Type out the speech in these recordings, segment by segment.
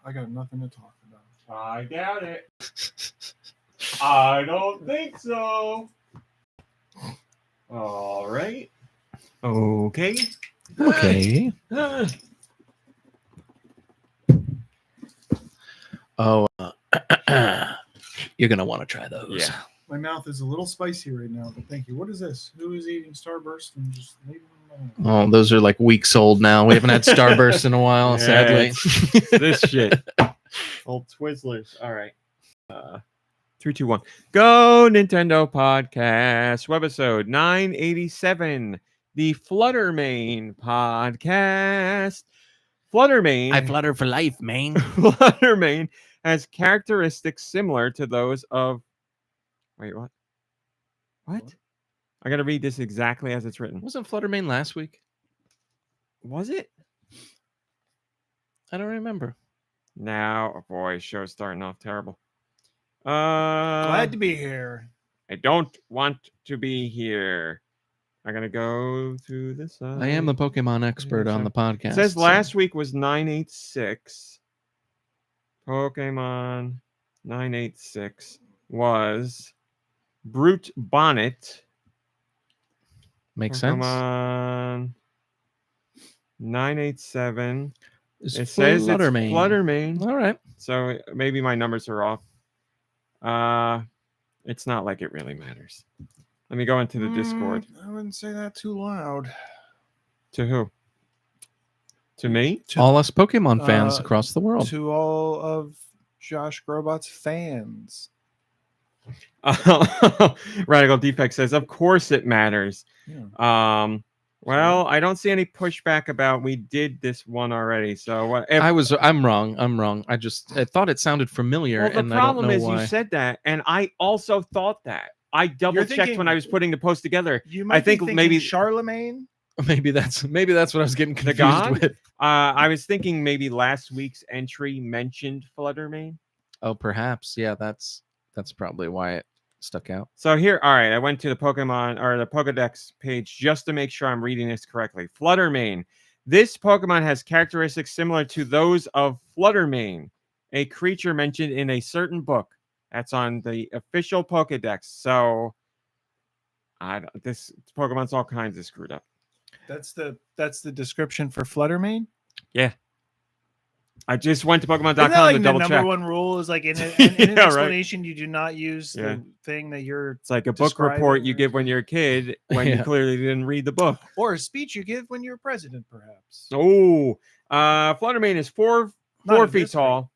I got nothing to talk about. I doubt it. I don't think so. All right. Okay. Okay. Oh, you're gonna want to try those. Yeah. My mouth is a little spicy right now, but thank you. What is this? Who is eating Starburst and just leaving them alone? Oh, those are like weeks old now. We haven't had Starburst in a while, Yeah, sadly. it's this shit. Old Twizzlers. All right. 3, 2, 1. Go Nintendo Podcast. Webisode 987. The Flutter Main Podcast. Flutter Main. I flutter for life, man. Flutter Main has characteristics similar to those of. Wait, what? What? I gotta read this exactly as it's written. Wasn't Flutter Main last week? Was it? I don't remember. Now, oh boy, show's starting off terrible. Glad to be here. I don't want to be here. I'm gonna go to this side. I am the Pokemon expert on the podcast. It says last week was 986. Pokemon 986 was Brute Bonnet. Makes sense. Pokemon 987. It says Flutter it's Main. Flutter Main. All right. So maybe my numbers are off. It's not like it really matters. Let me go into the Discord. I wouldn't say that too loud. To who? To me? All us Pokemon fans across the world. To all of Josh Grobot's fans. Radical Defect says, of course it matters. Yeah. Well, I don't see any pushback about we did this one already. So what? I'm wrong. I thought it sounded familiar. Well, the and problem I don't is know why. you said that, and I also thought that. I double checked when I was putting the post together. You might think maybe Charlemagne. Maybe that's what I was getting The confused god? with. I was thinking maybe last week's entry mentioned Flutter Main. Oh, perhaps. Yeah, that's probably why it stuck out. So here, all right, I went to the Pokemon or the Pokedex page just to make sure I'm reading this correctly. Flutter Main. This Pokemon has characteristics similar to those of Flutter Main, a creature mentioned in a certain book. That's on the official Pokedex. So this Pokemon's all kinds of screwed up. That's the description for Flutter Main? Yeah. I just went to Pokemon.com Isn't that like to the double number check. one rule is like in an Yeah, explanation, you do not use the thing that you're. It's like a book report you give when you're a kid when you clearly didn't read the book. Or a speech you give when you're president, perhaps. Oh, Flutter Main is 4 feet tall,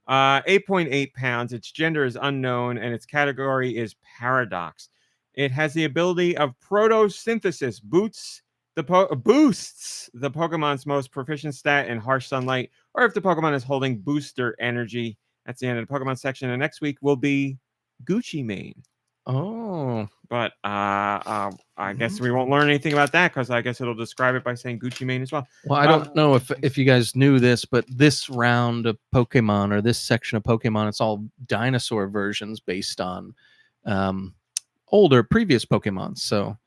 8.8 pounds. Its gender is unknown, and its category is Paradox. It has the ability of Protosynthesis, boosts the Pokemon's most proficient stat in harsh sunlight, or if the Pokemon is holding booster energy. That's the end of the Pokemon section. And next week will be Gucci Mane. Oh, but I guess we won't learn anything about that because I guess it'll describe it by saying Gucci Mane as well. Well, I don't know if you guys knew this, but this round of Pokemon or this section of Pokemon, it's all dinosaur versions based on older previous Pokemon. So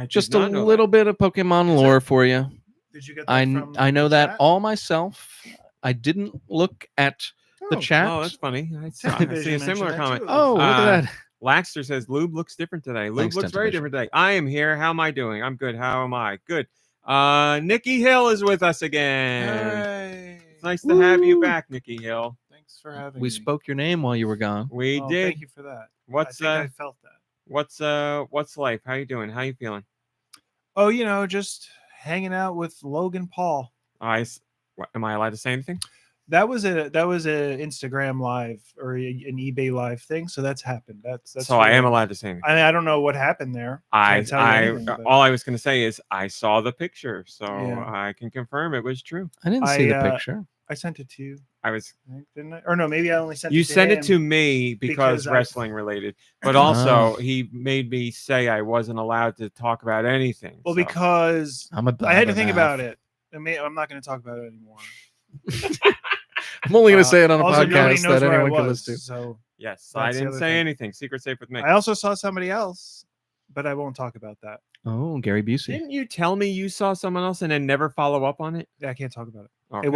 just a little bit of Pokemon lore for you. Did you get that from I know the that chat? all myself. I didn't look at the chat. Oh, that's funny. I see a Television similar mentioned that comment. too. Oh, look at that. Laxter says Lube looks different today. Lube Thanks, looks very Tentavision. different today. I am here. How am I doing? I'm good. How am I? Good. Nicky Hill is with us again. Hey. It's nice to have you Woo. back, Nicky Hill. Thanks for having We me. spoke your name while you were gone. We Oh, did. Thank you for that. What's I felt that. what's life? How you doing? How you feeling? Oh, just hanging out with Logan Paul. Am I allowed to say anything? That was a Instagram live or an eBay live thing, so that's happened. That's so I am allowed to say anything. I don't know what happened there. Can't tell you anything, but- all I was going to say is I saw the picture, so Yeah. I can confirm it was true. I didn't see the picture. I sent it to you, I was. didn't I? Or no, maybe I only sent You it to sent him. it to me because I- wrestling related, but also he made me say I wasn't allowed to talk about anything. Well, so. because I'm a I had to think blabbermouth. about it. I'm not going to talk about it anymore. I'm only going to say it on a Also, nobody podcast knows that where I anyone can was, listen to. So Yes, I That's the didn't other say thing. anything. Secret safe with me. I also saw somebody else, but I won't talk about that. Oh, Gary Busey. Didn't you tell me you saw someone else and then never follow up on it? I can't talk about it. Okay.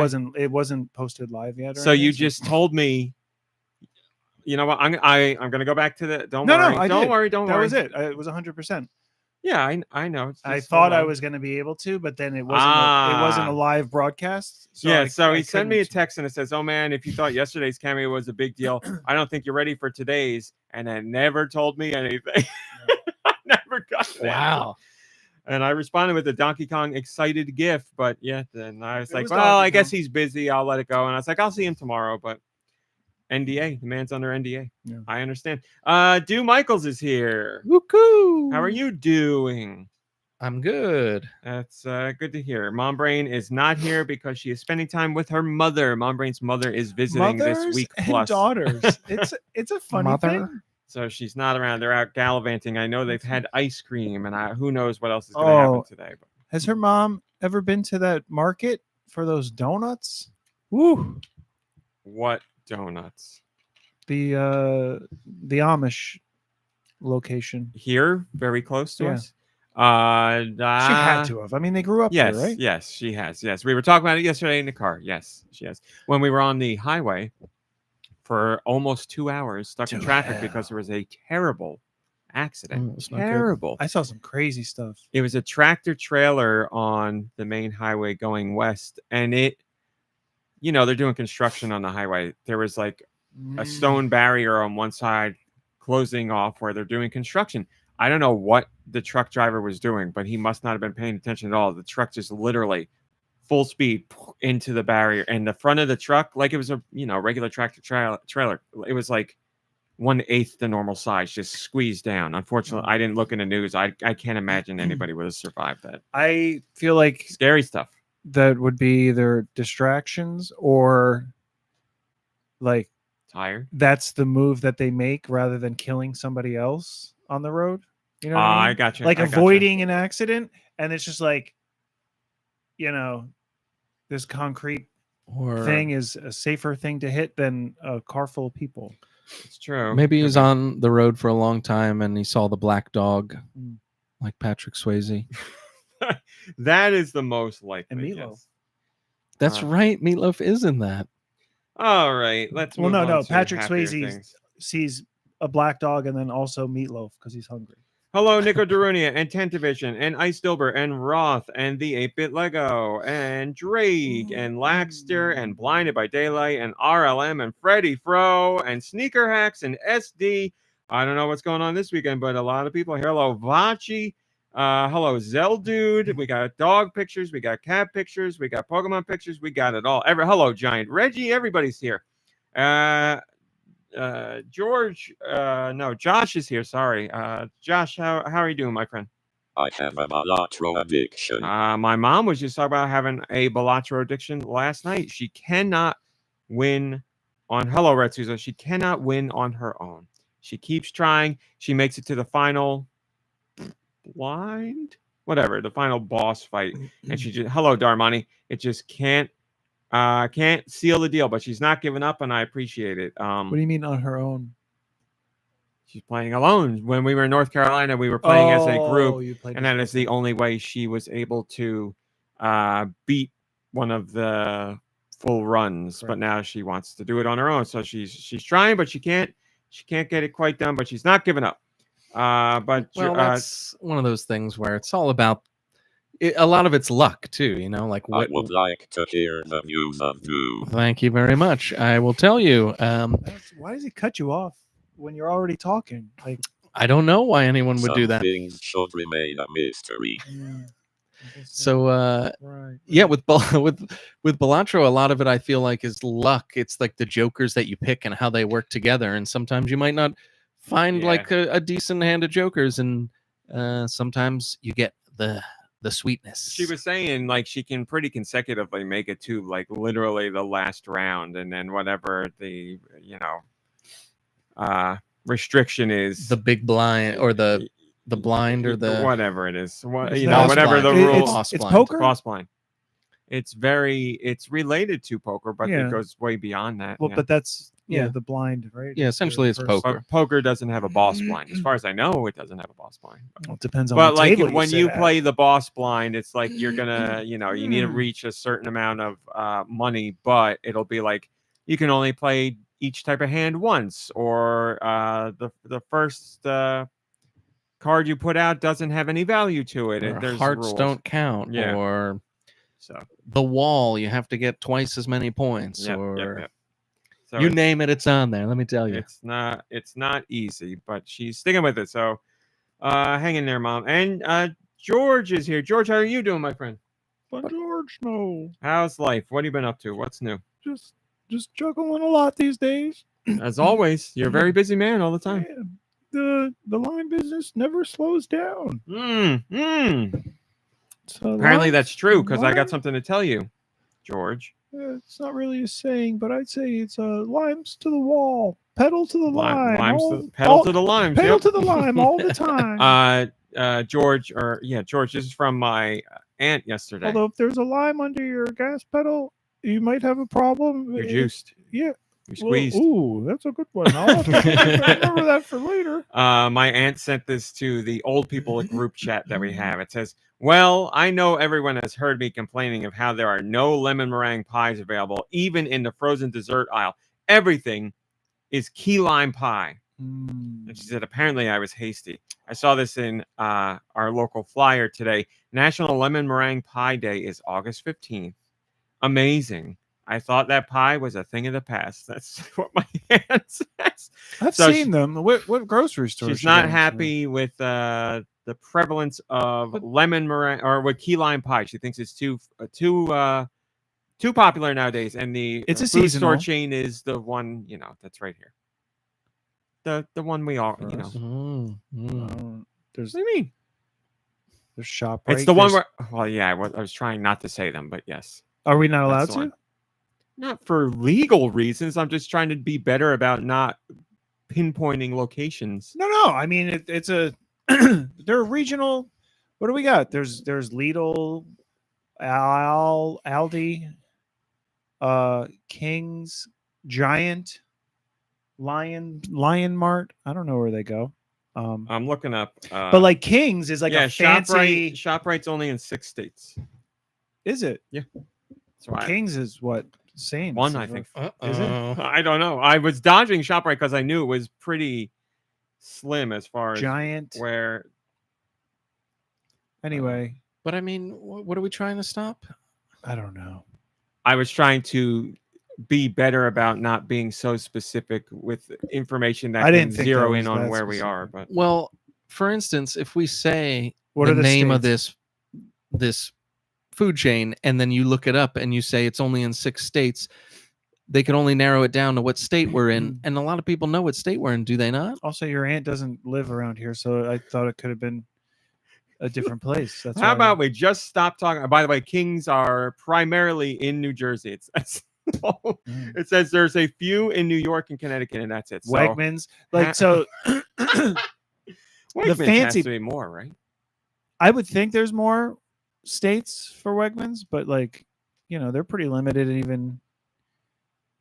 It wasn't posted live yet. So you just told me. You know what? I'm gonna go back to the. Don't No, worry. I Don't did. worry. Don't That worry. was it. It was 100%. Yeah, I know. I Just thought hold I on. was going to be able to, but then it wasn't a live broadcast. So I he sent me a couldn't. text and it says, "Oh man, if you thought yesterday's cameo was a big deal, I don't think you're ready for today's." And it never told me anything. I never got an answer. And I responded with a Donkey Kong excited gif, but yeah, then I was It like, was "Well, Donkey I guess Kong. he's busy. I'll let it go." And I was like, "I'll see him tomorrow." But NDA, the man's under NDA. Yeah. I understand. Dew Michaels is here. Woohoo! How are you doing? I'm good. That's good to hear. Mom Brain is not here because she is spending time with her mother. Mom Brain's mother is visiting Mothers this week and plus. daughters. It's a funny thing. So she's not around. They're out gallivanting. I know they've had ice cream, and who knows what else is going to happen today. But has her mom ever been to that market for those donuts? Woo! What donuts? The Amish location Here, very close to us. She had to have. I mean, they grew up there, right? Yes, she has. Yes, we were talking about it yesterday in the car. Yes, she has. When we were on the highway for almost 2 hours, stuck in traffic because there was a terrible accident. Terrible. I saw some crazy stuff. It was a tractor trailer on the main highway going west, and they're doing construction on the highway. There was like a stone barrier on one side closing off where they're doing construction. I don't know what the truck driver was doing, but he must not have been paying attention at all. The truck just literally full speed into the barrier, and the front of the truck, like it was a regular tractor trailer. It was like 1/8 the normal size, just squeezed down. Unfortunately, I didn't look in the news. I can't imagine anybody would have survived that. I feel like scary stuff. That would be either distractions or like tired. That's the move that they make rather than killing somebody else on the road. You know what I mean? I got you. Like avoiding an accident, and it's just like, this concrete thing is a safer thing to hit than a car full of people. It's true. Maybe he's on the road for a long time and he saw the black dog, like Patrick Swayze. That is the most likely. And Meatloaf. Yes. That's right. Meatloaf is in that. All right. Let's move on to Patrick happier Swayze things. sees a black dog and then also Meatloaf because he's hungry. Hello, Nico Darunia and Tentavision and Ice Dilber and Roth and the 8-Bit Lego and Drake and Laxter and Blinded by Daylight and RLM and Freddie Fro and Sneaker Hacks and SD. I don't know what's going on this weekend, but a lot of people here. Hello, Vachi. Hello, Zeldude. We got dog pictures. We got cat pictures. We got Pokemon pictures. We got it all. Hello, Giant Reggie. Everybody's here. George, no, Josh is here. Sorry. Josh, how are you doing, my friend? I have a Balatro addiction. My mom was just talking about having a Balatro addiction last night. She cannot win on Hello, Red Susan. She cannot win on her own. She keeps trying. She makes it to the final the final boss fight, and she just hello Darmani. It just can't seal the deal, but she's not giving up, and I appreciate it. What do you mean on her own? She's playing alone. When we were in North Carolina, we were playing as a group, and that is the only way she was able to beat one of the full runs. Right. But now she wants to do it on her own, so she's trying, but she can't get it quite done. But she's not giving up. That's one of those things where it's all about a lot of it's luck too, like what I would like to hear the views of Deux. Thank you very much. I will tell you. Why does he cut you off when you're already talking? Like, I don't know why anyone would do that. Things should remain a mystery. So with Balatro, a lot of it I feel like is luck. It's like the jokers that you pick and how they work together, and sometimes you might not find like a decent hand of jokers, and sometimes you get the sweetness. She was saying like she can pretty consecutively make it to like literally the last round, and then whatever the restriction is, the big blind or the blind or the whatever it is, whatever the rule. It's poker. Boss blind. It's related to poker, but it goes way beyond that. Well, but that's Yeah, Yeah. the blind, right? Yeah, essentially it's First- poker. Poker doesn't have a boss blind. As far as I know, it doesn't have a boss blind. Well, it depends on But what like table when sit you at. play the boss blind, it's like you're gonna, you need to reach a certain amount of money, but it'll be like you can only play each type of hand once, or the first card you put out doesn't have any value to it. Or There's hearts rules. don't count. Yeah. Or So the wall, you have to get twice as many points. yep, or yep. So you name it, it's on there. Let me tell you. it's not easy, but she's sticking with it. So hang in there, Mom. And George is here. George, how are you doing, my friend? But George, no, How's life? What have you been up to? What's new? just juggling a lot these days. As always, you're a very busy man all the time. Yeah, the line business never slows down. So Apparently line- that's true, because I line- got something to tell you, George. It's not really a saying, but I'd say it's limes to the wall, pedal to the lime, Pedal to the limes. pedal Yep. to the lime all the time. George, George, this is from my aunt yesterday. Although if there's a lime under your gas pedal, you might have a problem. You're juiced. Yeah. You're squeezed. Ooh, that's a good one. I'll have to remember that for later. My aunt sent this to the old people group chat that we have. It says, "Well, I know everyone has heard me complaining of how there are no lemon meringue pies available, even in the frozen dessert aisle. Everything is key lime pie." And she said, "Apparently I was hasty. I saw this in our local flyer today. National Lemon Meringue Pie Day is August 15th. Amazing. I thought that pie was a thing of the past." That's what my aunt says. I've So seen them. What grocery store? She's not happy with the prevalence of lemon meringue or with key lime pie. She thinks it's too popular nowadays, and the It's a food store seasonal. chain is the one that's right here. The one we all There's What do you mean? shop. It's the one where. Well, yeah, I was trying not to say them, but yes. Are we not allowed That's the to? one. Not for legal reasons. I'm just trying to be better about not pinpointing locations. No. I mean, it's a. They're regional. What do we got? There's Lidl, Aldi, King's, Giant, Lion Mart. I don't know where they go. I'm looking up. But like King's is like a fancy. ShopRite's only in 6 states. Is it? So King's is what? Same. one, I think. Is it? I don't know. I was dodging ShopRite because I knew it was pretty slim as far as Giant. where. Anyway, But I mean, what are we trying to stop? I don't know. I was trying to be better about not being so specific with information that I can didn't think zero that in was on that where we specific. are. But Well, for instance, if we say What the are the name of states? this food chain, and then you look it up and you say it's only in 6 states, they can only narrow it down to what state we're in. And a lot of people know what state we're in, do they not? Also, your aunt doesn't live around here, so I thought it could have been a different place. That's how why- about we just stop talking? By the way, Kings are primarily in New Jersey. It says there's a few in New York and Connecticut, and that's it. So, Wegmans? Like so, Wegmans has fancy- to be more, right? I would think there's more states for Wegmans, but like, they're pretty limited, even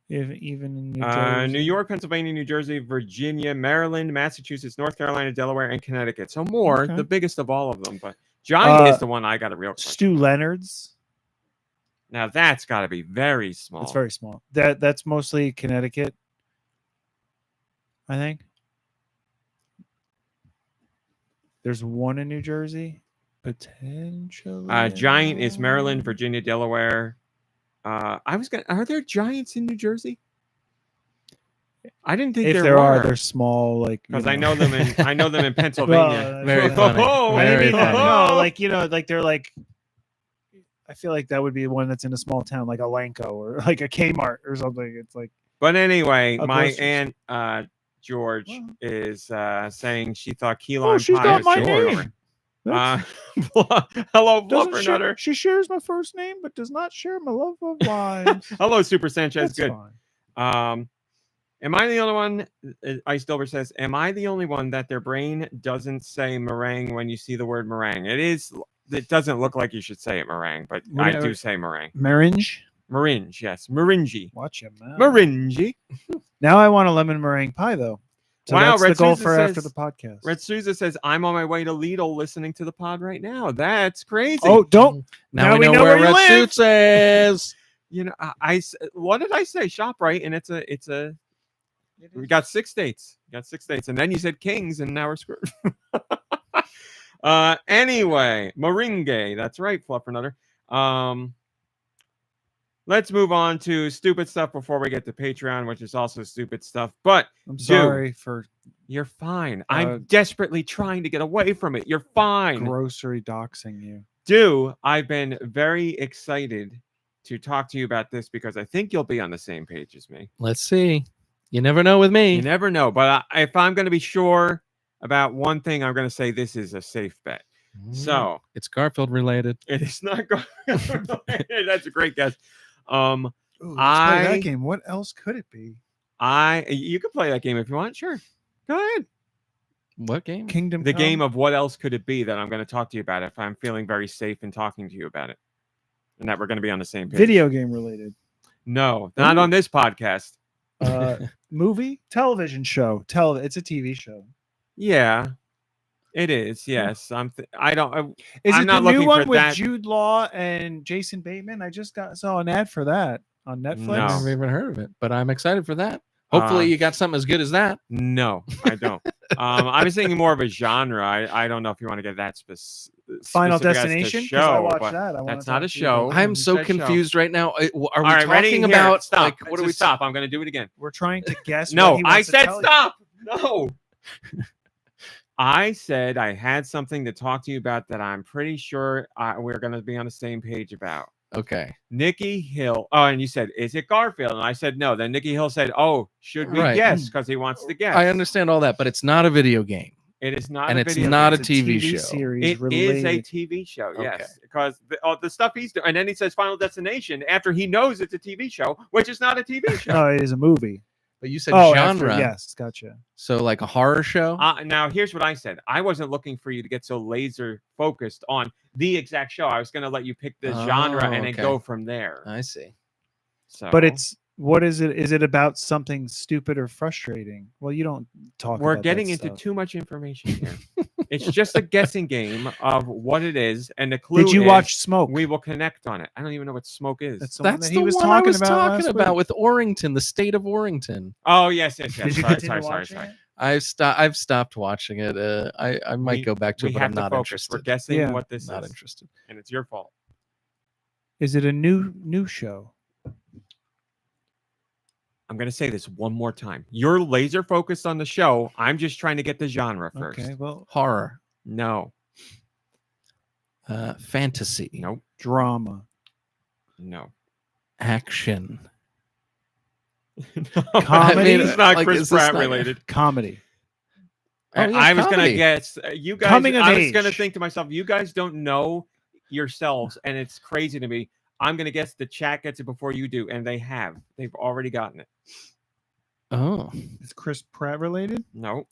in New Jersey. New York, Pennsylvania, New Jersey, Virginia, Maryland, Massachusetts, North Carolina, Delaware, and Connecticut. So more, Okay. the biggest of all of them. But Giant is the one I got a real question. Stu Leonard's. Now that's got to be very small. It's very small. That's mostly Connecticut, I think. There's one in New Jersey, potentially. Giant is Maryland, Virginia, Delaware. Are there Giants in New Jersey? I didn't think If there were. they're small, like Because I know them in Pennsylvania. Very funny. Very funny. No, like they're like. I feel like that would be one that's in a small town, like a Lanco or like a Kmart or something. It's like. But anyway, A my grocery aunt George Wow. is saying she thought key lime She's pie got was my too name. short. That's- Hello, doesn't Fluffernutter. she shares my first name, but does not share my love of limes. Hello, Super Sanchez. That's Good. fine. Am I the only one? Ice Dover says, "Am I the only one that their brain doesn't say meringue when you see the word meringue?" It doesn't look like you should say it meringue, but I do say meringue. Meringue. Meringue, yes. Meringue. Watch your mouth. Meringue. Now I want a lemon meringue pie, though. So Wow, that's Red the goal Souza for after says- the podcast. Red Souza says, I'm on my way to Lidl listening to the pod right now. That's crazy. Oh, don't. Now we know where you Red live. Suits is. You know, what did I say? ShopRite, and it's a. We got 6 states. And then you said Kings, and now we're screwed. Anyway, Meringue. That's right, Fluffernutter. Let's move on to stupid stuff before we get to Patreon, which is also stupid stuff. But I'm sorry for you're fine. I'm desperately trying to get away from it. You're fine. grocery doxing you. I've been very excited to talk to you about this because I think you'll be on the same page as me. Let's see. You never know with me. You never know. But if I'm going to be sure about one thing, I'm going to say this is a safe bet. So it's Garfield related. it is not going. That's a great guess. Ooh, let's play that game. What else could it be? You could play that game if you want. Sure. Go ahead. What game? Kingdom The Come? game of what else could it be that I'm going to talk to you about if I'm feeling very safe in talking to you about it. And that we're going to be on the same page. Video game related. No, not on this podcast. Movie? Television show. It's a TV show. Yeah. It is. Yes. I don't. Is I'm it not the new looking one for with that. Jude Law and Jason Bateman? I just saw an ad for that on Netflix. No. I've never even heard of it, but I'm excited for that. Hopefully, you got something as good as that. No, I don't. I was thinking more of a genre. I don't know if you want to get that specific. Final as to Destination? 'Cause show, I watched but that. I wanna that's talk not a to you about show. that. I'm You so said show. confused right now. Are we All right, ready? talking Here, about stop? like what are we? Just stop? I'm going to do it again. We're trying to guess. No, what he I wants to said tell you. stop. No. I said I had something to talk to you about that I'm pretty sure we're going to be on the same page about. Okay. Nicky Hill. Oh, and you said, is it Garfield? And I said, no. Then Nicky Hill said, oh, should we Right. guess? Because he wants to guess. I understand all that, but it's not a video game. It is not And a it's video not game. a TV show. series It is related. a TV show, Okay. yes. Because the stuff he's doing, and then he says Final Destination after he knows it's a TV show, which is not a TV show. No, it is a movie. But you said Oh, genre. yes, gotcha. So like a horror show. Now, here's what I said. I wasn't looking for you to get so laser focused on the exact show. I was going to let you pick the genre and then okay. go from there. I see. So, But what is it? Is it about something stupid or frustrating? Well, you don't talk. we're about getting that into stuff. too much information here. It's just a guessing game of what it is, and the clue. Did you is watch Smoke? We will connect on it. I don't even know what Smoke is. That's the one That's that the he was one talking I was about. talking last about week. with Orrington, the state of Orrington. Oh yes. Did you Sorry. continue watching it? I've stopped watching it. I might go back to it, We but have I'm to not focus. interested. We're guessing Yeah. what this Not is, interested. and it's your fault. Is it a new show? I'm going to say this one more time. You're laser focused on the show. I'm just trying to get the genre first. Okay, well, Horror, No. fantasy, Nope. drama. No. action. Comedy? I mean, It's not like, Chris is this Pratt not- related. Comedy. Oh, yeah, I was going to comedy. guess you guys. Coming of I was going to age. think to myself, you guys don't know yourselves, and it's crazy to me. I'm going to guess the chat gets it before you do, and they have. They've already gotten it. Oh, Is Chris Pratt related? Nope.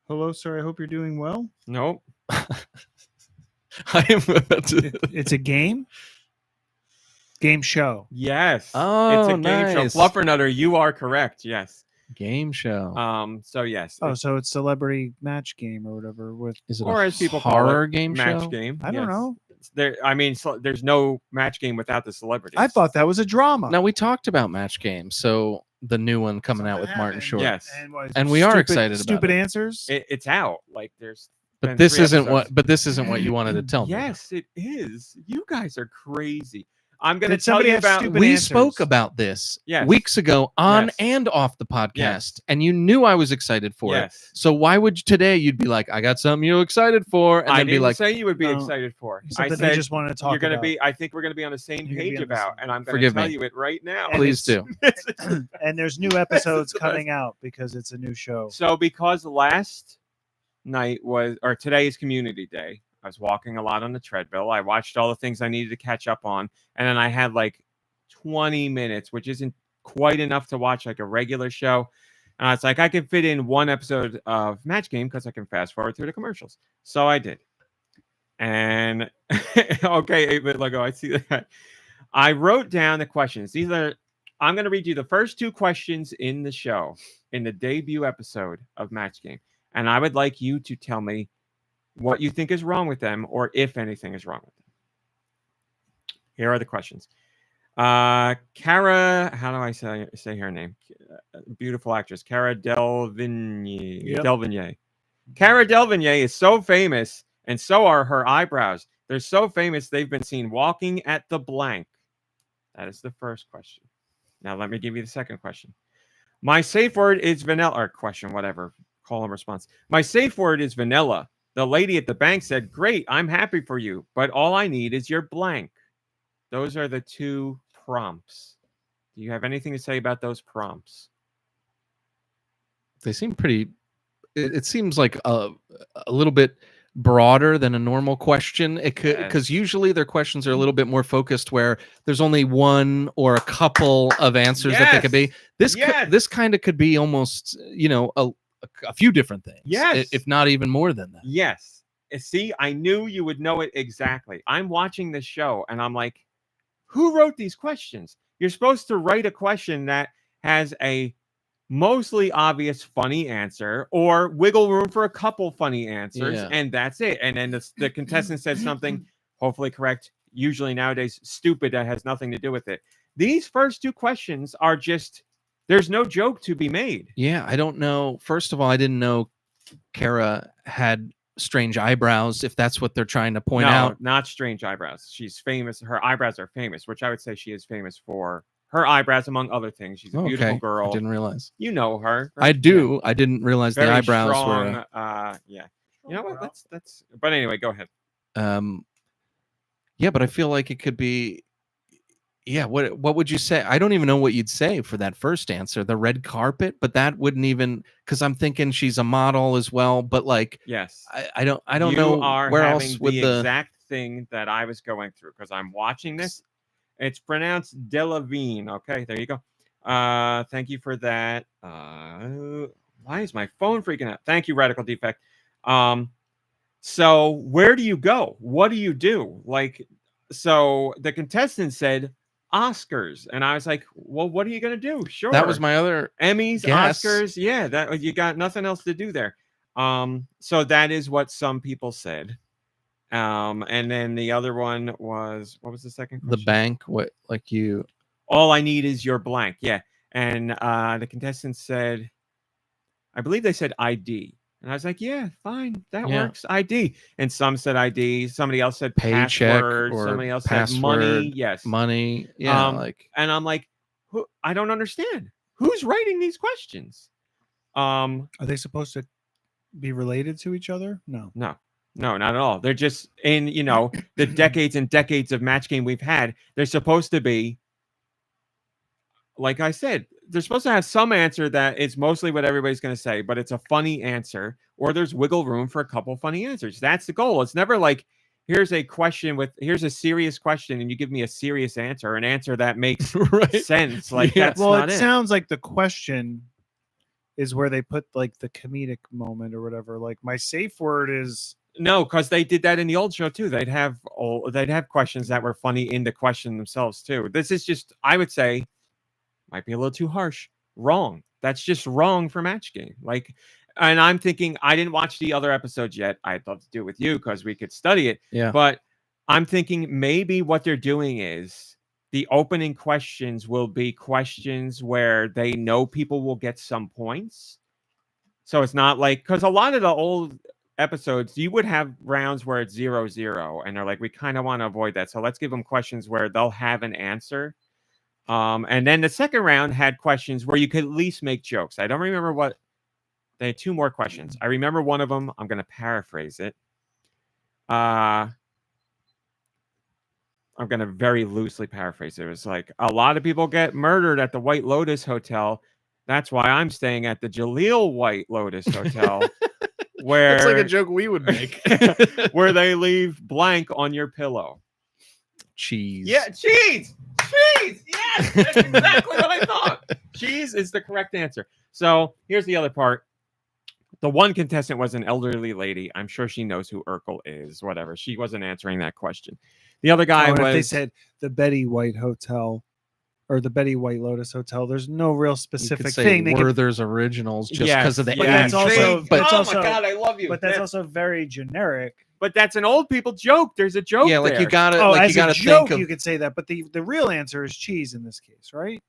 Hello, sir. I hope you're doing well. Nope. I am about to. It's a game. Game show. Yes. Oh, it's a game nice. show. Fluffernutter, you are correct. Yes. Game show. So yes. Oh, so it's celebrity match game or whatever with. Is it or a as people call horror it, game match show? game. I don't yes. know. There, I mean, there's no match game without the celebrities. I thought that was a drama. Now we talked about match games, so the new one coming out with Martin Short. Yes. And we are excited about Stupid it. answers. It's out. Like there's. But been this 3 isn't episodes. what. But this isn't what you wanted to tell me. Yes, it is. You guys are crazy. I'm going to Did tell somebody you have about. stupid We answers? spoke about this Yes. weeks ago on Yes. and off the podcast, Yes. and you knew I was excited for it. Yes. So why would today you'd be like, I got something you're excited for, and I then be didn't like, say you would be No. excited for. I Something said he just wanted to talk you're going to about. be. I think we're going to be on the same You're gonna page be on the about, same- and I'm going to Forgive tell me. you it right now. And please do. And there's new episodes the coming out because it's a new show. So because last night or today is Community Day, I was walking a lot on the treadmill. I watched all the things I needed to catch up on, and then I had like 20 minutes, which isn't quite enough to watch like a regular show. And I was like, I can fit in one episode of Match Game because I can fast forward through the commercials. So I did. And okay, 8-bit logo, I see that. I wrote down the questions. I'm going to read you the first 2 questions in the show, in the debut episode of Match Game. And I would like you to tell me what you think is wrong with them or if anything is wrong with them. Here are the questions. Cara, how do I say her name? Beautiful actress, Cara Delevingne. Yep. Delevingne. Cara Delevingne is so famous, and so are her eyebrows. They're so famous, they've been seen walking at the blank. That is the first question. Now, let me give you the second question. My safe word is vanilla, or question, whatever, call and response. My safe word is vanilla. The lady at the bank said, great, I'm happy for you, but all I need is your blank. Those are the 2 prompts. Do you have anything to say about those prompts? They seem pretty. It seems like a little bit broader than a normal question. It could, because usually their questions are a little bit more focused, where there's only one or a couple of answers that they could be. This this kind of could be almost, a few different things. Yes, if not even more than that. Yes. See, I knew you would know it exactly. I'm watching this show and I'm like, who wrote these questions? You're supposed to write a question that has a mostly obvious funny answer or wiggle room for a couple funny answers, and that's it. And then the contestant said something hopefully correct, usually nowadays stupid, that has nothing to do with it. These first 2 questions are just, there's no joke to be made. Yeah, I don't know. First of all, I didn't know Cara had strange eyebrows, if that's what they're trying to point out. Not strange eyebrows. She's famous. Her eyebrows are famous, which I would say she is famous for her eyebrows, among other things. She's a beautiful girl. I didn't realize. You know her. Right? I do. Yeah. I didn't realize Very the eyebrows strong, were. Yeah. You know what? That's. But anyway, go ahead. Yeah, but I feel like it could be. Yeah. What would you say? I don't even know what you'd say for that first answer. The red carpet, but that wouldn't even, because I'm thinking she's a model as well. But like, yes, I don't you know are where having else with the exact thing that I was going through, because I'm watching this. It's pronounced Delevingne. Okay, there you go. Thank you for that. Why is my phone freaking out? Thank you, Radical Defect. So where do you go? What do you do? Like, so the contestant said Oscars, and I was like, well, what are you gonna do? Sure, that was my other Emmys, guess. Oscars. Yeah, that you got nothing else to do there. So that is what some people said. And then the other one was, what was the second question? The bank. What, like you? All I need is your blank. Yeah. And the contestant said, I believe they said ID. And I was like, yeah, fine. That works. ID. And some said ID. Somebody else said paycheck, password. or somebody else password, said money. Yes. Money. Yeah. And I'm like, I don't understand. Who's writing these questions? Are they supposed to be related to each other? No. No, not at all. They're just in, the decades and decades of Match Game we've had. They're supposed to be, like I said, they're supposed to have some answer that is mostly what everybody's going to say, but it's a funny answer, or there's wiggle room for a couple funny answers. That's the goal. It's never like, here's a serious question, and you give me a serious answer, an answer that makes sense. Like, that's not it. Sounds like the question is where they put like the comedic moment or whatever. Like, my safe word is. No, because they did that in the old show too. They'd have questions that were funny in the question themselves too. This is just, I would say, might be a little too harsh. Wrong. That's just wrong for Match Game. Like, and I'm thinking, I didn't watch the other episodes yet. I'd love to do it with you because we could study it. Yeah. But I'm thinking maybe what they're doing is the opening questions will be questions where they know people will get some points. So it's not like, because a lot of the old episodes, you would have rounds where it's 0-0, and they're like, we kind of want to avoid that, so let's give them questions where they'll have an answer. And then the second round had questions where you could at least make jokes. I don't remember what they had. 2 more questions. I remember one of them. I'm going to paraphrase it. I'm going to very loosely paraphrase it. It was like, a lot of people get murdered at the White Lotus Hotel. That's why I'm staying at the Jaleel White Lotus Hotel. Where it's like a joke we would make. Where they leave blank on your pillow. Cheese. Yeah, cheese. Yes, that's exactly what I thought. Cheese is the correct answer. So here's the other part. The one contestant was an elderly lady. I'm sure she knows who Urkel is. Whatever. She wasn't answering that question. The other guy if was they said the Betty White Hotel or the Betty White Lotus Hotel. There's no real You specific could say thing. They could, Werther's Originals just Yes, because of the But age. that's also- but that's oh also- my god, I love you. but that's also very generic. But that's an old people joke. There's a joke. yeah, like there. you gotta Oh, like as you gotta a joke, think of you could say that, but the real answer is cheese in this case, right?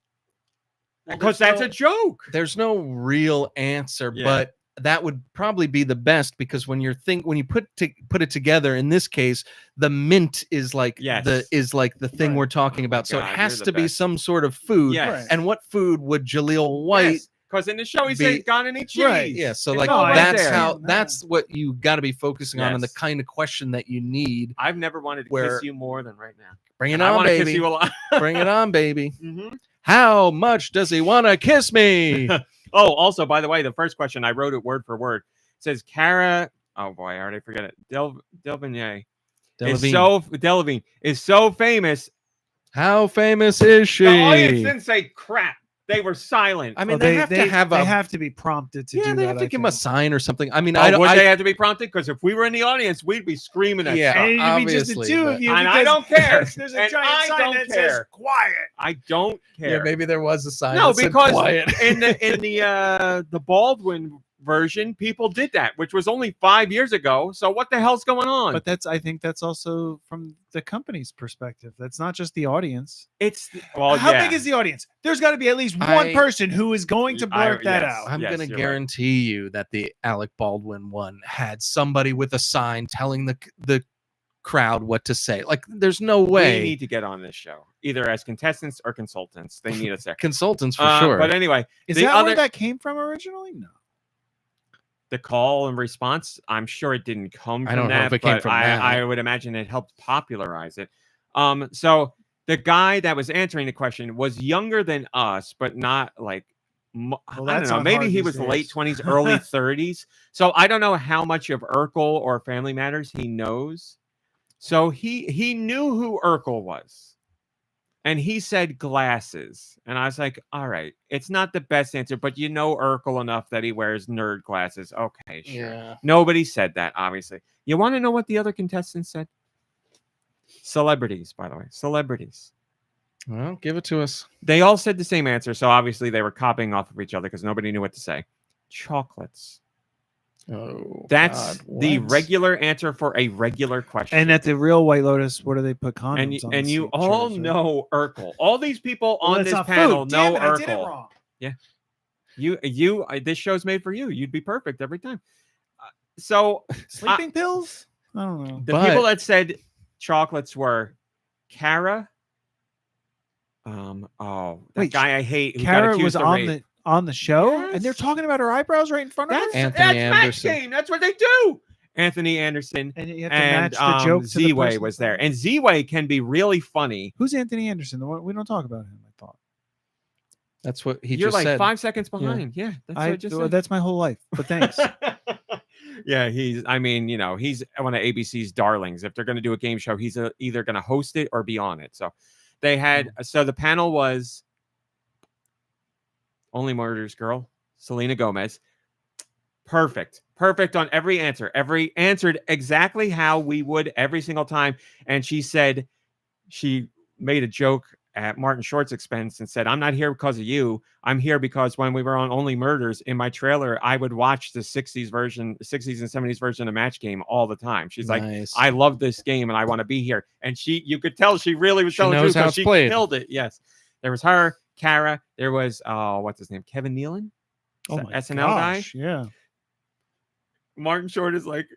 because that's a joke. there's no real answer, Yeah. but that would probably be the best because when you put it together in this case, the mint is like Yes. the thing Right. we're talking about. So God, it has you're the to be best. some sort of food. Yes. Right. And what food would Jaleel White? Because in the show he be- said he's gone and eat cheese. Right, Yeah, so It's like all right that's there. how Yeah, no. that's what you got to be focusing on and the Yes. kind of question that you need. I've never wanted to Where- kiss you more than right now. Bring it And I on, want to kiss baby. you a lot. Bring it on, baby. Mhm. How much does he want to kiss me? Oh, also, by the way, the first question I wrote it word for word. It says Cara. Oh boy, I already forget it. Delvigne Delavine. is so famous. How famous is she? The audience didn't say crap. They were silent. I mean, Well, they have to have they a have to be prompted to yeah, do they that. have to I give him a think. sign or something. I mean, Oh, I don't. would I, they have to be prompted? Because if we were in the audience, we'd be screaming at Yeah, stuff. And it'd be just the obviously, two but- of you. And I because don't care. There's a And giant I sign don't that says care. quiet. I don't care. yeah, maybe there was a sign. No, that said because quiet. in the Baldwin version, people did that, which was only 5 years ago. So what the hell's going on? But I think that's also from the company's perspective. That's not just the audience. It's well, How yeah. big is the audience? There's got to be at least one I- person who is going to blurt that yes. out. I'm Yes, gonna you're right. guarantee you that the Alec Baldwin one had somebody with a sign telling the crowd what to say. Like, there's no way. We need to get on this show, either as contestants or consultants. They need us there. Consultants for sure. But anyway, Is the that other where that came from originally? No. the call and response, I'm sure it didn't come from I don't know that, if it came but from I, that. I would imagine it helped popularize it. So the guy that was answering the question was younger than us, but not like I don't that's know. not Maybe hard he these was days. late 20s, early 30s. So I don't know how much of Urkel or Family Matters he knows. So he knew who Urkel was. And he said glasses. And I was like, all right, it's not the best answer, but you know Urkel enough that he wears nerd glasses. Okay, sure. yeah. Nobody said that, obviously. You want to know what the other contestants said? Celebrities, by the way. Celebrities. Well, give it to us. They all said the same answer, so obviously they were copying off of each other because nobody knew what to say. Chocolates. Oh, That's God, the what? regular answer for a regular question. And at the real White Lotus, what do they put condoms on? and the you seat all chairs, right? know Urkel. All these people Well, on that's this not panel food. know Damn it, I did it Urkel. wrong. You this show's made for you. You'd be perfect every time. So Sleeping pills? I don't know. the But- people that said chocolates were Cara. That Wait, guy I hate. Who got Kara accused was of on rape. the show, Yes. and they're talking about her eyebrows right in front of That's her. Anthony Match Anderson. Game. That's what they do. Anthony Anderson And you have to and match the joke to the Z-Way person was in front there, of and Z-Way can be really funny. Who's Anthony Anderson? The one we don't talk about him. I thought. That's what he You're just like said. 5 seconds behind. Yeah, that's what I just said. That's my whole life. But thanks. Yeah, he's one of ABC's darlings. If they're going to do a game show, he's either going to host it or be on it. So they had, so the panel was Only Murders Girl, Selena Gomez. Perfect on every answer. Answered exactly how we would every single time. And she said, she made a joke at Martin Short's expense and said, I'm not here because of you. I'm here because when we were on Only Murders, in my trailer, I would watch the 60s and 70s version of Match Game all the time. She's like, Nice. I love this game and I want to be here. And you could tell she really was She telling the knows truth how because it's she played. killed it. Yes. There was her, Cara. There was, what's his name? Kevin Nealon? Oh Is my that SNL guy? gosh, yeah. Martin Short is like,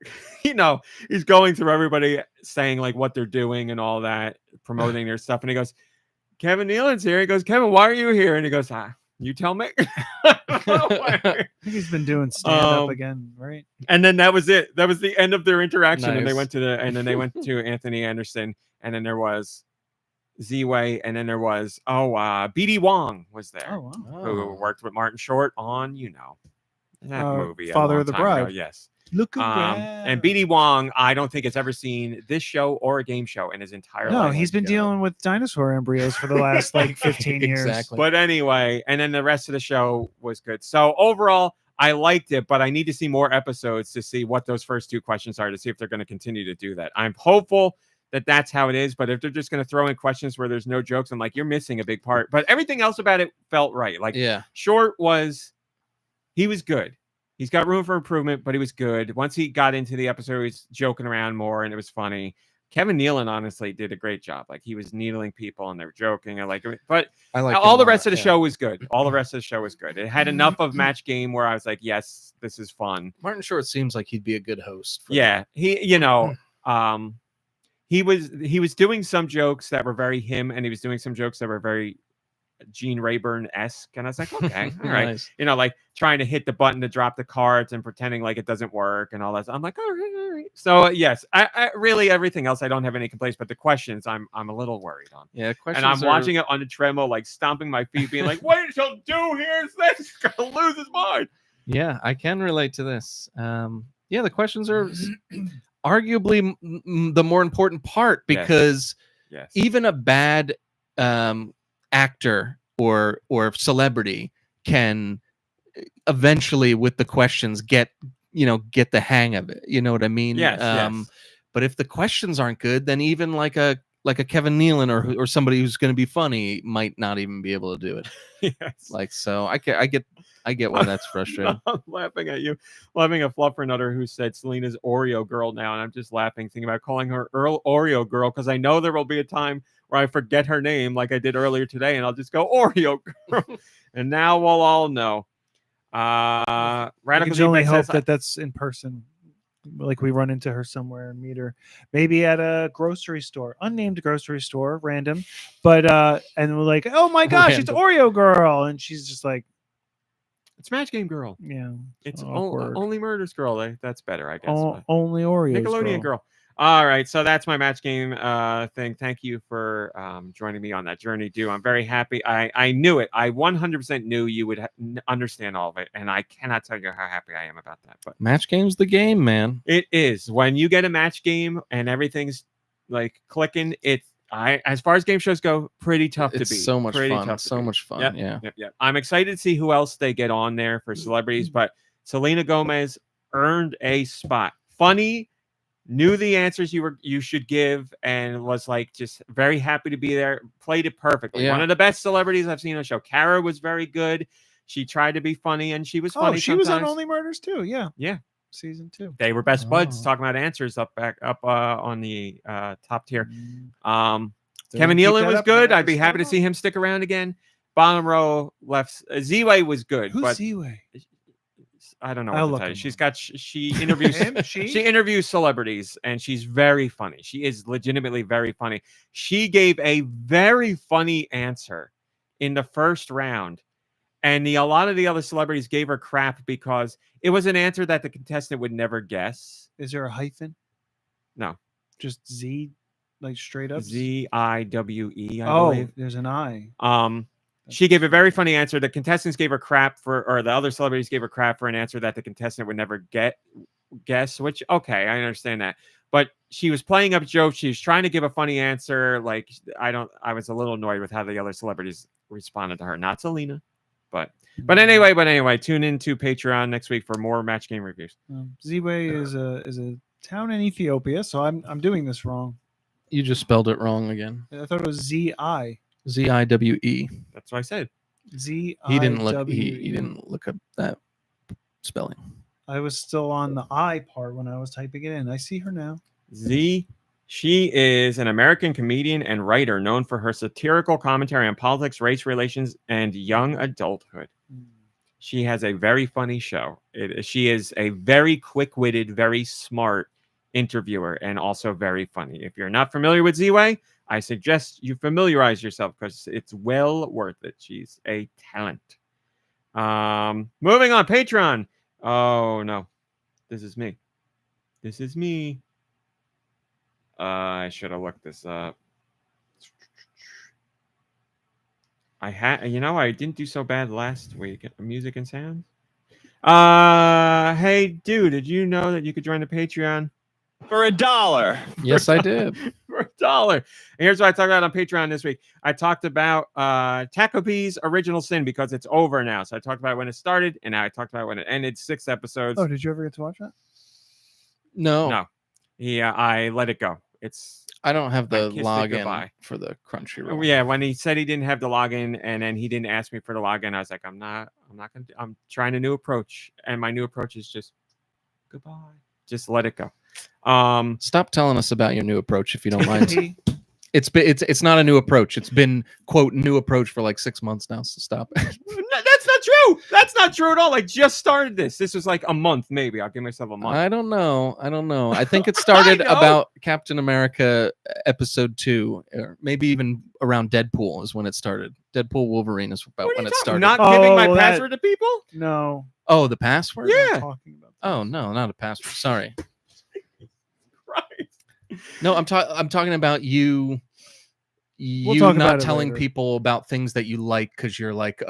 he's going through everybody saying like what they're doing and all that, promoting their stuff. And he goes, Kevin Nealon's here. He goes, Kevin, why are you here? And he goes, you tell me. I think he's been doing stand up again, right? And then that was it. That was the end of their interaction. And they Nice. went to Anthony Anderson. And then there was Z-Way. And then there was, BD Wong was there. Oh wow. Who worked with Martin Short on, that movie. a Father long of the time ago. Bride. Yes. Look around. And BD Wong, I don't think has ever seen this show or a game show in his entire life. No, he's been dealing with dinosaur embryos for the last like 15 years. Exactly. But anyway, and then the rest of the show was good. So overall, I liked it, but I need to see more episodes to see what those first two questions are to see if they're going to continue to do that. I'm hopeful that's how it is. But if they're just going to throw in questions where there's no jokes, I'm like, you're missing a big part. But everything else about it felt right. Like, Short he was good. He's got room for improvement, but he was good. Once he got into the episode, he was joking around more, and it was funny. Kevin Nealon honestly did a great job. Like, he was needling people, and they were joking. I like it, but all the rest of the show was good. All the rest of the show was good. It had enough of Match Game where I was like, yes, this is fun. Martin Short seems like he'd be a good host. He was doing some jokes that were very him, and he was doing some jokes that were very Gene Rayburn-esque, and I was like, okay, all right. Nice. Like trying to hit the button to drop the cards and pretending like it doesn't work and all that. I'm like, all right. So yes, I really, everything else I don't have any complaints, but the questions I'm a little worried on. Yeah, questions. And I'm watching it on the treadmill, like stomping my feet, being like, what he'll do here is this. He's gonna lose his mind. Yeah, I can relate to this. The questions are arguably the more important part, because even a bad actor or celebrity can eventually, with the questions, get the hang of it. You know what I mean? Yes. But if the questions aren't good, then even like a Kevin Nealon or somebody who's going to be funny might not even be able to do it. Yes. Like, so I get why that's frustrating. I'm laughing at you. Laughing at Fluffernutter, who said Selena's Oreo girl now, and I'm just laughing, thinking about calling her Oreo girl, because I know there will be a time where I forget her name like I did earlier today, and I'll just go Oreo girl. And now we'll all know. Radical can only hope that that's in person. Like, we run into her somewhere and meet her, maybe at a grocery store, unnamed grocery store, random. But and we're like, oh my gosh, it's Oreo girl, and she's just like, it's Match Game girl. Yeah, it's only Murders girl. That's better, I guess. Only Oreo. Nickelodeon girl. All right, so that's my Match Game thing. Thank you for joining me on that journey, Deux. I'm very happy. I knew it. I 100% knew you would understand all of it, and I cannot tell you how happy I am about that. But Match Game's the game, man. It is. When you get a Match Game and everything's like clicking, as far as game shows go, pretty tough to beat. So much fun. So much fun. Yep. I'm excited to see who else they get on there for celebrities, but Selena Gomez earned a spot. Funny. Knew the answers you should give, and was like just very happy to be there. Played it perfectly. Yeah. One of the best celebrities I've seen on the show. Kara was very good. She tried to be funny, and she was funny. She was on Only Murders too. Yeah. Season 2. They were best buds talking about answers up on the top tier. Kevin Nealon was good. I'd be happy to see him stick around again. Bottom row left. Z-Way was good. Who's Z-Way? I don't know what to tell you. She interviews she interviews celebrities, and she's very funny. She is legitimately very funny. She gave a very funny answer in the first round, and a lot of the other celebrities gave her crap because it was an answer that the contestant would never guess. Is there a hyphen? No. Just Z, like straight up? Z-I-W-E, I believe. There's an I. She gave a very funny answer. The contestants gave her crap or the other celebrities gave her crap for an answer that the contestant would never guess, which, okay, I understand that. But she was playing up jokes. She was trying to give a funny answer. Like, I was a little annoyed with how the other celebrities responded to her. Not Selena, but anyway, tune into Patreon next week for more Match Game reviews. Z-Way is a town in Ethiopia, so I'm doing this wrong. You just spelled it wrong again. I thought it was Z-I. Z-I-W-E. That's what I said. Z-I-W-E. He didn't look up that spelling. I was still on the I part when I was typing it in. I see her now. She is an American comedian and writer known for her satirical commentary on politics, race relations, and young adulthood. She has a very funny show. She is a very quick-witted, very smart interviewer, and also very funny. If you're not familiar with Z-Way, I suggest you familiarize yourself because it's well worth it. She's a talent. Moving on, Patreon. Oh, no. This is me. I should have looked this up. I didn't do so bad last week. Music and sounds. Hey, dude, did you know that you could join the Patreon for $1? Yes, I did. For $1. And here's what I talked about on Patreon this week. I talked about Taco B's Original Sin because it's over now. So I talked about when it started, and now I talked about when it ended. 6 episodes. Oh, did you ever get to watch that? No. Yeah, I let it go. I don't have the kissed it login goodbye. for the Oh, Crunchyroll. yeah, when he said he didn't have the login and then he didn't ask me for the login, I was like, I'm trying a new approach, and my new approach is just goodbye. Just let it go. Stop telling us about your new approach if you don't mind. It's not a new approach. It's been quote new approach for like 6 months now. So stop. That's not true. That's not true at all. I just started this. This was like a month, maybe. I'll give myself a month. I don't know. I think it started know. about Captain America episode 2, or maybe even around Deadpool is when it started. Deadpool Wolverine is about What are when you it talking- started. Not giving my Oh, that- password to people? No. Oh, the password? we're not Yeah. talking about Oh no, not a password. Sorry. Right. No, I'm talking about you. You talk not about it telling later. people about things that you like because you're like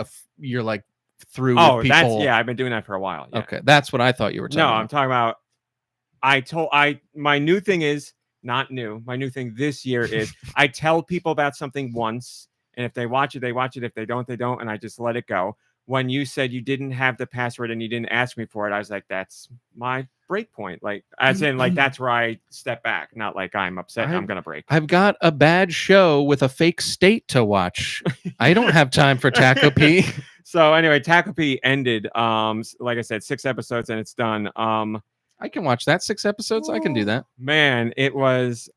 through Oh, with people. that's yeah. I've been doing that for a while. Yeah. Okay, that's what I thought you were talking No, about. I'm talking about. My new thing is not new. My new thing this year is I tell people about something once, and if they watch it, they watch it. If they don't, they don't, and I just let it go. When you said you didn't have the password and you didn't ask me for it, I was like, that's my break point. Like, as in, like, that's where I step back, not like I'm upset. I'm gonna break. I've got a bad show with a fake state to watch. I don't have time for Taco P. So anyway, Taco P ended. Like I said, 6 episodes and it's done. I can watch that 6 episodes. I can do that. Man, it was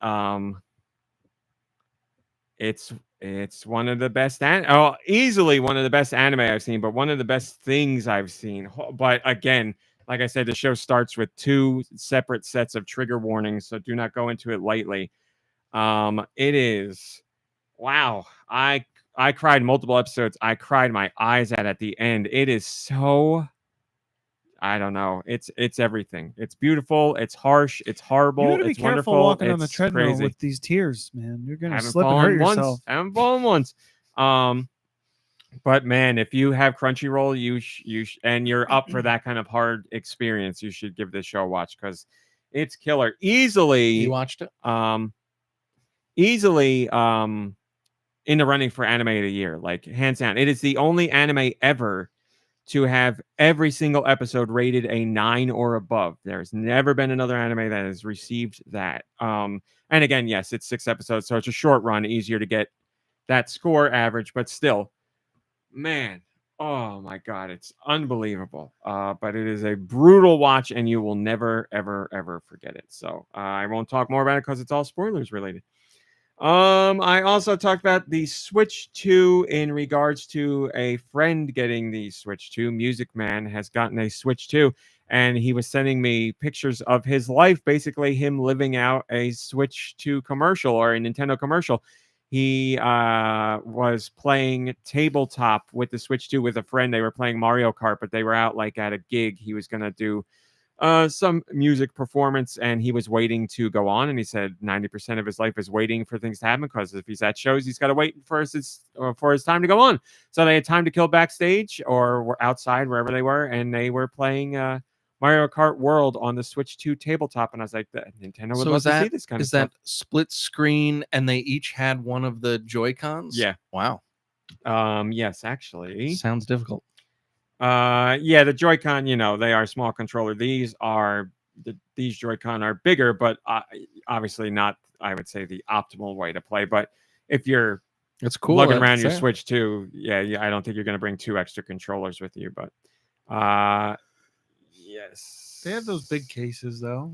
it's one of the best easily one of the best anime I've seen, but one of the best things I've seen. But again, like I said, the show starts with 2 separate sets of trigger warnings, so do not go into it lightly. It is wow. I cried multiple episodes. I cried my eyes out at the end. It is so I don't know. It's everything. It's beautiful. It's harsh. It's horrible. You gotta be It's careful wonderful. walking on the it's treadmill crazy. with these tears, man. You're gonna Haven't slip and hurt fallen yourself. Haven't fallen once. But man, if you have Crunchyroll, and you're up for that kind of hard experience, you should give this show a watch because it's killer. Easily, You watched it? Easily, in the running for anime of the year, like hands down. It is the only anime ever to have every single episode rated a 9 or above. There's never been another anime that has received that. And again, yes, it's 6 episodes, so it's a short run, easier to get that score average, but still, man, oh my God, it's unbelievable. But it is a brutal watch, and you will never, ever, ever forget it. So I won't talk more about it because it's all spoilers related. I also talked about the Switch 2 in regards to a friend getting the Switch 2. Music Man has gotten a Switch 2, and he was sending me pictures of his life, basically him living out a Switch 2 commercial or a Nintendo commercial. He was playing tabletop with the Switch 2 with a friend. They were playing Mario Kart, but they were out like at a gig. He was going to do some music performance, and he was waiting to go on, and he said 90% of his life is waiting for things to happen, because if he's at shows, he's got to wait for his time to go on. So they had time to kill backstage or were outside wherever they were, and they were playing Mario Kart World on the Switch 2 tabletop, and I was like, Nintendo would love to see this kind of stuff. Is that split screen and they each had one of the Joy-Cons? Yeah. Wow. Yes, actually. Sounds difficult. Yeah, the Joy-Con, they are small controller. These Joy-Con are bigger, but obviously not, I would say, the optimal way to play. But if you're cool lugging around your Switch 2, yeah, I don't think you're going to bring 2 extra controllers with you. But yes, They have those big cases though.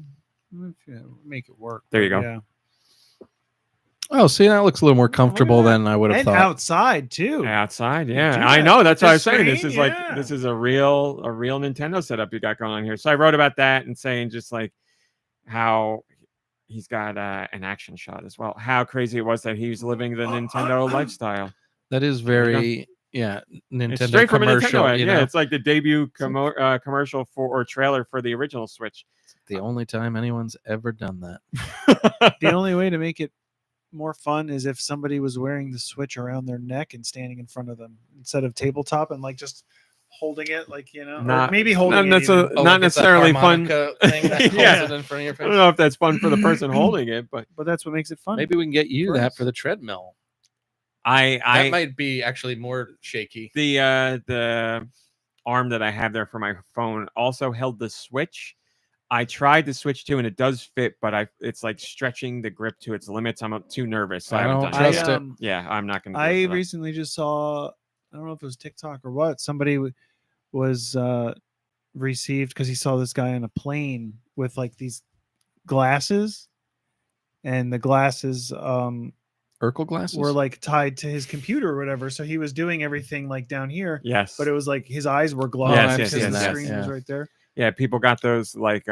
Make it work. There you go. Yeah. Oh, see, that looks a little more comfortable than I would have And thought. outside too. Outside, yeah, Do I that know. with That's the what I was saying. screen, This is yeah. this is a real Nintendo setup you got going on here. So I wrote about that and saying just like how he's got an action shot as well. How crazy it was that he was living the Nintendo lifestyle. That is very, Nintendo It's straight from a commercial. Nintendo. You Yeah, know? it's like the debut commercial or trailer for the original Switch. The only time anyone's ever done that. The only way to make it more fun is if somebody was wearing the Switch around their neck and standing in front of them instead of tabletop and like just holding it, like or maybe holding it. Not necessarily fun. Thing that Yeah. holds it in front of your I face. don't know if that's fun for the person holding it, but that's what makes it fun. Maybe we can get you For that us. for the treadmill. that That might be actually more shaky. the arm that I have there for my phone also held the Switch. I tried to switch to, and it does fit, but it's like stretching the grip to its limits. I'm too nervous. So I haven't don't done it. trust it. Yeah, I'm not going to. I recently just saw, I don't know if it was TikTok or what, somebody was received because he saw this guy on a plane with like these glasses, and the glasses Urkel glasses were like tied to his computer or whatever. So he was doing everything like down here. Yes. But it was like his eyes were glowing Yes, because yes, the yes, screen was yeah. right there. Yeah, people got those like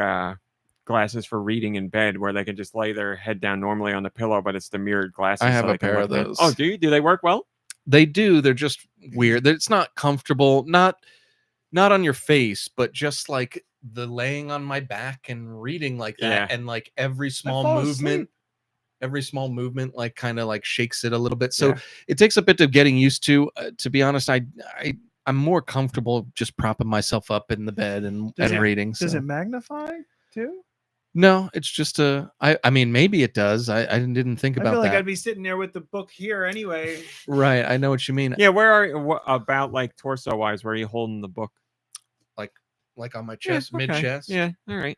glasses for reading in bed where they can just lay their head down normally on the pillow, but it's the mirrored glasses. I have so a they can pair look of down. those. Oh, do you? Do they work well? They do. They're just weird. It's not comfortable. Not on your face, but just like the laying on my back and reading like that, Yeah. and like every small fall movement, like kind of like shakes it a little bit. So Yeah. it takes a bit of getting used to. To be honest, I'm more comfortable just propping myself up in the bed and reading. Does so. it magnify too? No, it's just I mean, maybe it does. I didn't think I about feel like that. I'd be sitting there with the book here anyway. Right, I know what you mean. Yeah, where are what about like torso wise? Where are you holding the book? Like on my chest, okay. mid chest. Yeah, all right.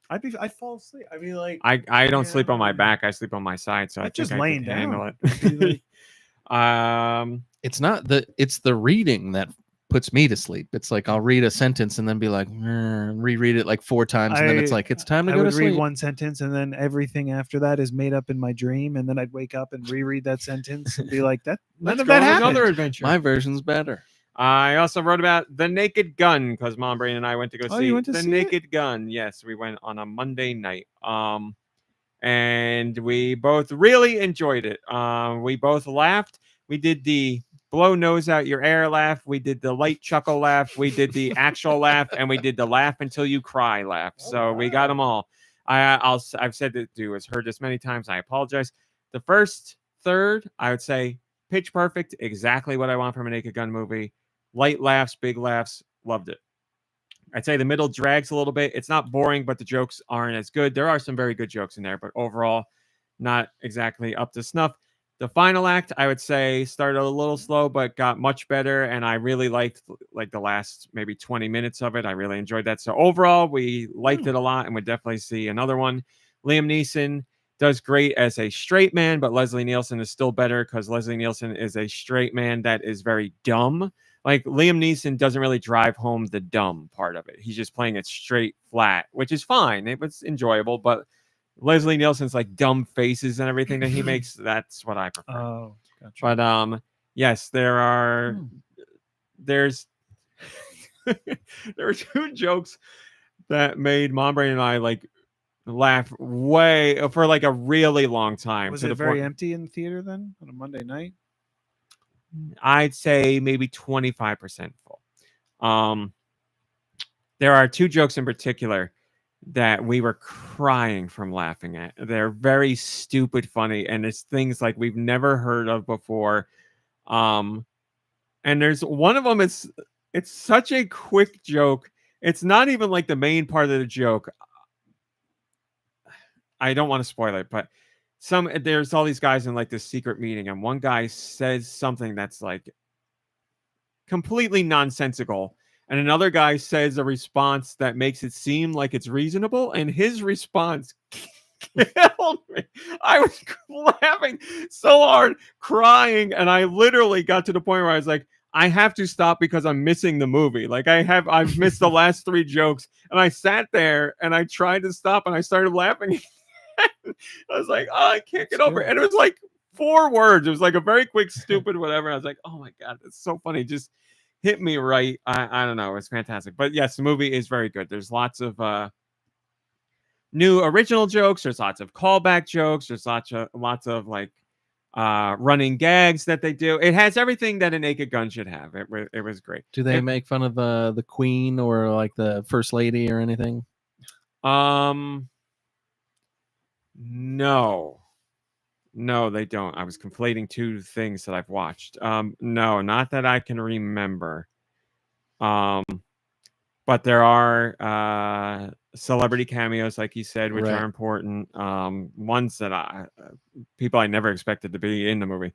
I'd fall asleep. I'd be like, I don't sleep on my back. I sleep on my side, so I That's just think I laying could handle down. it. It's not it's the reading that puts me to sleep. It's like I'll read a sentence and then be like, reread it like 4 times, and then it's like it's time to I go to would read sleep. one sentence and then everything after that is made up in my dream, and then I'd wake up and reread that sentence and be like, "That none Let's of go that on happened." another adventure. My version's better. I also wrote about The Naked Gun because Mom, Brain, and I went to go Oh, see you went to The see Naked Gun. Yes, we went on a Monday night. And we both really enjoyed it. We both laughed. We did the blow nose out your air laugh. We did the light chuckle laugh. We did the actual laugh, and we did the laugh until you cry laugh. So we got them all. I've said that Deux has heard this many times. I apologize. The first third, I would say, pitch perfect. Exactly what I want from a Naked Gun movie. Light laughs, big laughs. Loved it. I'd say the middle drags a little bit. It's not boring, but the jokes aren't as good. There are some very good jokes in there, but overall, not exactly up to snuff. The final act, I would say, started a little slow, but got much better. And I really liked like the last maybe 20 minutes of it. I really enjoyed that. So overall, we liked it a lot and would definitely see another one. Liam Neeson does great as a straight man, but Leslie Nielsen is still better because Leslie Nielsen is a straight man that is very dumb. Like Liam Neeson doesn't really drive home the dumb part of it. He's just playing it straight flat, which is fine. It was enjoyable, but Leslie Nielsen's like dumb faces and everything that he makes, that's what I prefer. Oh, gotcha. But yes, there's there were 2 jokes that made Mom, Brain, and I like laugh way for like a really long time. Was to it the very point, empty in the theater then on a Monday night? I'd say maybe 25% full. There are 2 jokes in particular that we were crying from laughing at. They're very stupid funny, and it's things like we've never heard of before. And there's one of them, it's such a quick joke. It's not even like the main part of the joke. I don't want to spoil it, but there's all these guys in like this secret meeting, and one guy says something that's like completely nonsensical, and another guy says a response that makes it seem like it's reasonable, and his response killed me. I was laughing so hard, crying, and I literally got to the point where I was like, I have to stop because I'm missing the movie. Like I've missed the last 3 jokes, and I sat there and I tried to stop, and I started laughing. I was like, oh, I can't get over it. And it was like 4 words. It was like a very quick, stupid, whatever. I was like, oh my God, it's so funny. Just hit me right. I don't know. It's fantastic. But yes, the movie is very good. There's lots of new original jokes. There's lots of callback jokes. There's lots of like running gags that they do. It has everything that a Naked Gun should have. It was great. Do they make fun of the queen or like the first lady or anything? No, they don't. I was conflating 2 things that I've watched. No, not that I can remember. But there are celebrity cameos, like you said, which are important. Ones that people I never expected to be in the movie.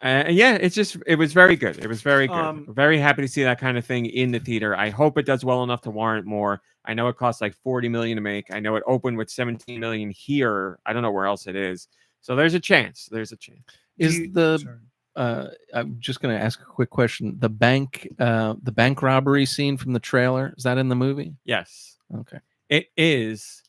Yeah, it was very good. It was very good. Um, Very happy to see that kind of thing in the theater. I hope it does well enough to warrant more. I know it costs like 40 million to make. I know it opened with 17 million here. I don't know where else it is. So there's a chance. There's a chance. I'm just going to ask a quick question. The bank robbery scene from the trailer, is that in the movie? Yes. Okay. It is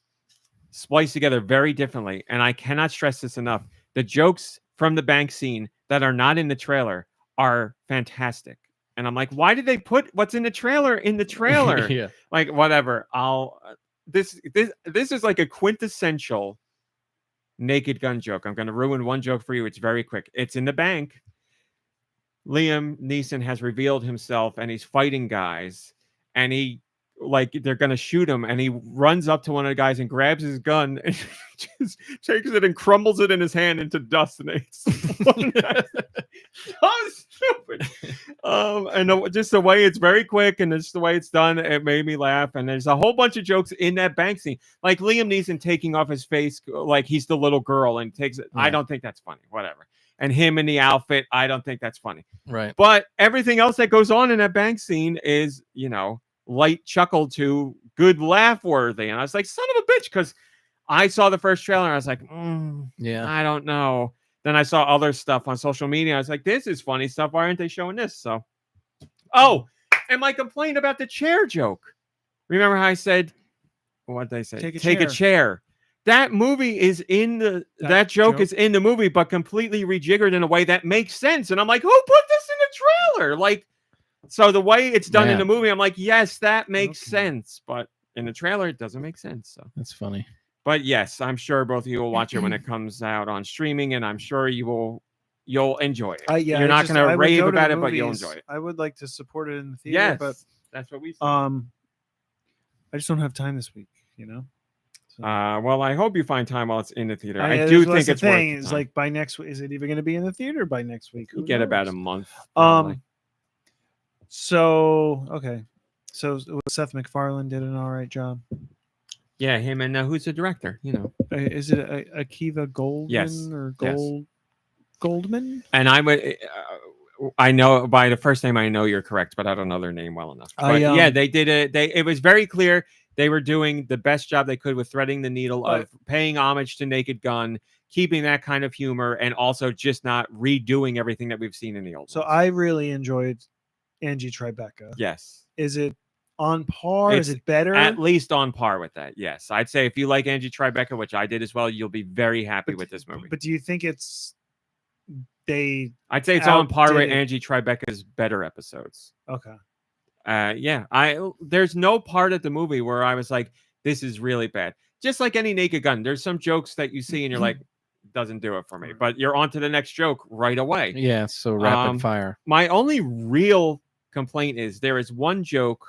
spliced together very differently, and I cannot stress this enough. The jokes from the bank scene that are not in the trailer are fantastic. And I'm like, why did they put what's in the trailer in the trailer? Yeah. Like, whatever. This is like a quintessential Naked Gun joke. I'm going to ruin one joke for you. It's very quick. It's in the bank. Liam Neeson has revealed himself, and he's fighting guys, and they're gonna shoot him, and he runs up to one of the guys and grabs his gun and just takes it and crumbles it in his hand into dust, and it's so stupid. Just the way it's very quick, and just the way it's done, it made me laugh. And there's a whole bunch of jokes in that bank scene, like Liam Neeson taking off his face like he's the little girl and takes it. Yeah. I don't think that's funny. Whatever. And him in the outfit, I don't think that's funny. Right. But everything else that goes on in that bank scene is, light chuckle to good laugh worthy. And I was like, son of a bitch, because I saw the first trailer and I was like, yeah, I don't know. Then I saw other stuff on social media. I was like, this is funny stuff. Why aren't they showing this? So, and my complaint about the chair joke. Remember how I said, what did I say? Take a chair. That movie is in that joke is in the movie, but completely rejiggered in a way that makes sense. And I'm like, who put this in the trailer? Like, so the way it's done in the movie, I'm like, yes, that makes sense. But in the trailer, it doesn't make sense. So that's funny. But yes, I'm sure both of you will watch it when it comes out on streaming, and I'm sure you'll enjoy it. You're not going to rave about it, but you'll enjoy it. I would like to support it in the theater, Yes, but that's what we said. I just don't have time this week, So. Well, I hope you find time while it's in the theater. I do do think it's worth it. It's like by next week. Is it even going to be in the theater by next week? You get about a month. So okay. So Seth MacFarlane did an all right job. Yeah, him and who's the director? Is it Akiva Goldman or Goldman? And I know by the first name I know you're correct, but I don't know their name well enough. But yeah, they did it. It was very clear they were doing the best job they could with threading the needle of paying homage to Naked Gun, keeping that kind of humor, and also just not redoing everything that we've seen in the old. So ones. I really enjoyed Angie Tribeca. Yes. Is it on par? Is it better? At least on par with that. Yes. I'd say if you like Angie Tribeca, which I did as well, you'll be very happy with this movie. But do you think I'd say it's on par with Angie Tribeca's better episodes. Okay. Yeah. There's no part of the movie where I was like, this is really bad. Just like any Naked Gun, there's some jokes that you see and you're like, doesn't do it for me. But you're on to the next joke right away. Yeah, so rapid fire. My only real complaint is there is one joke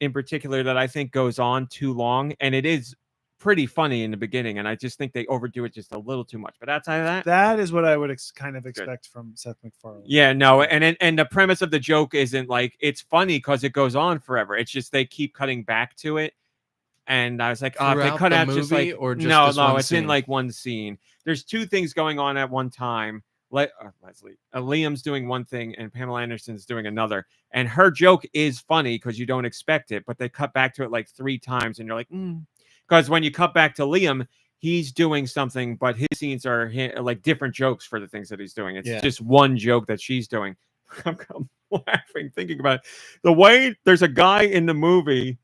in particular that I think goes on too long, and it is pretty funny in the beginning, and I just think they overdo it just a little too much. But outside of that is what I would kind of expect from Seth MacFarlane. Yeah, no, and the premise of the joke isn't like it's funny because it goes on forever. It's just they keep cutting back to it. And I was like, if they cut out just like no, it's in like one scene. There's two things going on at one time. Liam's doing one thing and Pamela Anderson's doing another. And her joke is funny because you don't expect it, but they cut back to it like 3 times, and you're like, because when you cut back to Liam, he's doing something, but his scenes are like different jokes for the things that he's doing. It's just one joke that she's doing. I'm laughing thinking about it. The way there's a guy in the movie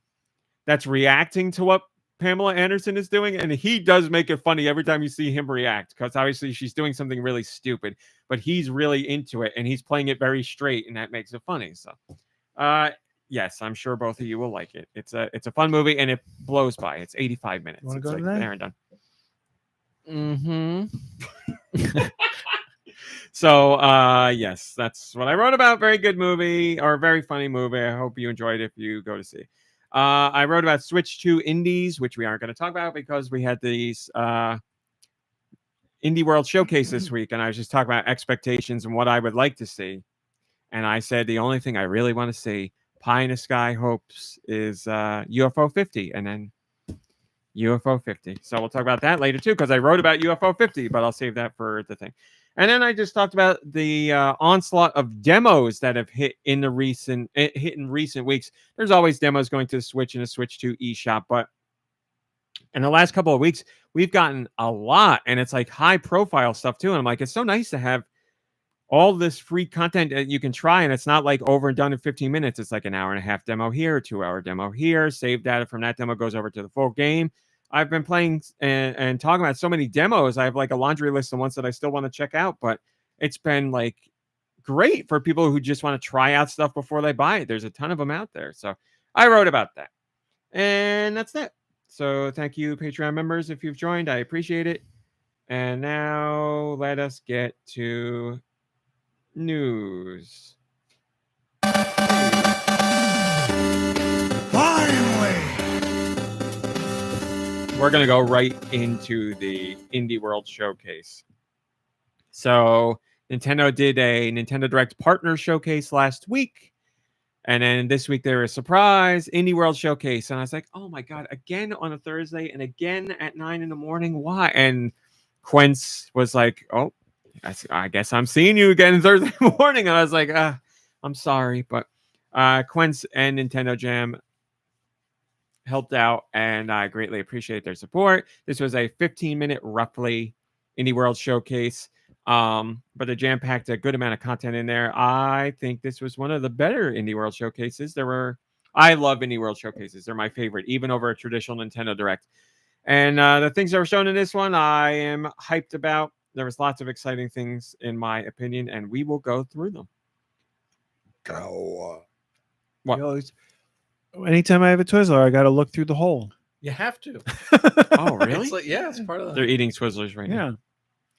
that's reacting to what Pamela Anderson is doing, and he does make it funny every time you see him react, because obviously she's doing something really stupid, but he's really into it and he's playing it very straight, and that makes it funny. So yes, I'm sure both of you will like it. It's a fun movie, and it blows by. It's 85 minutes. Want to it's go like there? Done. So yes, that's what I wrote about. Very good movie, or very funny movie. I hope you enjoyed it if you go to see. I wrote about Switch 2 indies, which we aren't going to talk about because we had these Indie World Showcase this week, and I was just talking about expectations and what I would like to see. And I said the only thing I really want to see, Pie in the Sky hopes, is UFO 50, and then UFO 50. So we'll talk about that later too, because I wrote about UFO 50, but I'll save that for the thing. And then I just talked about the onslaught of demos that have hit in recent weeks. There's always demos going to the Switch and the Switch 2 eShop, but in the last couple of weeks, we've gotten a lot, and it's like high profile stuff too. And I'm like, it's so nice to have all this free content that you can try, and it's not like over and done in 15 minutes. It's like an hour and a half demo here, a 2-hour demo here. Save data from that demo goes over to the full game. I've been playing and talking about so many demos. I have like a laundry list of ones that I still want to check out, but it's been like great for people who just want to try out stuff before they buy it. There's a ton of them out there. So I wrote about that. And that's that. So thank you, Patreon members, if you've joined. I appreciate it. And now let us get to news. Finally! We're going to go right into the Indie World Showcase. So Nintendo did a Nintendo Direct Partner Showcase last week. And then this week they were a surprise Indie World Showcase. And I was like, oh my God, again on a Thursday and again at 9 a.m. Why? And Quince was like, oh, I guess I'm seeing you again Thursday morning. And I was like, I'm sorry. But Quince and Nintendo Jam helped out, and I greatly appreciate their support. This was a 15-minute, roughly, Indie World Showcase, but it jam-packed a good amount of content in there. I think this was one of the better Indie World Showcases. I love Indie World Showcases. They're my favorite, even over a traditional Nintendo Direct. And the things that were shown in this one, I am hyped about. There was lots of exciting things, in my opinion, and we will go through them. Go. What? Anytime I have a Twizzler, I got to look through the hole. You have to. Oh, really? It's like, yeah, it's part of the. They're eating Twizzlers right now. Yeah.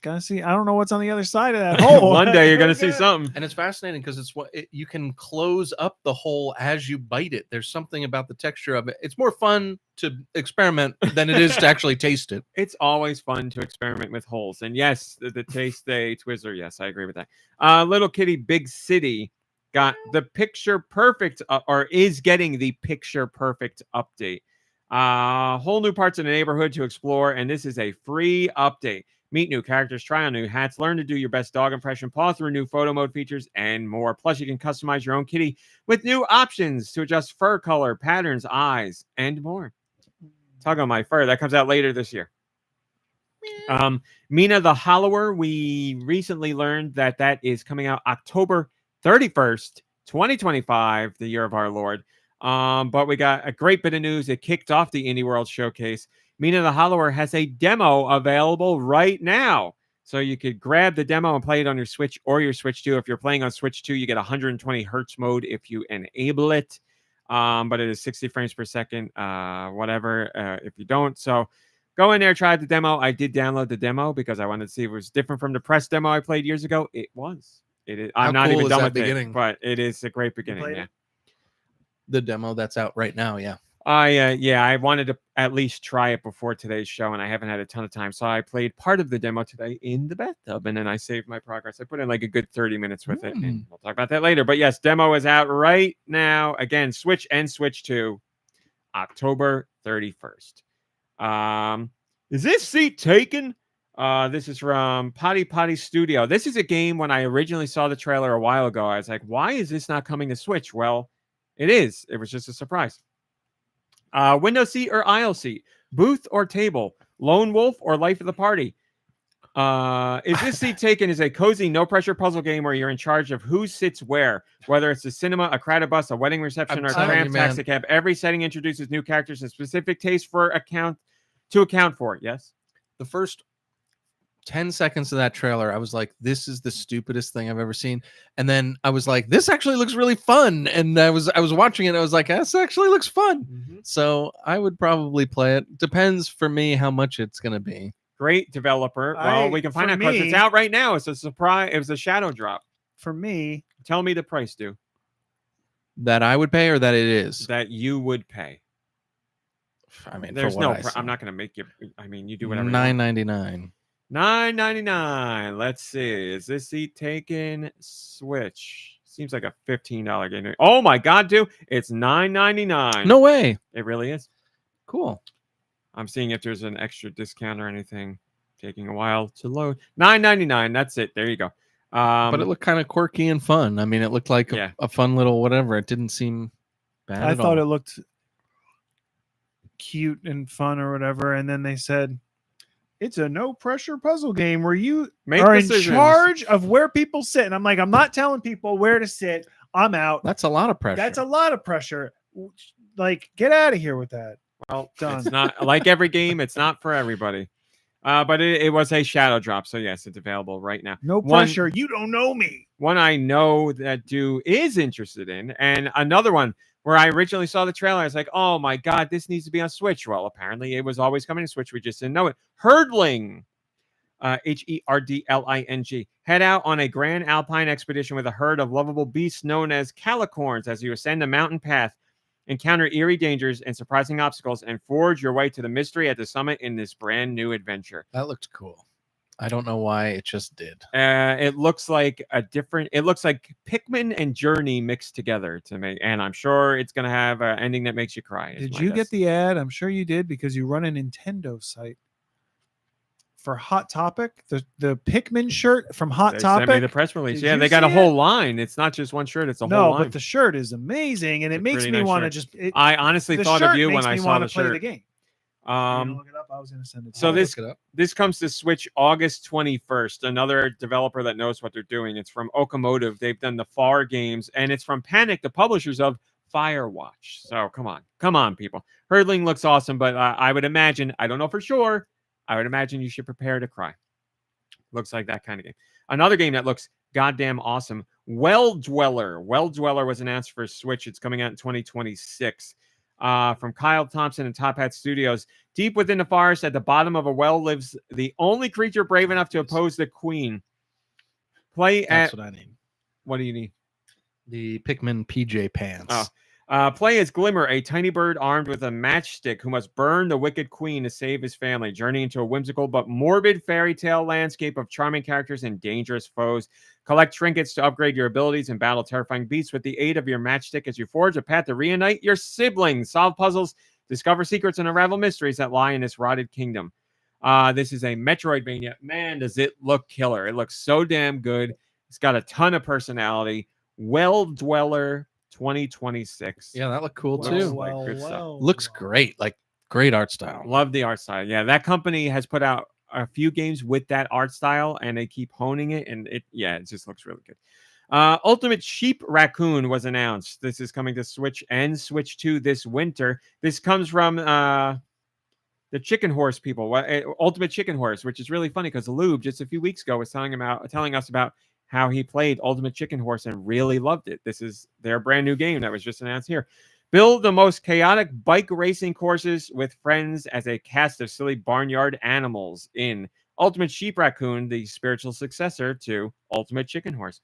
Gotta see. I don't know what's on the other side of that hole. One day you're gonna see something. And it's fascinating because you can close up the hole as you bite it. There's something about the texture of it. It's more fun to experiment than it is to actually taste it. It's always fun to experiment with holes. And yes, the Taste Day Twizzler. Yes, I agree with that. Little Kitty Big City got the picture perfect, or is getting the picture perfect update. Whole new parts of the neighborhood to explore, and this is a free update. Meet new characters, try on new hats, learn to do your best dog impression, pause through new photo mode features, and more. Plus, you can customize your own kitty with new options to adjust fur color, patterns, eyes, and more. Talk on my fur. That comes out later this year. Mina the Hollower, we recently learned that is coming out October 31st, 2025, the year of our Lord. But we got a great bit of news. It kicked off the Indie World Showcase. Mina the Hollower has a demo available right now. So you could grab the demo and play it on your Switch or your Switch 2. If you're playing on Switch 2, you get 120 hertz mode if you enable it. But it is 60 frames per second, whatever, if you don't. So go in there, try the demo. I did download the demo because I wanted to see if it was different from the press demo I played years ago. It was. It is. I'm not even done with it, but it is a great beginning. Yeah. The demo that's out right now, yeah. I wanted to at least try it before today's show, and I haven't had a ton of time. So I played part of the demo today in the bathtub, and then I saved my progress. I put in like a good 30 minutes with it, and we'll talk about that later. But yes, demo is out right now. Again, Switch and Switch 2, October 31st. Is this seat taken? This is from Potty Studio. This is a game when I originally saw the trailer a while ago. I was like, why is this not coming to Switch? Well, it is. It was just a surprise. Window seat or aisle seat, booth or table, lone wolf or life of the party. Is this seat taken is a cozy, no pressure puzzle game where you're in charge of who sits where, whether it's a cinema, a crowded bus, a wedding reception, or a cramped taxi cab. Every setting introduces new characters and specific taste to account for. Yes. The first 10 seconds of that trailer, I was like, this is the stupidest thing I've ever seen. And then I was like, this actually looks really fun. And I was watching it. I was like, this actually looks fun. Mm-hmm. So I would probably play it. Depends for me how much it's going to be. Great developer. Well, we can find out because it's out right now. It's a surprise. It was a shadow drop. For me. Tell me the price, Deux. That I would pay or that it is? That you would pay. I mean, there's no, I'm not going to make you, I mean, you do whatever. $9.99. $9.99. Let's see. Is this seat taken? Switch. Seems like a $15 game. Oh my God, dude. It's $9.99. No way. It really is. Cool. I'm seeing if there's an extra discount or anything. taking a while to load. $9.99. That's it. There you go. But it looked kind of quirky and fun. I mean, it looked like Yeah. a fun little whatever. It didn't seem bad I at thought all. it looked cute and fun or whatever, and then they said it's a no pressure puzzle game where you Make are in decisions. charge of where people sit. And I'm like, I'm not telling people where to sit. I'm out. That's a lot of pressure. That's a lot of pressure. Like, get out of here with that. Well, Done. it's not like every game. It's not for everybody. But it was a shadow drop. So, yes, it's available right now. No pressure. You don't know me. One I know that Deux is interested in. And another one where I originally saw the trailer. I was like, oh, my God, this needs to be on Switch. Well, apparently it was always coming to Switch. We just didn't know it. Herdling. Herdling. Head out on a grand alpine expedition with a herd of lovable beasts known as calicorns as you ascend a mountain path, encounter eerie dangers and surprising obstacles, and forge your way to the mystery at the summit in this brand new adventure. That looked cool. I don't know why it just did. It looks like it looks like Pikmin and Journey mixed together to me, and I'm sure it's going to have an ending that makes you cry. Did you get the ad? I'm sure you did because you run a Nintendo site. For Hot Topic, the Pikmin shirt from Hot Topic. Sent me the press release. Did Yeah, you they got a see whole it? line. It's not just one shirt; it's a whole No, line. but the shirt is amazing, and It's it a makes pretty me nice want to shirt. just. I honestly the thought of shirt you when makes I me saw wanna the play shirt. the game. Look it up. I was going to send it. To So you. this comes to Switch August 21st. Another developer that knows what they're doing. It's from Okamotive. They've done the FAR games, and it's from Panic, the publishers of Firewatch. So come on, people. Herdling looks awesome, but I would imagine, I don't know for sure, I would imagine you should prepare to cry. Looks like that kind of game. Another game that looks goddamn awesome. Well Dweller. Well Dweller was announced for Switch. It's coming out in 2026. From Kyle Thompson and Top Hat Studios. Deep within the forest, at the bottom of a well, lives the only creature brave enough to oppose the queen. That's what I need. What do you need? The Pikmin PJ pants. Play as Glimmer, a tiny bird armed with a matchstick who must burn the wicked queen to save his family. Journey into a whimsical but morbid fairy tale landscape of charming characters and dangerous foes. Collect trinkets to upgrade your abilities and battle terrifying beasts with the aid of your matchstick as you forge a path to reunite your siblings, solve puzzles, discover secrets, and unravel mysteries that lie in this rotted kingdom. This is a Metroidvania. Man, does it look killer. It looks so damn good. It's got a ton of personality. Well Dweller 2026. Yeah, that looked cool Looks too. like good stuff. Looks great. Like great art style. Love the art style. Yeah, that company has put out a few games with that art style, and they keep honing it. And it just looks really good. Ultimate Sheep Raccoon was announced. This is coming to Switch and Switch 2 this winter. This comes from the Chicken Horse people, Ultimate Chicken Horse, which is really funny because Lube just a few weeks ago was telling us about how he played Ultimate Chicken Horse and really loved it. This is their brand new game that was just announced here. Build the most chaotic bike racing courses with friends as a cast of silly barnyard animals in Ultimate Sheep Raccoon, the spiritual successor to Ultimate Chicken Horse.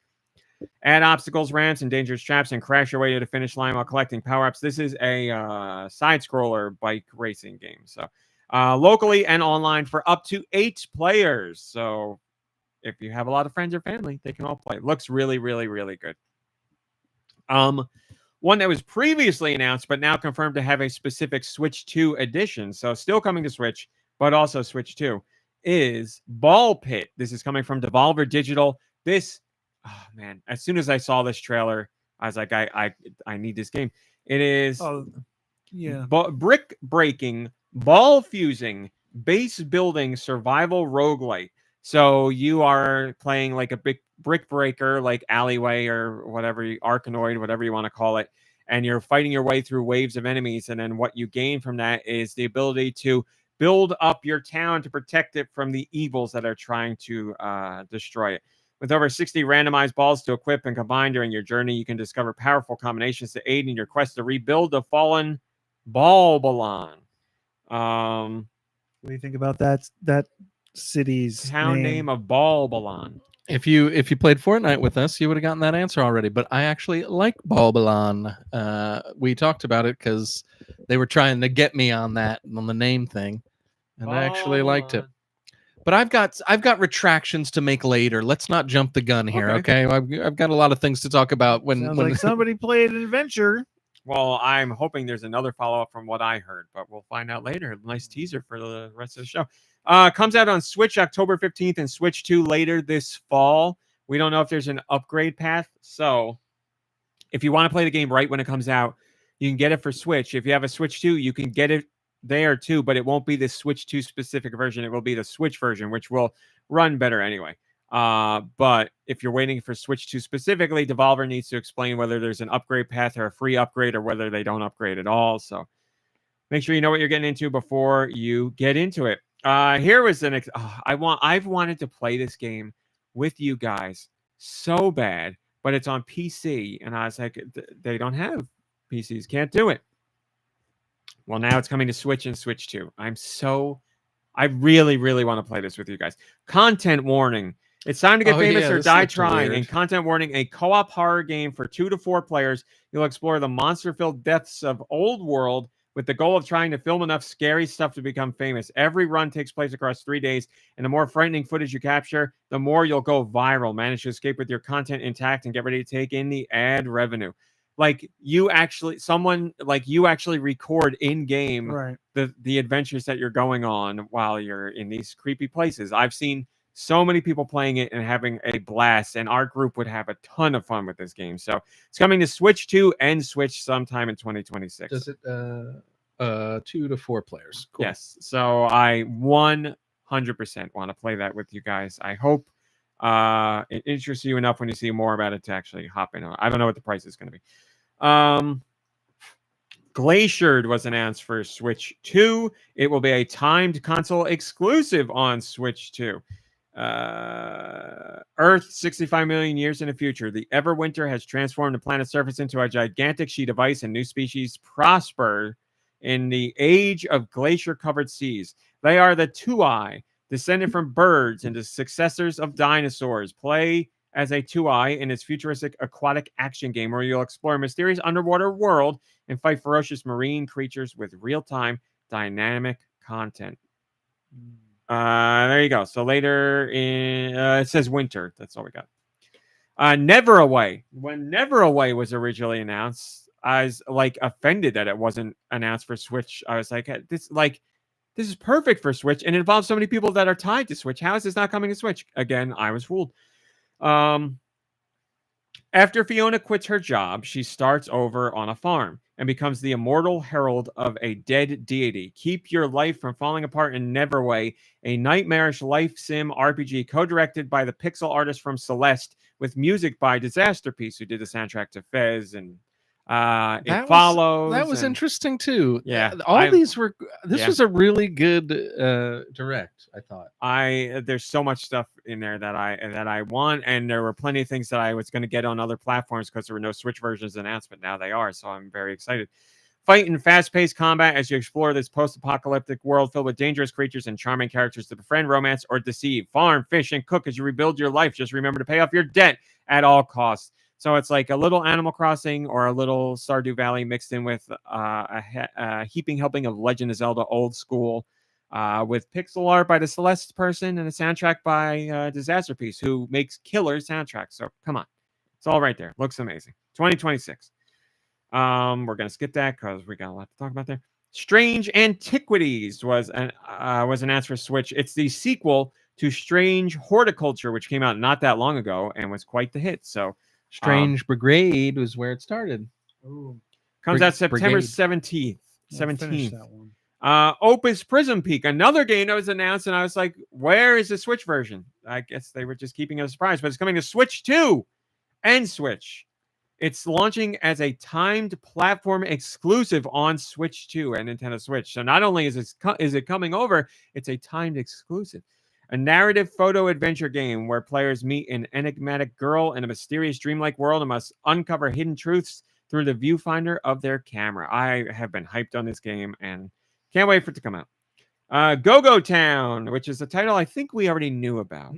Add obstacles, ramps, and dangerous traps and crash your way to the finish line while collecting power-ups. This is a side-scroller bike racing game. So locally and online for up to 8 players. So if you have a lot of friends or family, they can all play. It looks really, really, really good. One that was previously announced, but now confirmed to have a specific Switch 2 edition. So still coming to Switch, but also Switch 2, is Ball Pit. This is coming from Devolver Digital. This, oh man, as soon as I saw this trailer, I was like, I need this game. It is brick breaking, ball fusing, base building survival roguelite. So you are playing like a big brick breaker, like Alleyway or whatever, Arkanoid, whatever you want to call it. And you're fighting your way through waves of enemies. And then what you gain from that is the ability to build up your town to protect it from the evils that are trying to destroy it. With over 60 randomized balls to equip and combine during your journey, you can discover powerful combinations to aid in your quest to rebuild the fallen Balbalon. What do you think about that city's Town name of Balbalon. If you played Fortnite with us, you would have gotten that answer already. But I actually like Balbalon. We talked about it because they were trying to get me on the name thing, and I actually liked it. But I've got retractions to make later. Let's not jump the gun here, okay? I've got a lot of things to talk about when like somebody played an adventure. Well, I'm hoping there's another follow-up from what I heard, but we'll find out later. Nice teaser for the rest of the show. Comes out on Switch October 15th and Switch 2 later this fall. We don't know if there's an upgrade path. So if you want to play the game right when it comes out, you can get it for Switch. If you have a Switch 2, you can get it there too, but it won't be the Switch 2 specific version. It will be the Switch version, which will run better anyway. But if you're waiting for Switch 2 specifically, Devolver needs to explain whether there's an upgrade path or a free upgrade or whether they don't upgrade at all. So make sure you know what you're getting into before you get into it. Here was I've wanted to play this game with you guys so bad, but it's on PC, and I was like, they don't have PCs, can't do it. Well, now it's coming to Switch and Switch 2. I really, really want to play this with you guys. Content warning. It's time to get famous or die trying. And content warning, a co-op horror game for 2 to 4 players. You'll explore the monster-filled depths of old world with the goal of trying to film enough scary stuff to become famous. Every run takes place across 3 days, and the more frightening footage you capture, the more you'll go viral. Manage to escape with your content intact and get ready to take in the ad revenue. Like you actually record in game Right. the adventures that you're going on while you're in these creepy places. I've seen so many people playing it and having a blast, and our group would have a ton of fun with this game. So it's coming to Switch 2 and Switch sometime in 2026. Does it 2 to 4 players? Cool. Yes. So I 100% want to play that with you guys. I hope it interests you enough when you see more about it to actually hop in. I don't know what the price is going to be. Glaciered was announced for Switch 2. It will be a timed console exclusive on Switch 2. Earth, 65 million years in the future. The Everwinter has transformed the planet's surface into a gigantic sheet of ice, and new species prosper in the age of glacier-covered seas. They are the Two-Eye, descended from birds and the successors of dinosaurs. Play as a Two-Eye in its futuristic aquatic action game where you'll explore a mysterious underwater world and fight ferocious marine creatures with real-time dynamic content. There you go. So later in it says winter. That's all we got. Never Away. When Never Away was originally announced, I was like offended that it wasn't announced for Switch. I was like, this is perfect for Switch, and it involves so many people that are tied to Switch. How is this not coming to Switch? Again, I was fooled. After Fiona quits her job, she starts over on a farm and becomes the immortal herald of a dead deity. Keep your life from falling apart in Neverway, a nightmarish life sim RPG co-directed by the pixel artist from Celeste with music by Disasterpiece, who did the soundtrack to Fez and It Follows. That was interesting too. Yeah, these were. This was a really good direct. I thought. There's so much stuff in there that I want, and there were plenty of things that I was going to get on other platforms because there were no Switch versions announced, but now they are. So I'm very excited. Fight in fast-paced combat as you explore this post-apocalyptic world filled with dangerous creatures and charming characters to befriend, romance, or deceive. Farm, fish, and cook as you rebuild your life. Just remember to pay off your debt at all costs. So it's like a little Animal Crossing or a little Stardew Valley mixed in with a heaping helping of Legend of Zelda old school with pixel art by the Celeste person and a soundtrack by Disasterpiece, who makes killer soundtracks. So come on. It's all right there. Looks amazing. 2026. We're going to skip that because we got a lot to talk about there. Strange Antiquities was announced for Switch. It's the sequel to Strange Horticulture, which came out not that long ago and was quite the hit. So Strange Brigade was where it started. Ooh. Comes out September 17th. 17th. Opus Prism Peak, another game that was announced, and I was like, where is the Switch version? I guess they were just keeping it a surprise, but it's coming to Switch 2 and Switch. It's launching as a timed platform exclusive on Switch 2 and Nintendo Switch. So not only is it coming over, it's a timed exclusive. A narrative photo adventure game where players meet an enigmatic girl in a mysterious dreamlike world and must uncover hidden truths through the viewfinder of their camera. I have been hyped on this game and can't wait for it to come out. Go-Go Town, which is a title I think we already knew about.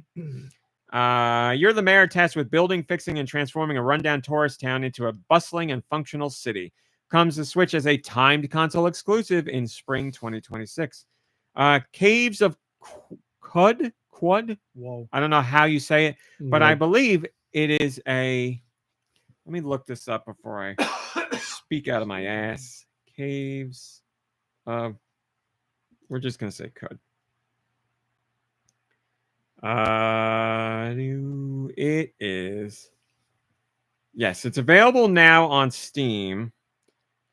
You're the mayor tasked with building, fixing, and transforming a rundown tourist town into a bustling and functional city. Comes to Switch as a timed console exclusive in spring 2026. Caves of Quad? Whoa. I don't know how you say it, but I believe it is a... Let me look this up before I speak out of my ass. Caves of... We're just going to say Cud. It is. Yes, it's available now on Steam.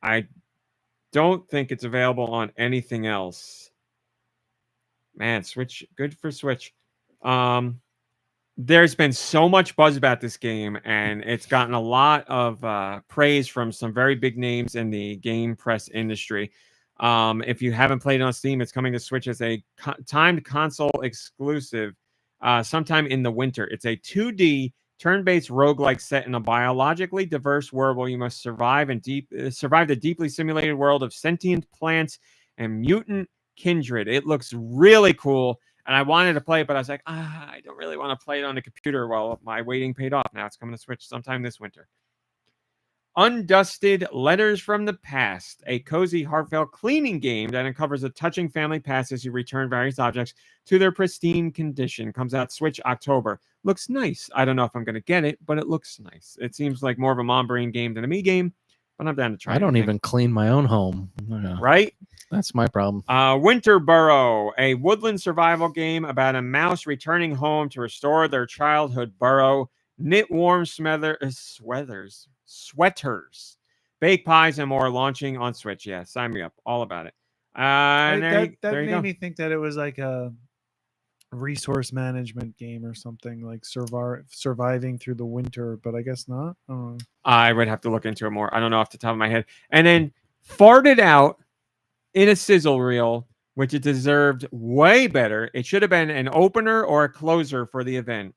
I don't think it's available on anything else. Man, Switch, good for Switch. There's been so much buzz about this game, and it's gotten a lot of praise from some very big names in the game press industry. If you haven't played it on Steam, it's coming to Switch as a timed console exclusive sometime in the winter. It's a 2D turn-based roguelike set in a biologically diverse world where you must survive survive the deeply simulated world of sentient plants and mutant kindred. It looks really cool, and I wanted to play it, but I was like, I don't really want to play it on the computer. Well, my waiting paid off. Now it's coming to Switch sometime this winter. Undusted Letters from the Past, a cozy, heartfelt cleaning game that uncovers a touching family past as you return various objects to their pristine condition. Comes out Switch October. Looks nice. I don't know if I'm going to get it, but it looks nice. It seems like more of a Mom Brain game than a me game, but I'm down to try it. I don't even clean my own home. Right? That's my problem. Winter Burrow, a woodland survival game about a mouse returning home to restore their childhood burrow. Knit warm sweaters, bake pies, and more, launching on Switch. Yeah, sign me up. All about it. And that there you made go. me think that it was like a resource management game or something, like surviving through the winter, but I guess not. I would have to look into it more. I don't know off the top of my head. And then farted out in a sizzle reel, which it deserved way better. It should have been an opener or a closer for the event.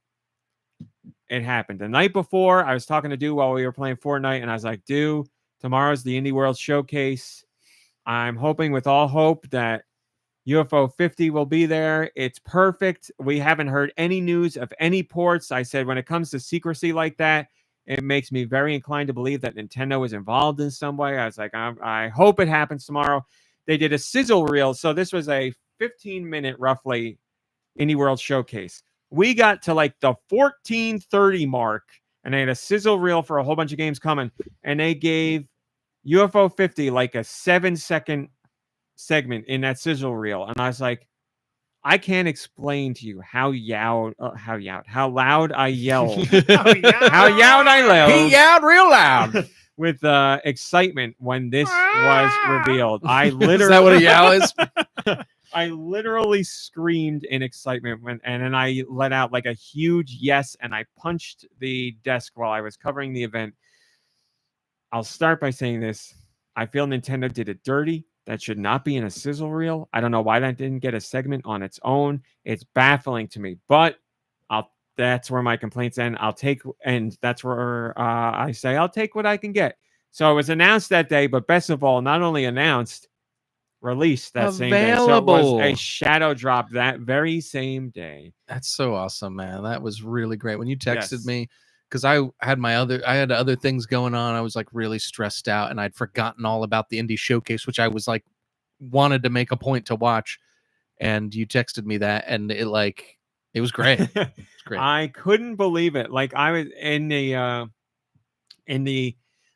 It happened the night before. I was talking to Deux while we were playing Fortnite, and I was like, Deux, tomorrow's the Indie World Showcase. I'm hoping with all hope that UFO 50 will be there. It's perfect. We haven't heard any news of any ports. I said, when it comes to secrecy like that, it makes me very inclined to believe that Nintendo is involved in some way. I was like, I hope it happens tomorrow. They did a sizzle reel. So this was a 15-minute, roughly, Indie World Showcase. We got to like the 14:30 mark, and they had a sizzle reel for a whole bunch of games coming, and they gave UFO 50 like a 7-second segment in that sizzle reel, and I was like, I can't explain to you how loud I yelled, how yowed I yelled. He yelled real loud with excitement when this was revealed. I literally is that what a yowl is? I literally screamed in excitement and then I let out like a huge yes, and I punched the desk while I was covering the event. I'll start by saying this. I feel Nintendo did it dirty. That should not be in a sizzle reel. I don't know why that didn't get a segment on its own. It's baffling to me, but that's where my complaints end. And that's where I say I'll take what I can get. So it was announced that day, but best of all, not only announced, released that same day. So it was a shadow drop that very same day. That's so awesome, man. That was really great. When you texted me, because I had other things going on. I was like really stressed out, and I'd forgotten all about the indie showcase, which I was like wanted to make a point to watch. And you texted me that, and it was great. It's great. I couldn't believe it. Like I was in the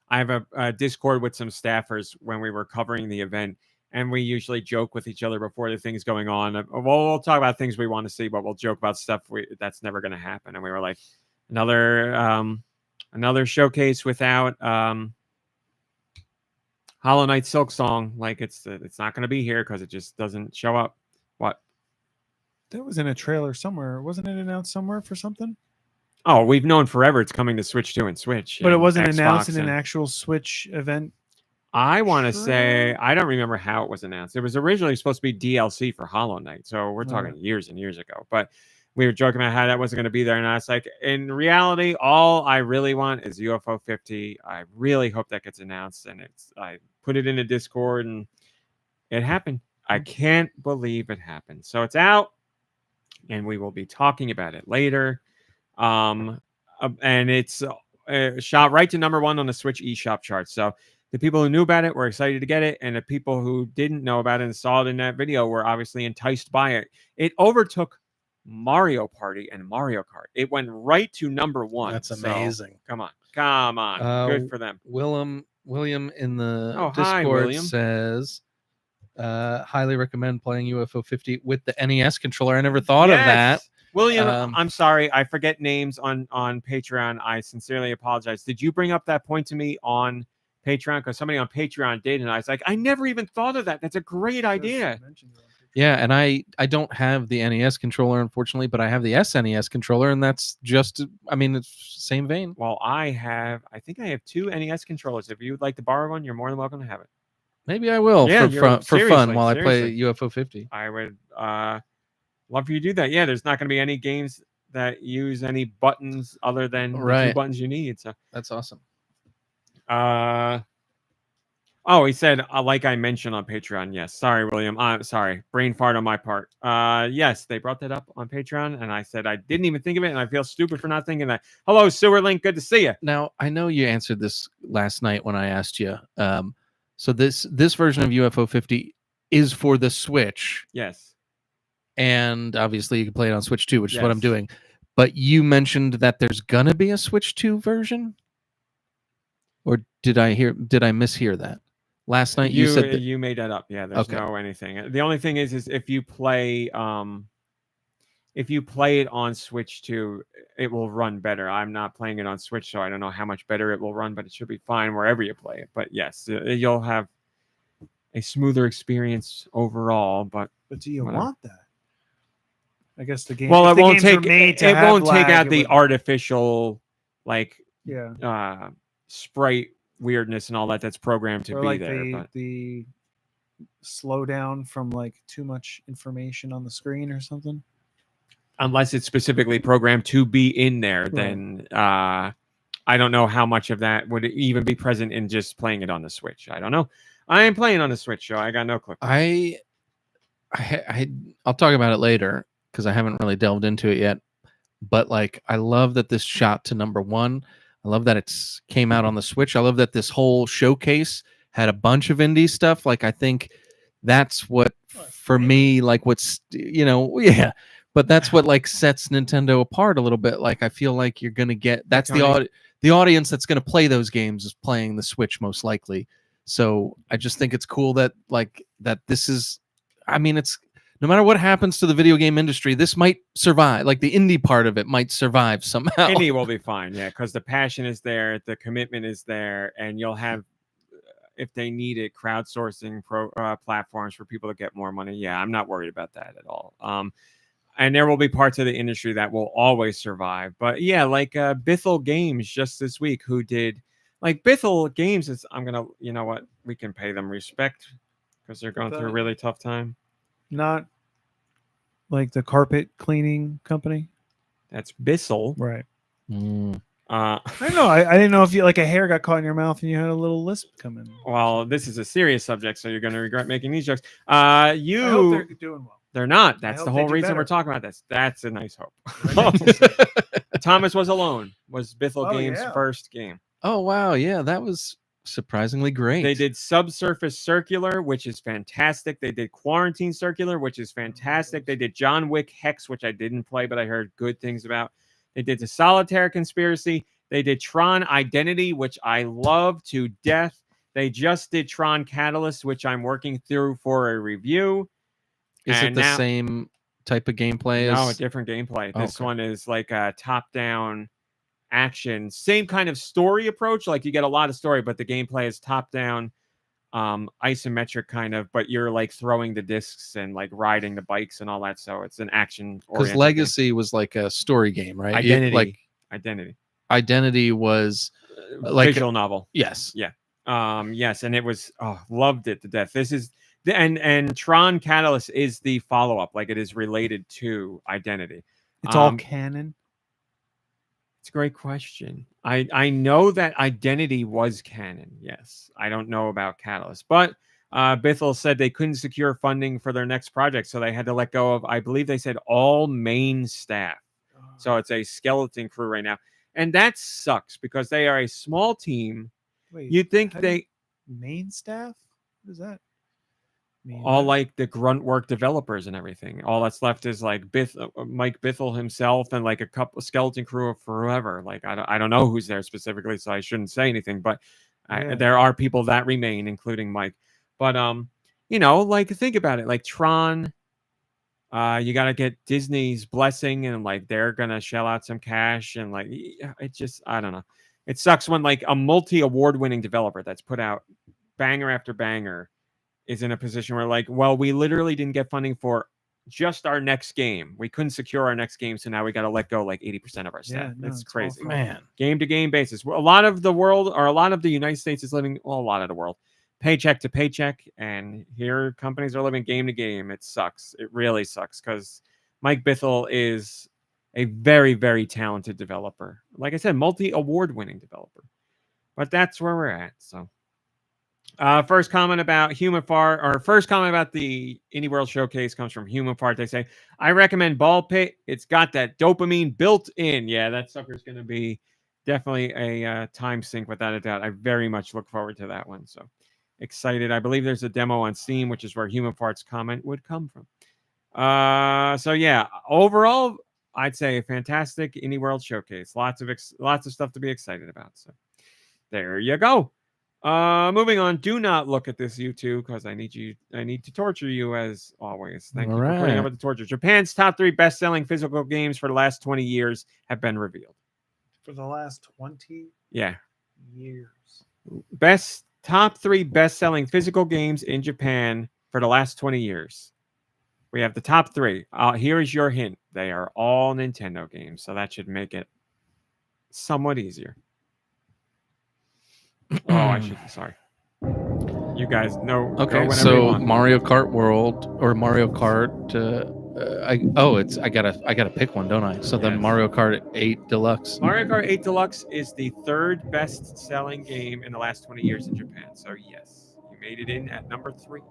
I have a Discord with some staffers when we were covering the event, and we usually joke with each other before the thing's going on. We'll talk about things we want to see, but we'll joke about stuff that's never going to happen. And we were like, another showcase without Hollow Knight Silk Song. Like it's not going to be here because it just doesn't show up. What? That was in a trailer somewhere. Wasn't it announced somewhere for something? Oh, we've known forever it's coming to Switch 2 and Switch. But it wasn't Xbox announced in an actual Switch event. I want to say, I don't remember how it was announced. It was originally supposed to be DLC for Hollow Knight. So we're talking years and years ago. But we were joking about how that wasn't going to be there. And I was like, in reality, all I really want is UFO 50. I really hope that gets announced. And I put it in a Discord and it happened. I can't believe it happened. So it's out and we will be talking about it later. And it's shot right to #1 on the Switch eShop chart. So the people who knew about it were excited to get it, and the people who didn't know about it and saw it in that video were obviously enticed by it. It overtook Mario Party and Mario Kart. It went right to #1. That's amazing. So, come on. Good for them. William in the Discord hi, William. says, highly recommend playing UFO 50 with the NES controller. I never thought of that. William, I'm sorry, I forget names on Patreon. I sincerely apologize. Did you bring up that point to me on Patreon? Because somebody on Patreon did, and I was like, I never even thought of that. That's a great idea. Yeah, and I don't have the NES controller, unfortunately, but I have the SNES controller, and that's just, I mean, it's same vein. Well, I think I have 2 NES controllers. If you would like to borrow one, you're more than welcome to have it. Maybe I will Yeah, for fun while I play UFO 50. I would love for you to do that. Yeah, there's not going to be any games that use any buttons other than the 2 buttons you need. So that's awesome. Oh, he said, like I mentioned on Patreon. Yes. Sorry, William. Sorry. Brain fart on my part. Yes, they brought that up on Patreon, and I said I didn't even think of it, and I feel stupid for not thinking that. Hello, Sewer Link. Good to see you. Now, I know you answered this last night when I asked you. So this version of UFO 50 is for the Switch. Yes. And obviously you can play it on Switch 2, which is what I'm Yes. doing. But you mentioned that there's gonna be a Switch 2 version? Or did I mishear that? Last night you said that you made that up. Yeah, there's no anything. The only thing is if you play it on Switch 2, it will run better. I'm not playing it on Switch, so I don't know how much better it will run, but it should be fine wherever you play it. But yes, you'll have a smoother experience overall. But do you want that? I guess the game. Well, it won't take lag, out the artificial, like, yeah, sprite weirdness and all that that's programmed to or be like there. The slowdown from like too much information on the screen or something. Unless it's specifically programmed to be in there, then I don't know how much of that would even be present in just playing it on the Switch. I don't know. I am playing on the Switch, so I got no clue. I'll talk about it later because I haven't really delved into it yet. But like, I love that this shot to number 1. I love that it's came out on the Switch. I love that this whole showcase had a bunch of indie stuff. Like, I think that's what, for me, like what's, but that's what like sets Nintendo apart a little bit. Like, I feel like you're going to get, that's the audience that's going to play those games is playing the Switch most likely. So I just think it's cool that this is, I mean, it's, no matter what happens to the video game industry, this might survive. Like the indie part of it might survive somehow. Indie will be fine, yeah, because the passion is there, the commitment is there, and you'll have, if they need it, crowdsourcing platforms for people to get more money. Yeah, I'm not worried about that at all. And there will be parts of the industry that will always survive. But yeah, like Bithell Games just this week, who did, like Bithell Games is, I'm gonna, you know what, we can pay them respect because they're going through a really tough time. Not like the carpet cleaning company. That's Bissell, right? I don't know. I didn't know if you like a hair got caught in your mouth and you had a little lisp come in. Well, this is a serious subject, so you're going to regret making these jokes. I hope they're doing well. They're not. That's the whole reason we're talking about this. That's a nice hope. Thomas Was Alone was Bithell Games' first game. Oh wow, yeah, that was surprisingly great. They did Subsurface Circular, which is fantastic. They did Quarantine Circular, which is fantastic. They did John Wick Hex, which I didn't play, but I heard good things about. They did The Solitaire Conspiracy. They did Tron Identity, which I love to death. They just did Tron Catalyst, which I'm working through for a review. Is it the same type of gameplay? No, a different gameplay. This one is like a top-down action, same kind of story approach. Like you get a lot of story, but the gameplay is top-down, isometric kind of. But you're like throwing the discs and like riding the bikes and all that. So it's an action. Because Legacy was like a story game, right? Identity was like visual novel. Yes, yeah, yes, and it was loved it to death. This is. And Tron Catalyst is the follow-up, like it is related to Identity. It's all canon. It's a great question. I know that Identity was canon. Yes, I don't know about Catalyst, but Bithell said they couldn't secure funding for their next project, so they had to let go of, I believe they said, all main staff. So it's a skeleton crew right now, and that sucks because they are a small team. Wait, you'd think main staff? What is that? All like the grunt work developers and everything. All that's left is like Mike Bithell himself and like a couple skeleton crew of forever. Like I don't know who's there specifically, so I shouldn't say anything. But there are people that remain, including Mike. But like think about it. Like Tron You got to get Disney's blessing, and like they're gonna shell out some cash, and like it just, I don't know. It sucks when like a multi-award-winning developer that's put out banger after banger is in a position where like, well, we literally didn't get funding for just our next game. We couldn't secure our next game, so now we got to let go like 80% of our staff. no, It's it's crazy. awful. Man. Game to game basis. A lot of the world, or a lot of the United States is living, well, a lot of the world, paycheck to paycheck, and here companies are living game to game. It sucks. It really sucks because Mike Bithell is a very, very talented developer. Like I said, multi-award-winning developer. But that's where we're at. So, first comment about first comment about the Indie World Showcase comes from Human Fart. They say, I recommend Ball Pit. It's got that dopamine built in. Yeah, that sucker's going to be definitely a time sink without a doubt. I very much look forward to that one. So excited. I believe there's a demo on Steam, which is where Human Fart's comment would come from. So yeah, overall, I'd say a fantastic Indie World Showcase. Lots of stuff to be excited about. So there you go. Moving on. Do not look at this, YouTube, because I need to torture you as always. Thank you for putting up with the torture. Japan's top 3 best-selling physical games for the last 20 years have been revealed. For the last 20 years. Top 3 best-selling physical games in Japan for the last 20 years. We have the top 3. Here is your hint. They are all Nintendo games, so that should make it somewhat easier. Sorry. You guys know. Okay, so Mario Kart World or Mario Kart. I gotta pick one, don't I? So then Mario Kart 8 Deluxe. Mario Kart 8 Deluxe is the 3rd best-selling game in the last 20 years in Japan. So yes, you made it in at number 3.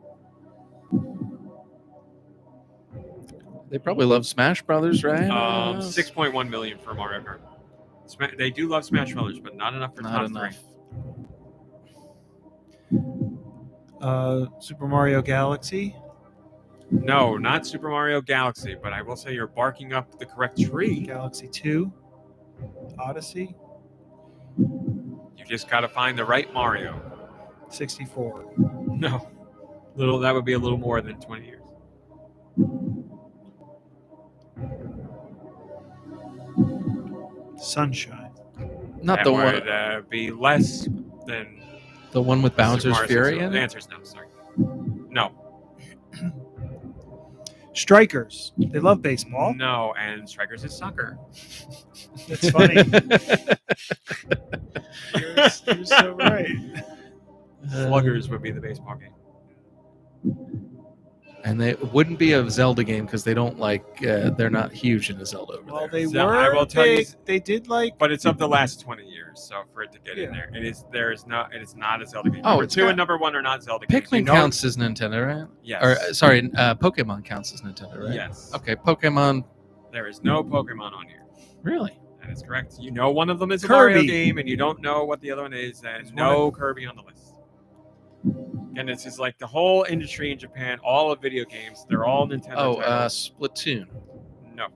They probably love Smash Brothers, right? 6.1 million for Mario Kart. They do love Smash Brothers, but not enough for top 3. Super Mario Galaxy. No, not Super Mario Galaxy, but I will say you're barking up the correct tree. Galaxy 2. Odyssey. You just got to find the right Mario. 64. No. That would be a little more than 20 years. Sunshine. Not that the would, one. Be less than The one with Bowser's Fury in The it? answer's no, sorry. No. Strikers. They love baseball. No, and Strikers is soccer. That's funny. You're so right. Sluggers would be the baseball game. And they wouldn't be a Zelda game because they don't like. They're not huge into Zelda over Well, there. they So, were. I will tell you- They did like. But it's of the last 20 years, so for it to get in Yeah. there, it is not a Zelda game. Oh, Number it's 2 got- and number 1 are not Zelda games. Pikmin counts as Nintendo, right? Yes. Or sorry, Pokemon counts as Nintendo, right? Yes. Okay, Pokemon. There is no Pokemon on here. Really? That is correct. You know one of them is a Kirby. Mario game, and you don't know what the other one is, and There's no Kirby on the list. And this is like the whole industry in Japan, all of video games, they're all Nintendo Oh, titles. Splatoon. No.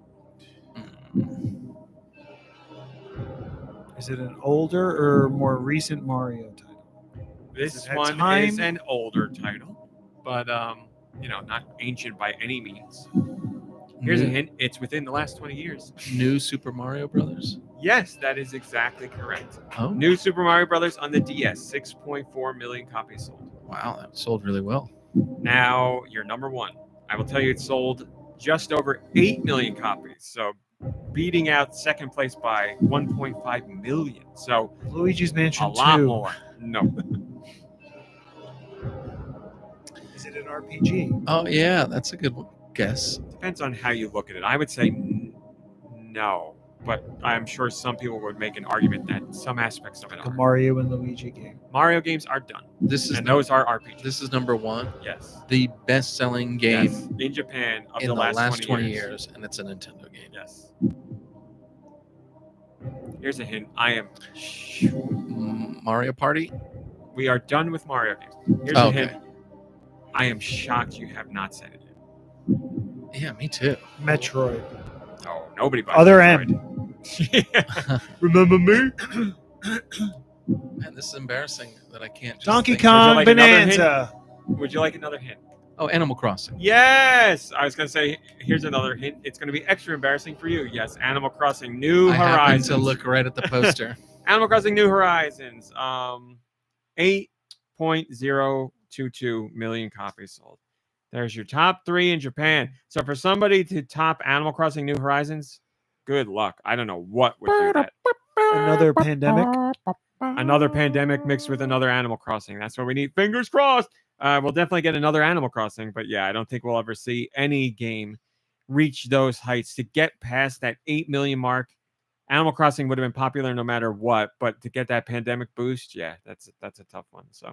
Is it an older or more recent Mario title? This At one time- is an older title, but not ancient by any means. Here's a hint: it's within the last 20 years. New Super Mario Brothers. Yes, that is exactly correct. Oh, New Super Mario Brothers on the DS, 6.4 million copies sold. wow, that sold really well. Now you're number 1. I will tell you, it sold just over 8 million copies, so beating out second place by 1.5 million. So Luigi's Mansion a lot 2. more. No. Is it an RPG? Oh yeah, that's a good guess. Depends on how you look at it. I would say no, but I'm sure some people would make an argument that some aspects of it Like a are. Mario and Luigi game. Mario games are done, This is and those are RPGs. this is number 1, Yes. the best-selling game Yes. In Japan of in the the last 20 years, and it's a Nintendo game. Yes. Here's a hint. Mario Party. We are done with Mario games. Here's Oh, a okay. hint. I am shocked you have not said it yet. Yeah, me too. Metroid. Oh, nobody buys Other Metroid. Remember me? Man, this is embarrassing that I can't. Just Donkey think- Kong like another hint? Bonanza. Would you like another hint? Oh, Animal Crossing. Yes, I was gonna say. Here's another hint. It's gonna be extra embarrassing for you. Yes, Animal Crossing New I happened Horizons. to look right at the poster. Animal Crossing New Horizons. 8.022 million copies sold. There's your top 3 in Japan. So for somebody to top Animal Crossing New Horizons, good luck. I don't know what would do that. Another pandemic. Another pandemic mixed with another Animal Crossing. That's what we need. Fingers crossed. We'll definitely get another Animal Crossing, but yeah, I don't think we'll ever see any game reach those heights to get past that 8 million mark. Animal Crossing would have been popular no matter what, but to get that pandemic boost, yeah, that's a tough one. So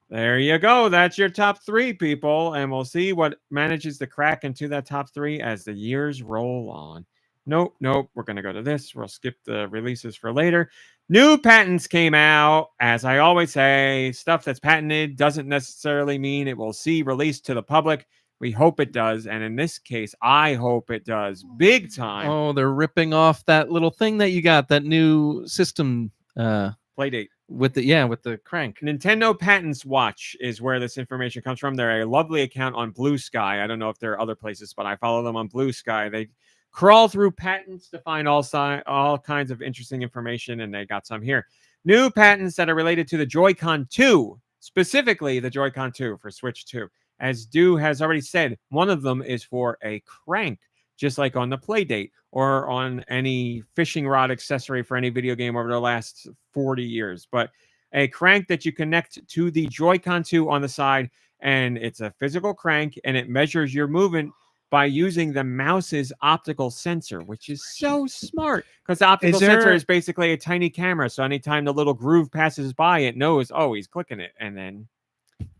there you go. That's your top 3, people, and we'll see what manages to crack into that top 3 as the years roll on. Nope. We're going to go to this. We'll skip the releases for later. New patents came out. As I always say, stuff that's patented doesn't necessarily mean it will see released to the public. We hope it does. And in this case, I hope it does big time. Oh, they're ripping off that little thing that you got, that new system Playdate. with the crank. Nintendo Patents Watch is where this information comes from. They're a lovely account on Blue Sky. I don't know if there are other places, but I follow them on Blue Sky. They crawl through patents to find all kinds of interesting information, and they got some here. New patents that are related to the Joy-Con 2, specifically the Joy-Con 2 for Switch 2. As Deux has already said, one of them is for a crank, just like on the Playdate or on any fishing rod accessory for any video game over the last 40 years. But a crank that you connect to the Joy-Con 2 on the side, and it's a physical crank, and it measures your movement by using the mouse's optical sensor, which is so smart because the optical sensor is basically a tiny camera. So anytime the little groove passes by, it knows, oh, he's clicking it. And then,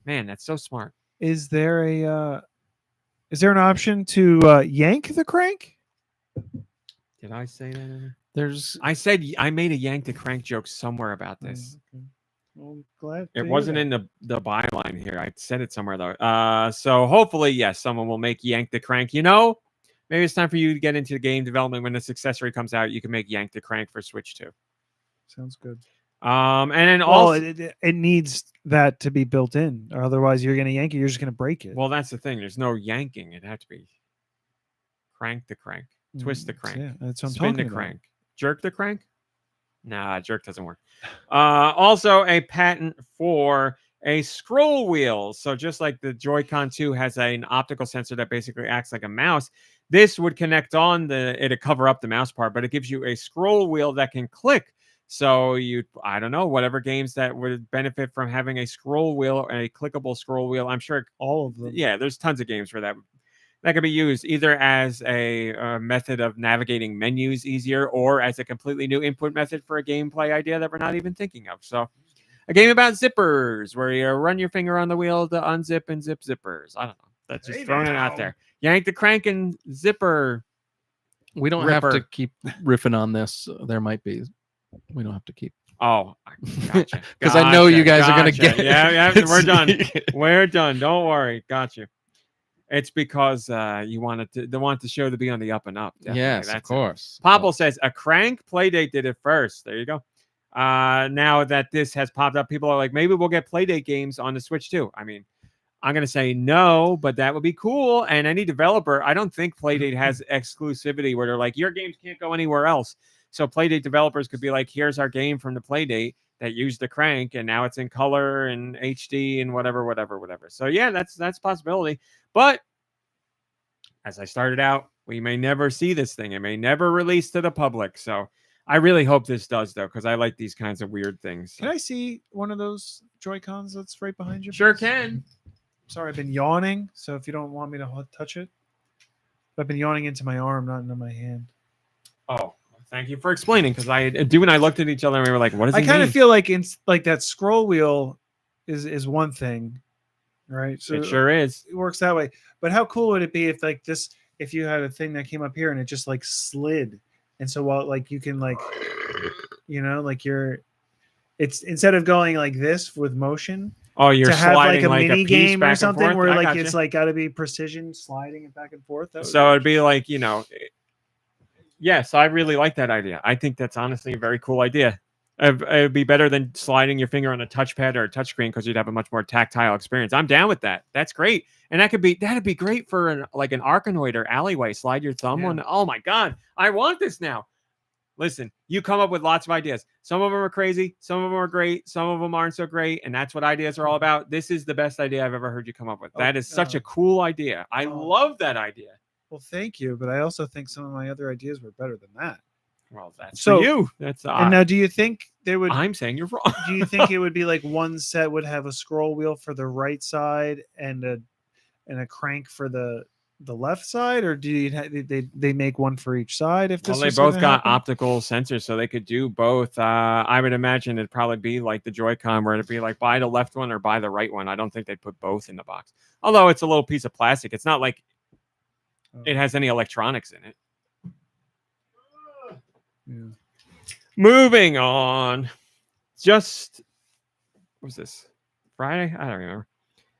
man, that's so smart. Is there an option to yank the crank? Did I say that? I made a yank the crank joke somewhere about this. Okay. Well, glad it wasn't in the byline here. I said it somewhere though. So hopefully, yes, someone will make yank the crank. Maybe it's time for you to get into game development. When this accessory comes out, you can make yank the crank for Switch 2. Sounds good. And then also it needs that to be built in, or otherwise you're gonna yank it. You're just gonna break it. Well, that's the thing. There's no yanking. It'd have to be crank the crank, twist the crank, yeah, that's what I'm spin the talking crank, jerk the crank. Nah, jerk doesn't work. Also, a patent for a scroll wheel. So just like the Joy-Con 2 has an optical sensor that basically acts like a mouse, this would connect on it'd cover up the mouse part, but it gives you a scroll wheel that can click. So I don't know, whatever games that would benefit from having a scroll wheel, a clickable scroll wheel. I'm sure all of them. Yeah, there's tons of games for that. That could be used either as a method of navigating menus easier or as a completely new input method for a gameplay idea that we're not even thinking of. So a game about zippers where you run your finger on the wheel to unzip and zip zippers. I don't know. That's just throwing it out there. Yank the crank and zipper. We don't have to keep riffing on this. There might be. We don't have to keep. Oh, gotcha. Because I know you guys are going to get it. Yeah, we're done. We're done. Don't worry. Gotcha. It's because you want the show to be on the up and up. Definitely. Yes, of course. Popple says a crank Playdate did it first. There you go. Now that this has popped up, people are like, maybe we'll get Playdate games on the Switch too. I mean, I'm going to say no, but that would be cool. And any developer, I don't think Playdate has exclusivity where they're like, your games can't go anywhere else. So Playdate developers could be like, here's our game from the Playdate that used the crank, and now it's in color and HD and whatever. So yeah, that's a possibility. But as I started out, we may never see this thing. It may never release to the public. So I really hope this does, though, because I like these kinds of weird things. Can I see one of those Joy-Cons that's right behind you? Sure can. Sorry, I've been yawning, so if you don't want me to touch it. I've been yawning into my arm, not into my hand. Oh, thank you for explaining, because Deux and I looked at each other and we were like, what does he mean? I kind of feel like like that scroll wheel is one thing, right? So it sure is. It works that way. But how cool would it be if like this, if you had a thing that came up here and it just like slid, and so while like you can like, like it's instead of going like this with motion. Oh, you're to have like a like mini game or something where like gotcha. It's like got to be precision sliding it back and forth. So it'd be like, yes, I really like that idea. I think that's honestly a very cool idea. It'd be better than sliding your finger on a touchpad or a touchscreen because you'd have a much more tactile experience. I'm down with that. That's great, and that'd be great for an Arkanoid or Alleyway. Slide your thumb on. Oh my god, I want this now. Listen, you come up with lots of ideas. Some of them are crazy, some of them are great, some of them aren't so great, and that's what ideas are all about. This is the best idea I've ever heard you come up with. That is such a cool idea. I love that idea. Well, thank you, but I also think some of my other ideas were better than that. Well, that's for you. That's and now, do you think they would? I'm saying you're wrong. Do you think it would be like one set would have a scroll wheel for the right side and a crank for the left side, or do you they make one for each side? If this well, they was both gonna got happen? optical sensors, so they could do both. I would imagine it'd probably be like the Joy-Con, where it'd be like buy the left one or buy the right one. I don't think they'd put both in the box. Although it's a little piece of plastic, it's not like it has any electronics in it. Yeah. Moving on. Just what was this? Friday? I don't remember.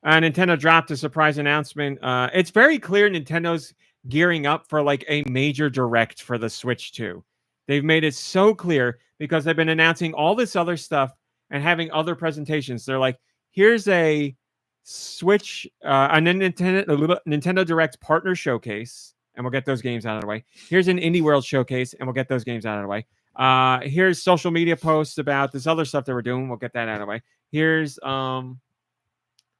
Nintendo dropped a surprise announcement. It's very clear Nintendo's gearing up for like a major direct for the Switch 2. They've made it so clear because they've been announcing all this other stuff and having other presentations. They're like, here's a Switch, a Nintendo Direct partner showcase, and we'll get those games out of the way. Here's an Indie World showcase, and we'll get those games out of the way. Here's social media posts about this other stuff that we're doing. We'll get that out of the way. Here's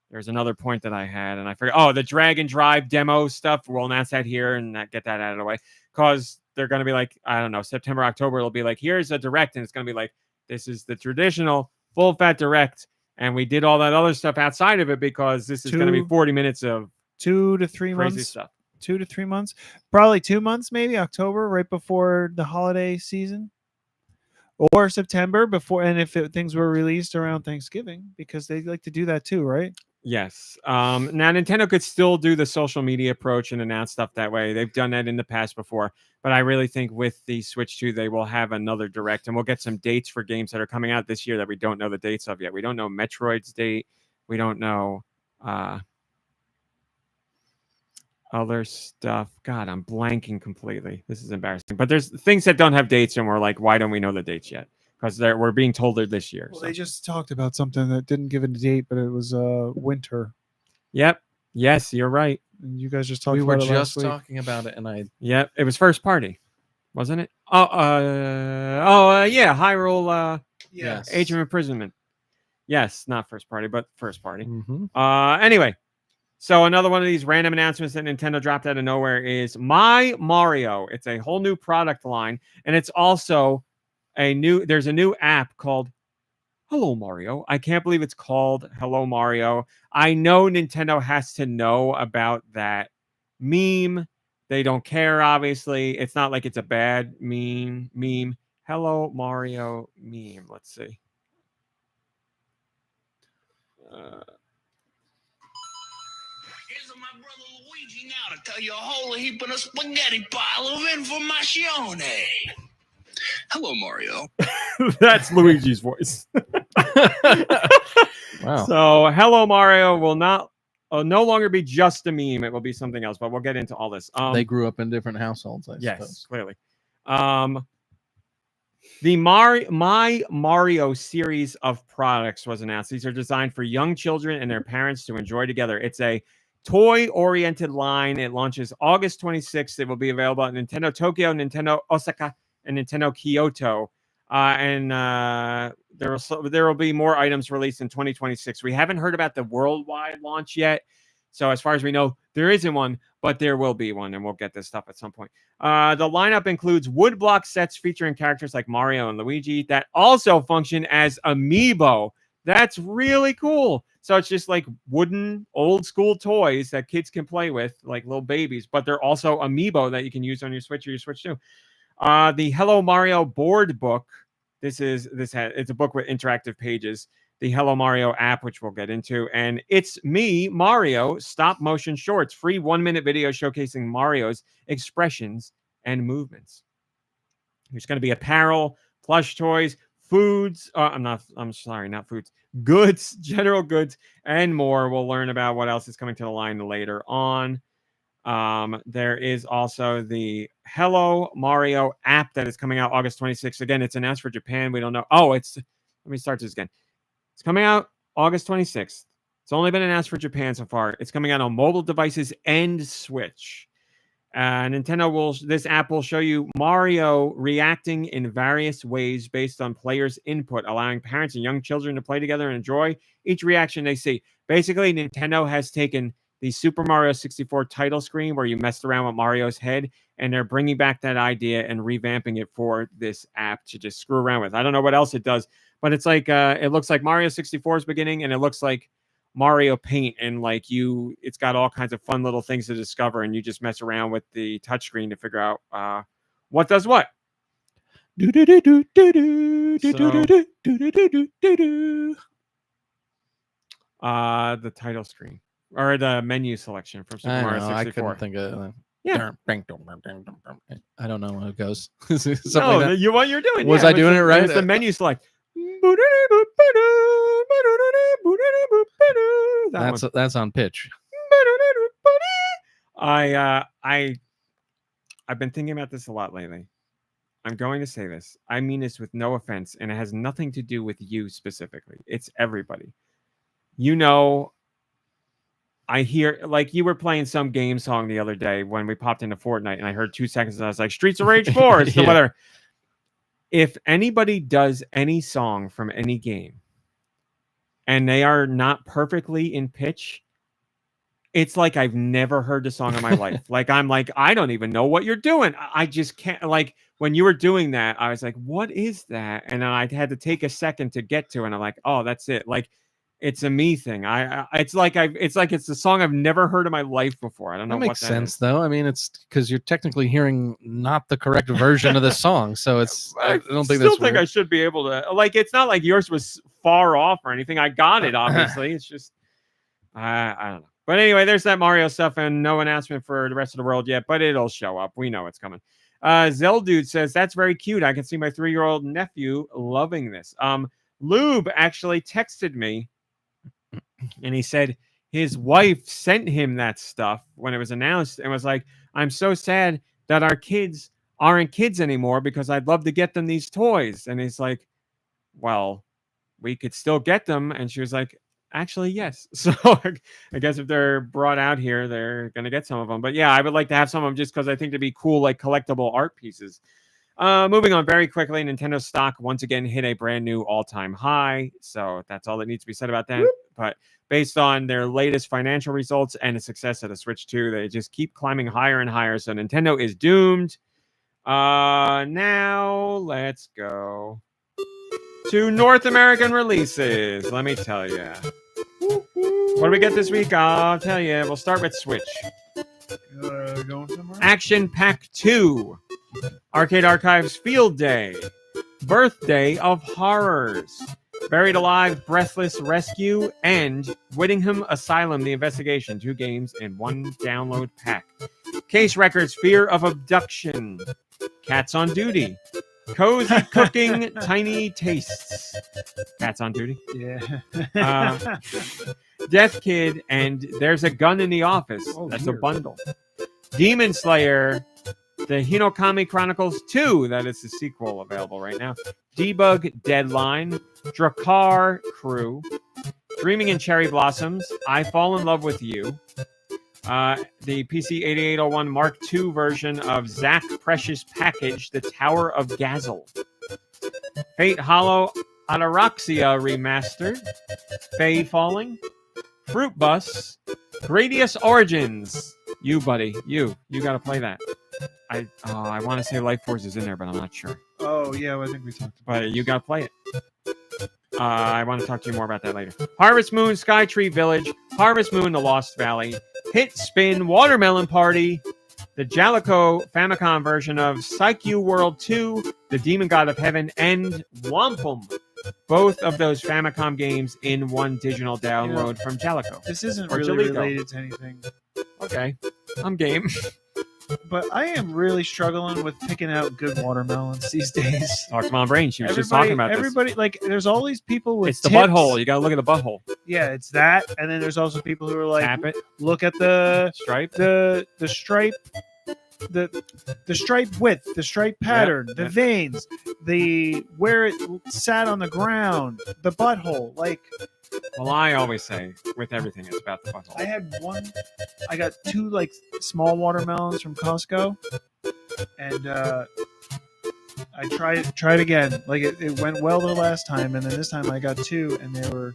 there's another point that I had, and I forgot. Oh, the Drag and Drive demo stuff. We'll announce that here and get that out of the way. Because they're going to be like, I don't know, September, October, it'll be like, here's a direct, and it's going to be like, this is the traditional full-fat direct, and we did all that other stuff outside of it because this is going to be 40 minutes of 2 to 3 crazy months stuff. 2 to 3 months, probably 2 months, maybe October, right before the holiday season. Or September before, and if things were released around Thanksgiving, because they like to do that too, right? Yes. Now Nintendo could still do the social media approach and announce stuff that way. They've done that in the past before, but I really think with the Switch 2, they will have another direct, and we'll get some dates for games that are coming out this year that we don't know the dates of yet. We don't know Metroid's date. We don't know other stuff. God, I'm blanking completely. This is embarrassing. But there's things that don't have dates, and we're like, why don't we know the dates yet? Because we're being told they're this year. Well, so. they just talked about something that didn't give it a date, but it was winter. Yep. Yes, you're right. And you guys just talked We about were it last just week. talking about it, and I Yep. It was first party, wasn't it? Yeah. Hyrule. yes. Age of Imprisonment. Yes, not first party, but first party. Mm-hmm. Anyway, so another one of these random announcements that Nintendo dropped out of nowhere is My Mario. It's a whole new product line, and it's also there's a new app called Hello Mario. I can't believe it's called Hello Mario. I know Nintendo has to know about that meme. They don't care, obviously. It's not like it's a bad meme. Hello Mario meme. Let's see. Here's my brother Luigi now to tell you a whole heap of a spaghetti pile of information. Hello, Mario. That's Luigi's voice. Wow. So Hello Mario will no longer be just a meme. It will be something else, but we'll get into all this. They grew up in different households, I yes, suppose. clearly. The My Mario series of products was announced. These are designed for young children and their parents to enjoy together. It's a toy-oriented line. It launches August 26th. It will be available at Nintendo Tokyo, Nintendo Osaka, and Nintendo Kyoto. There will be more items released in 2026. We haven't heard about the worldwide launch yet. So as far as we know, there isn't one, but there will be one, and we'll get this stuff at some point. The lineup includes woodblock sets featuring characters like Mario and Luigi that also function as amiibo. That's really cool. So it's just like wooden, old school toys that kids can play with, like little babies, but they're also amiibo that you can use on your Switch or your Switch 2. The Hello Mario board book. It's a book with interactive pages. The Hello Mario app, which we'll get into, and It's Me, Mario, stop motion shorts, free 1-minute video showcasing Mario's expressions and movements. There's going to be apparel, plush toys, foods. Not foods, goods, general goods, and more. We'll learn about what else is coming to the line later on. There is also the Hello Mario app that is coming out August 26th. Again, it's announced for Japan. We don't know. Let me start this again. It's coming out August 26th. It's only been announced for Japan so far. It's coming out on mobile devices and Switch. This app will show you Mario reacting in various ways based on players' input, allowing parents and young children to play together and enjoy each reaction they see. Basically, Nintendo has taken the Super Mario 64 title screen where you messed around with Mario's head, and they're bringing back that idea and revamping it for this app to just screw around with. I don't know what else it does, but it's like it looks like Mario 64's beginning, and it looks like Mario Paint, and it's got all kinds of fun little things to discover, and you just mess around with the touchscreen to figure out what does what. The title screen or the menu selection from Super Mario 64. I couldn't think of Yeah. I don't know how it goes. No, like what you're doing. Was I doing it right? It's the menu select. That's on pitch. I've been thinking about this a lot lately. I'm going to say this. I mean this with no offense, and it has nothing to do with you specifically. It's everybody. I hear, like, you were playing some game song the other day when we popped into Fortnite, and I heard 2 seconds, and I was like, Streets of Rage 4. It's the weather. If anybody does any song from any game, and they are not perfectly in pitch, it's like I've never heard the song in my life. Like, I'm like, I don't even know what you're doing. I just can't. Like, when you were doing that, I was like, what is that? And then I had to take a second to get to it. And I'm like, oh, that's it. Like, it's a me thing. It's like it's a song I've never heard in my life before. I don't know. That makes what sense, is. though. I mean, it's because you're technically hearing not the correct version of the song, so it's. I don't think still that's think weird. I should be able to. Like, it's not like yours was far off or anything. I got it. Obviously, it's just I don't know. But anyway, there's that Mario stuff, and no announcement for the rest of the world yet. But it'll show up. We know it's coming. Zeldude says that's very cute. I can see my 3-year-old nephew loving this. Lube actually texted me. And he said his wife sent him that stuff when it was announced and was like, I'm so sad that our kids aren't kids anymore because I'd love to get them these toys. And he's like, well, we could still get them. And she was like, actually, yes. So I guess if they're brought out here, they're going to get some of them. But yeah, I would like to have some of them just because I think they'd be cool, like collectible art pieces. Moving on very quickly, Nintendo stock once again hit a brand new all-time high. So that's all that needs to be said about that. But based on their latest financial results and the success of the Switch 2, they just keep climbing higher and higher. So Nintendo is doomed. Now let's go to North American releases. Let me tell you. What do we get this week? I'll tell you. We'll start with Switch. Going somewhere? Action Pack 2. Arcade Archives Field Day. Birthday of Horrors. Buried Alive, Breathless Rescue, and Whittingham Asylum, The Investigation. 2 games in 1 download pack. Case Records, Fear of Abduction. Cats on Duty. Cozy Cooking, Tiny Tastes. Cats on Duty. Yeah. Death Kid, and There's a Gun in the Office. That's weird. A bundle. Demon Slayer, The Hinokami Chronicles 2. That is the sequel available right now. Debug Deadline. Drakkar Crew. Dreaming in Cherry Blossoms. I Fall in Love with You. The PC 8801 Mark II version of Zack Precious Package, The Tower of Gazel. Fate Hollow Ataraxia Remastered. Fae Falling. Fruit Bus. Gradius Origins. You, buddy. You got to play that. I want to say Life Force is in there, but I'm not sure. Oh, yeah, I think we talked about But you got to play it. I want to talk to you more about that later. Harvest Moon Skytree Village. Harvest Moon The Lost Valley. Hit Spin Watermelon Party. The Jalico Famicom version of Psyche World 2. The Demon God of Heaven. And Wampum. Both of those Famicom games in 1 digital download from Jalico. This isn't Or really Jalico. related to anything. Okay, I'm game. But I am really struggling with picking out good watermelons these days. Talk to Mom Brain. She was just talking about everybody, like, there's all these people with this. It's the tips. butthole. You got to look at the butthole. Yeah, it's that, and then there's also people who are like, Tap it. look at the Stripe. the stripe, the stripe width, the stripe pattern, the veins, the where it sat on the ground, the butthole. Like, Well, I always say with everything, it's about the butthole. I got 2 like small watermelons from Costco, and I tried again. Like it went well the last time, and then this time I got 2, and they were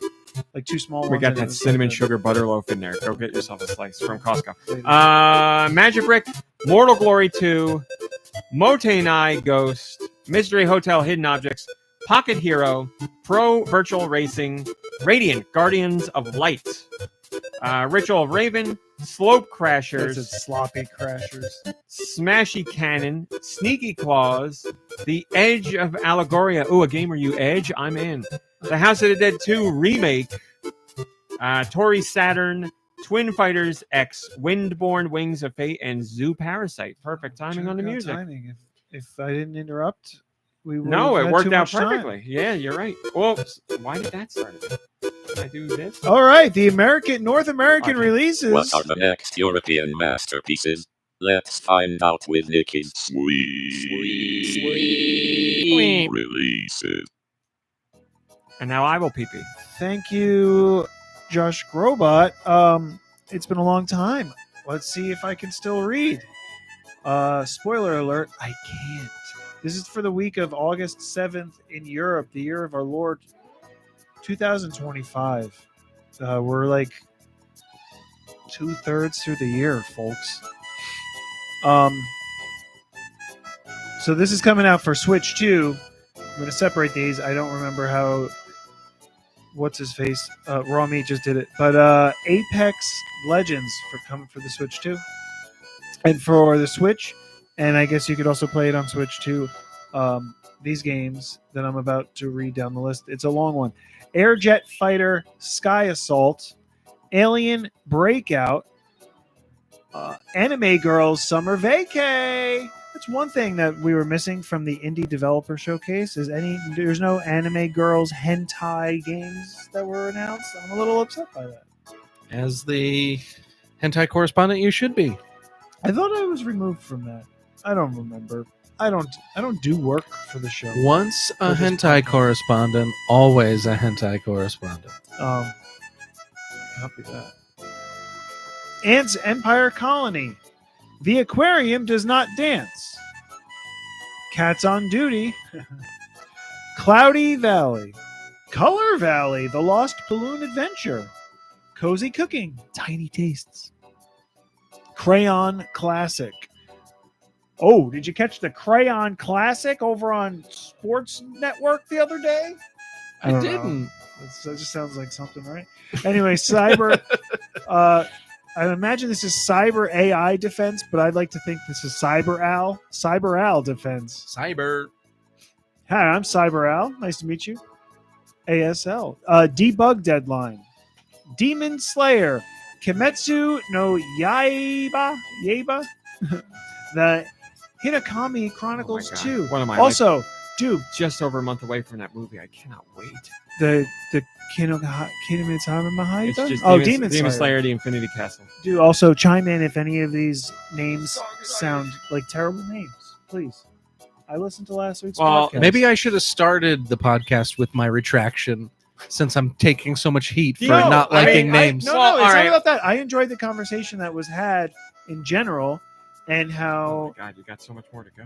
like 2 small ones. We got and it that was cinnamon so sugar butter loaf in there. Go get yourself a slice from Costco. good. Magic Brick, Mortal Glory 2, Motenai Ghost, Mystery Hotel Hidden Objects, Pocket Hero, Pro Virtual Racing, Radiant Guardians of Light, Ritual of Raven, Slope Crashers, That's it, sloppy crashers. Smashy Cannon, Sneaky Claws, The Edge of Allegoria. Ooh, a game where you edge? I'm in. The House of the Dead 2 Remake, Tori Saturn, Twin Fighters X, Windborne Wings of Fate, and Zoo Parasite. Perfect timing on the Good music. timing. If I didn't interrupt, we would No, have it had worked too out much time. perfectly. Yeah, you're right. Oops. Why did that start again? Did I do this? All right, the North American Okay. releases. What are the next European masterpieces? Let's find out with Nicky's sweet releases. And now I will pee-pee. Thank you, Josh Grobot. It's been a long time. Let's see if I can still read. Spoiler alert, I can't. This is for the week of August 7th in Europe, the year of our Lord 2025. We're like 2/3 through the year, folks. So this is coming out for Switch 2. I'm going to separate these. I don't remember how... What's his face? Raw Meat just did it. But Apex Legends coming for the Switch 2. And for the Switch, and I guess you could also play it on Switch 2, these games that I'm about to read down the list. It's a long one. Airjet Fighter Sky Assault, Alien Breakout, Anime Girls Summer Vacay. That's one thing that we were missing from the Indie Developer Showcase. There's no Anime Girls hentai games that were announced. I'm a little upset by that. As the hentai correspondent, you should be. I thought I was removed from that. I don't remember. I don't do work for the show. Once a For this hentai podcast. correspondent, always a hentai correspondent. Copy that. Ants Empire Colony. The aquarium does not dance. Cats on Duty. Cloudy Valley. Color Valley. The Lost Balloon Adventure. Cozy Cooking. Tiny Tastes. Crayon Classic. Oh, did you catch the Crayon Classic over on Sports Network the other day? I don't know. didn't. That just sounds like something, right? Anyway, cyber. I imagine this is cyber AI defense, but I'd like to think this is Cyber Al defense. Cyber. Hi, I'm Cyber Al. Nice to meet you. ASL. Debug Deadline. Demon Slayer. Kimetsu no Yaiba. The Hinakami Chronicles God. 2. What am I, Also, dude, just over a month away from that movie? I cannot wait. the Kinemitsama It's Mahaiba? just Oh, Demon Demon Slayer. Slayer, the Infinity Castle. Do also chime in if any of these names sound like terrible names, please. I listened to last week's Well, podcast. Maybe I should have started the podcast with my retraction, since I'm taking so much heat for No, not liking names. No, Well, it's all not right. about that. I enjoyed the conversation that was had in general, and Oh how my God, you got so much more to go.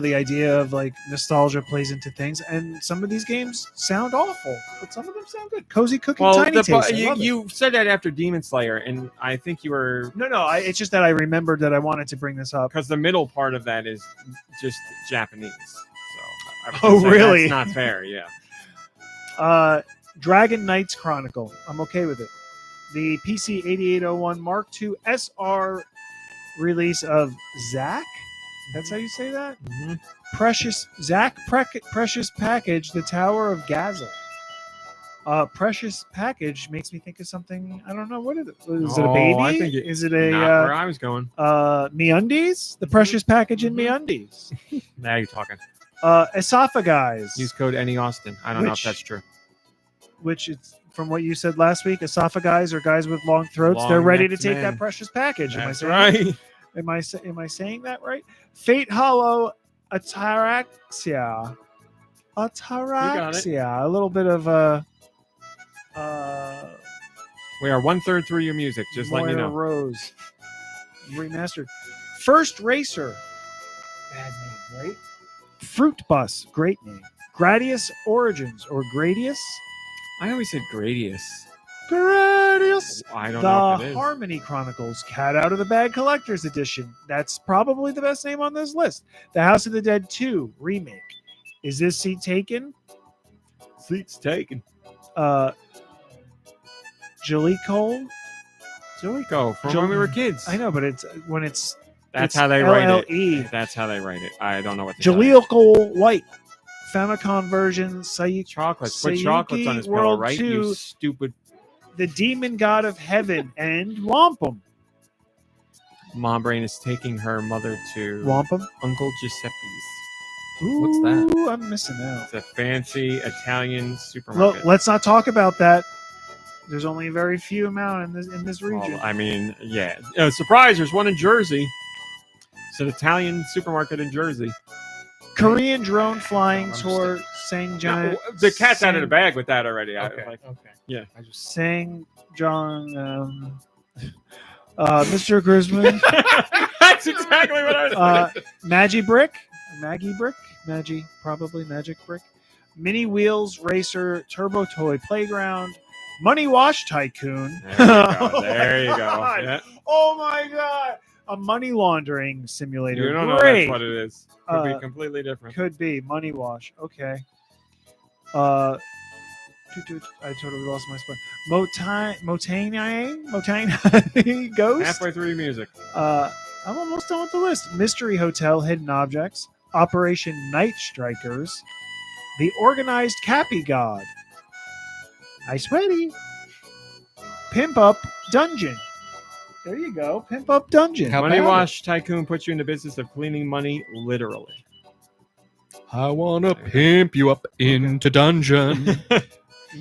the idea of like nostalgia plays into things. And some of these games sound awful, but some of them sound good. Cozy Cooking, Well, Tiny Taste. I love it. you said that after Demon Slayer, and I think you were No. It's just that I remembered that I wanted to bring this up. because the middle part of that is just Japanese. So I was Oh, gonna say, really? That's not fair. Yeah. Dragon Knights Chronicle. I'm okay with it. The PC 8801 Mark II SR release of Zack. That's how you say that? Precious Package, The Tower of Gazel. Precious package makes me think of something. I don't know. What is it? Is it a Oh, baby? I think Is it Not where a I was going. MeUndies? The precious package in MeUndies. Now you're talking. Esophagize, Use code Any Austin. I don't know if Which- that's true. which it's from what you said last week. Esophagize are guys with long throats. Long They're ready to necks, take man. that precious package. That's Am I saying? right. Am I saying that right? Fate Hollow Ataraxia. Ataraxia. A little bit of We are 1/3 through your music. Just letting you Moira know. Rose remastered. First Racer. Bad name, right? Fruit Bus. Great name. Gradius Origins or Gradius. I always said Gradius. Gradius. I don't know if it The is. Harmony Chronicles Cat Out of the Bag Collector's Edition. That's probably the best name on this list. The House of the Dead 2 remake. Is this seat taken? Seats taken. Jellicle? Jolico from when we were kids. I know, but it's when it's That's how they write LLE. it. That's how they write it. I don't know what to tell you. Jellicle White. Famicom version. Chocolates. Put Sayuki chocolates on his pillow, World right? 2. You stupid. The Demon God of Heaven and Wampum. Mom Brain is taking her mother to Wampum? Uncle Giuseppe's. What's that? Ooh, I'm missing out. It's a fancy Italian Well, supermarket. let's not talk about that. There's only a very few amount in this region. Well, I mean, yeah. Surprise, there's one in Jersey. It's an Italian supermarket in Jersey. Korean drone flying I'm toward No, the cat's out of the bag with that already. Okay. Yeah. I just Sang Jong, Mr. Christmas, That's exactly what I was thinking. Maggie Brick, probably Magic Brick, Mini Wheels Racer, Turbo Toy Playground, Money Wash Tycoon. There you go. God. Yeah. Oh my God. A money laundering simulator. You don't know Great. that's what it is. Could be Uh, completely different. Could be money wash. Okay. I totally lost my spot. Motane Ghost. Halfway through your music. I'm almost done with the list. Mystery Hotel, Hidden Objects, Operation Night Strikers, The Organized Cappy God, I Sweaty, Pimp Up Dungeon. There you go, Pimp Up Dungeon. How Money about Wash Tycoon puts you in the business of cleaning money literally. I wanna pimp you up into dungeon.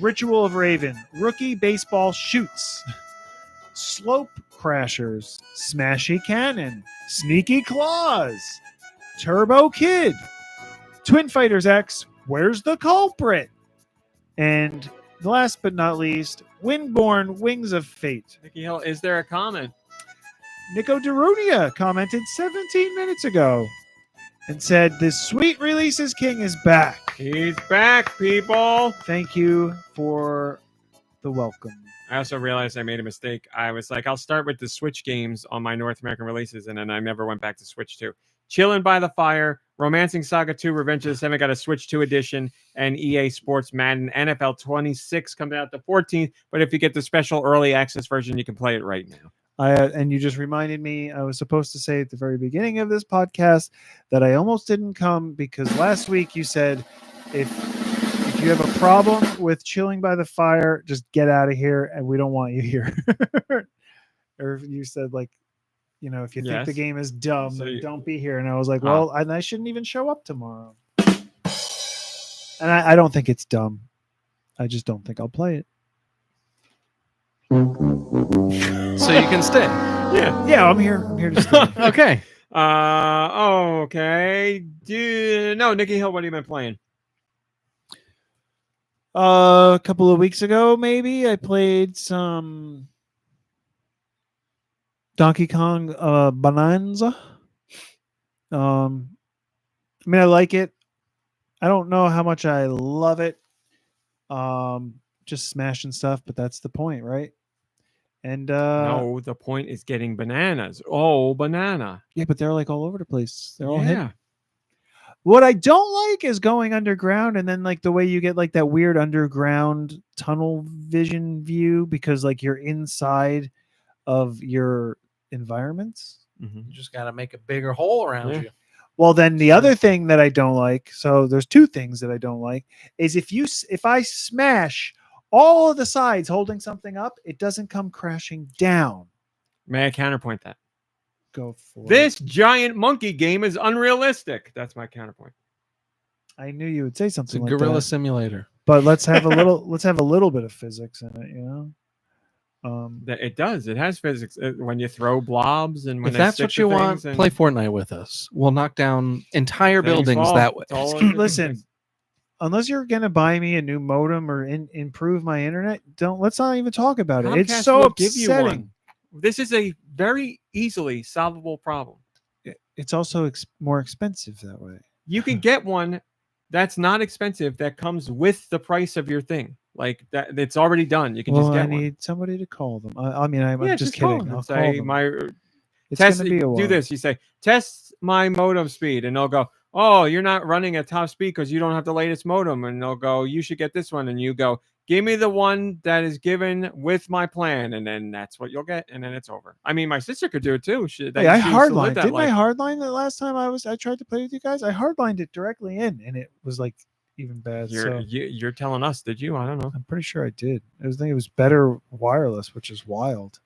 Ritual of Raven, Rookie Baseball Shoots, Slope Crashers, Smashy Cannon, Sneaky Claws, Turbo Kid, Twin Fighters X, Where's the Culprit? And last but not least, Windborne Wings of Fate. Nicky Hill, is there a comment? Nico Darunia commented 17 minutes ago and said, "This sweet releases king is back." He's back, people. Thank you for the welcome. I also realized I made a mistake. I was like, I'll start with the Switch games on my North American releases, and then I never went back to Switch 2. Chillin' by the Fire, Romancing Saga 2, Revenge of the Seven got a Switch 2 edition, and EA Sports Madden NFL 26 coming out the 14th. But if you get the special early access version, you can play it right now. And you just reminded me, I was supposed to say at the very beginning of this podcast that I almost didn't come because last week you said if you have a problem with Chilling by the Fire, just get out of here and we don't want you here. Or you said like, you know, if you think the Yes. game is dumb, So then you- don't be here. And I was like, Ah. well, I shouldn't even show up tomorrow. And I don't think it's dumb. I just don't think I'll play it. So you can stay. Yeah. Yeah, I'm here. I'm here to stay. Okay. Okay. No, Nicky Hill, what have you been playing? A couple of weeks ago, maybe I played some Donkey Kong Bonanza. I mean, I like it. I don't know how much I love it. Just smashing stuff, but that's the point, right? And No, the point is getting bananas. Oh, banana. yeah, but they're like all over the place. They're all Yeah. hidden. What I don't like is going underground and then like the way you get like that weird underground tunnel vision view because like you're inside of your environments. Mhm. You just got to make a bigger hole around Yeah. you. Well, then the other thing that I don't like, so there's two things that I don't like, is if I smash all of the sides holding something up, it doesn't come crashing down. May I counterpoint that? Go for This it. giant monkey game is unrealistic. That's my counterpoint. I knew you would say It's a something like gorilla that. simulator. But let's have a little bit of physics in it, you know. It does. It has physics when you throw blobs and when If they that's stick what to you want, things and play Fortnite with us. We'll knock down entire things buildings fall. that way. It's all in the Listen, physics. unless you're gonna buy me a new modem or improve my internet, let's not even talk about it. Comcast It's so will give you upsetting. one. This is a very easily solvable problem. It's also more expensive that way. You can get one that's not expensive that comes with the price of your thing. Like that, it's already done. You can just Well, get I one. need somebody to call them. I'm Yeah, just call kidding. them I'll and call say them. my It's test. gonna be a while. Do this. You say test my modem speed, and they'll go, "Oh, you're not running at top speed because you don't have the latest modem." And they'll go, "You should get this one." And you go, "Give me the one that is given with my plan," and then that's what you'll get, and then it's over. I mean, my sister could do it too. She Hey, I used to live hardlined. that Didn't I life. hardline the last time I tried to play with you guys? I hardlined it directly in, and it was like even bad. You're telling us, did you? I don't know. I'm pretty sure I did. I think it was better wireless, which is wild.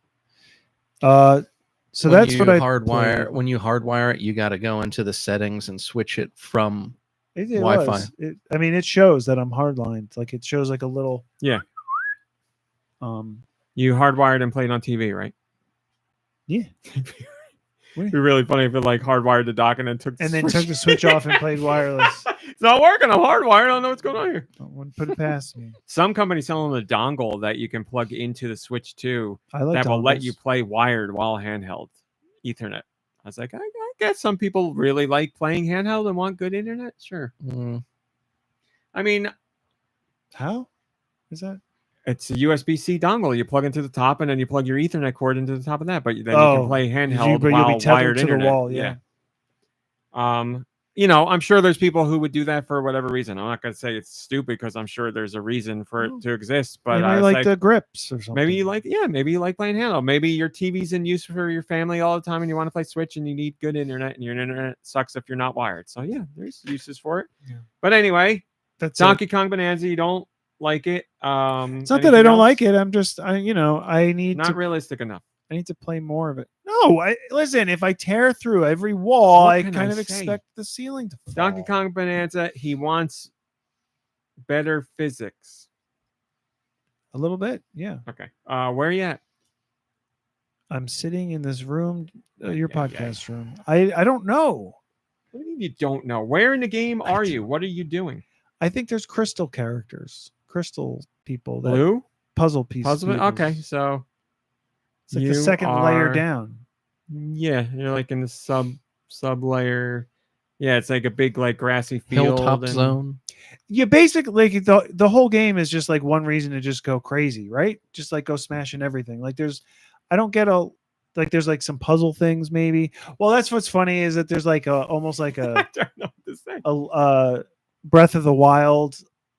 So When that's you what I hardwire. played. When you hardwire it, you got to go into the settings and switch it from. It Wi-Fi. was. I mean, it shows that I'm hardlined. Like it shows like a little. Yeah. Um. You hardwired and played on TV, right? Yeah. It'd be really funny if it like hardwired the dock and then took The switch off and played wireless. It's not working. I'm hardwired. I don't know what's going on here. I wouldn't put it past me. Some companies selling a dongle that you can plug into the Switch too I like that will let dongles. you play wired while handheld Ethernet. I was like, I guess some people really like playing handheld and want good internet. Sure. I mean, How is that? it's a USB-C dongle. You plug into the top, and then you plug your Ethernet cord into the top of that. But then you can play handheld but you'll while be tethered wired to internet. the wall. Yeah. You know, I'm sure there's people who would do that for whatever reason. I'm not going to say it's stupid because I'm sure there's a reason for it to exist. But You I might was like the grips or something. maybe you like playing handheld. Maybe your TV's in use for your family all the time, and you want to play Switch, and you need good internet, and your internet sucks if you're not wired. So yeah, there's uses for it. Yeah. But anyway, That's Donkey Kong Bonanza. You don't like it? It's not that anything I don't else? like it. I'm just I need Not to realistic enough. I need to play more of it. No, listen. If I tear through every wall, What I can kind I of say? expect the ceiling to fall. Donkey Kong Bonanza. He wants better physics. A little bit, yeah. Okay. Where are you at? I'm sitting in this room, your podcast room. I don't know. What do you mean you don't know? Where in the game are you? What are you doing? I think there's crystal characters, crystal people, that Blue puzzle pieces. puzzle. Okay, so It's like the you second layer are- down. Yeah, you're like in the sub layer. Yeah, it's like a big like grassy field. Hilltop and- zone. You basically like the whole game is just like one reason to just go crazy, right? Just like go smashing everything. Like I don't get there's like some puzzle things maybe. Well, that's what's funny is that there's like almost like I a don't know what to say. Breath of the Wild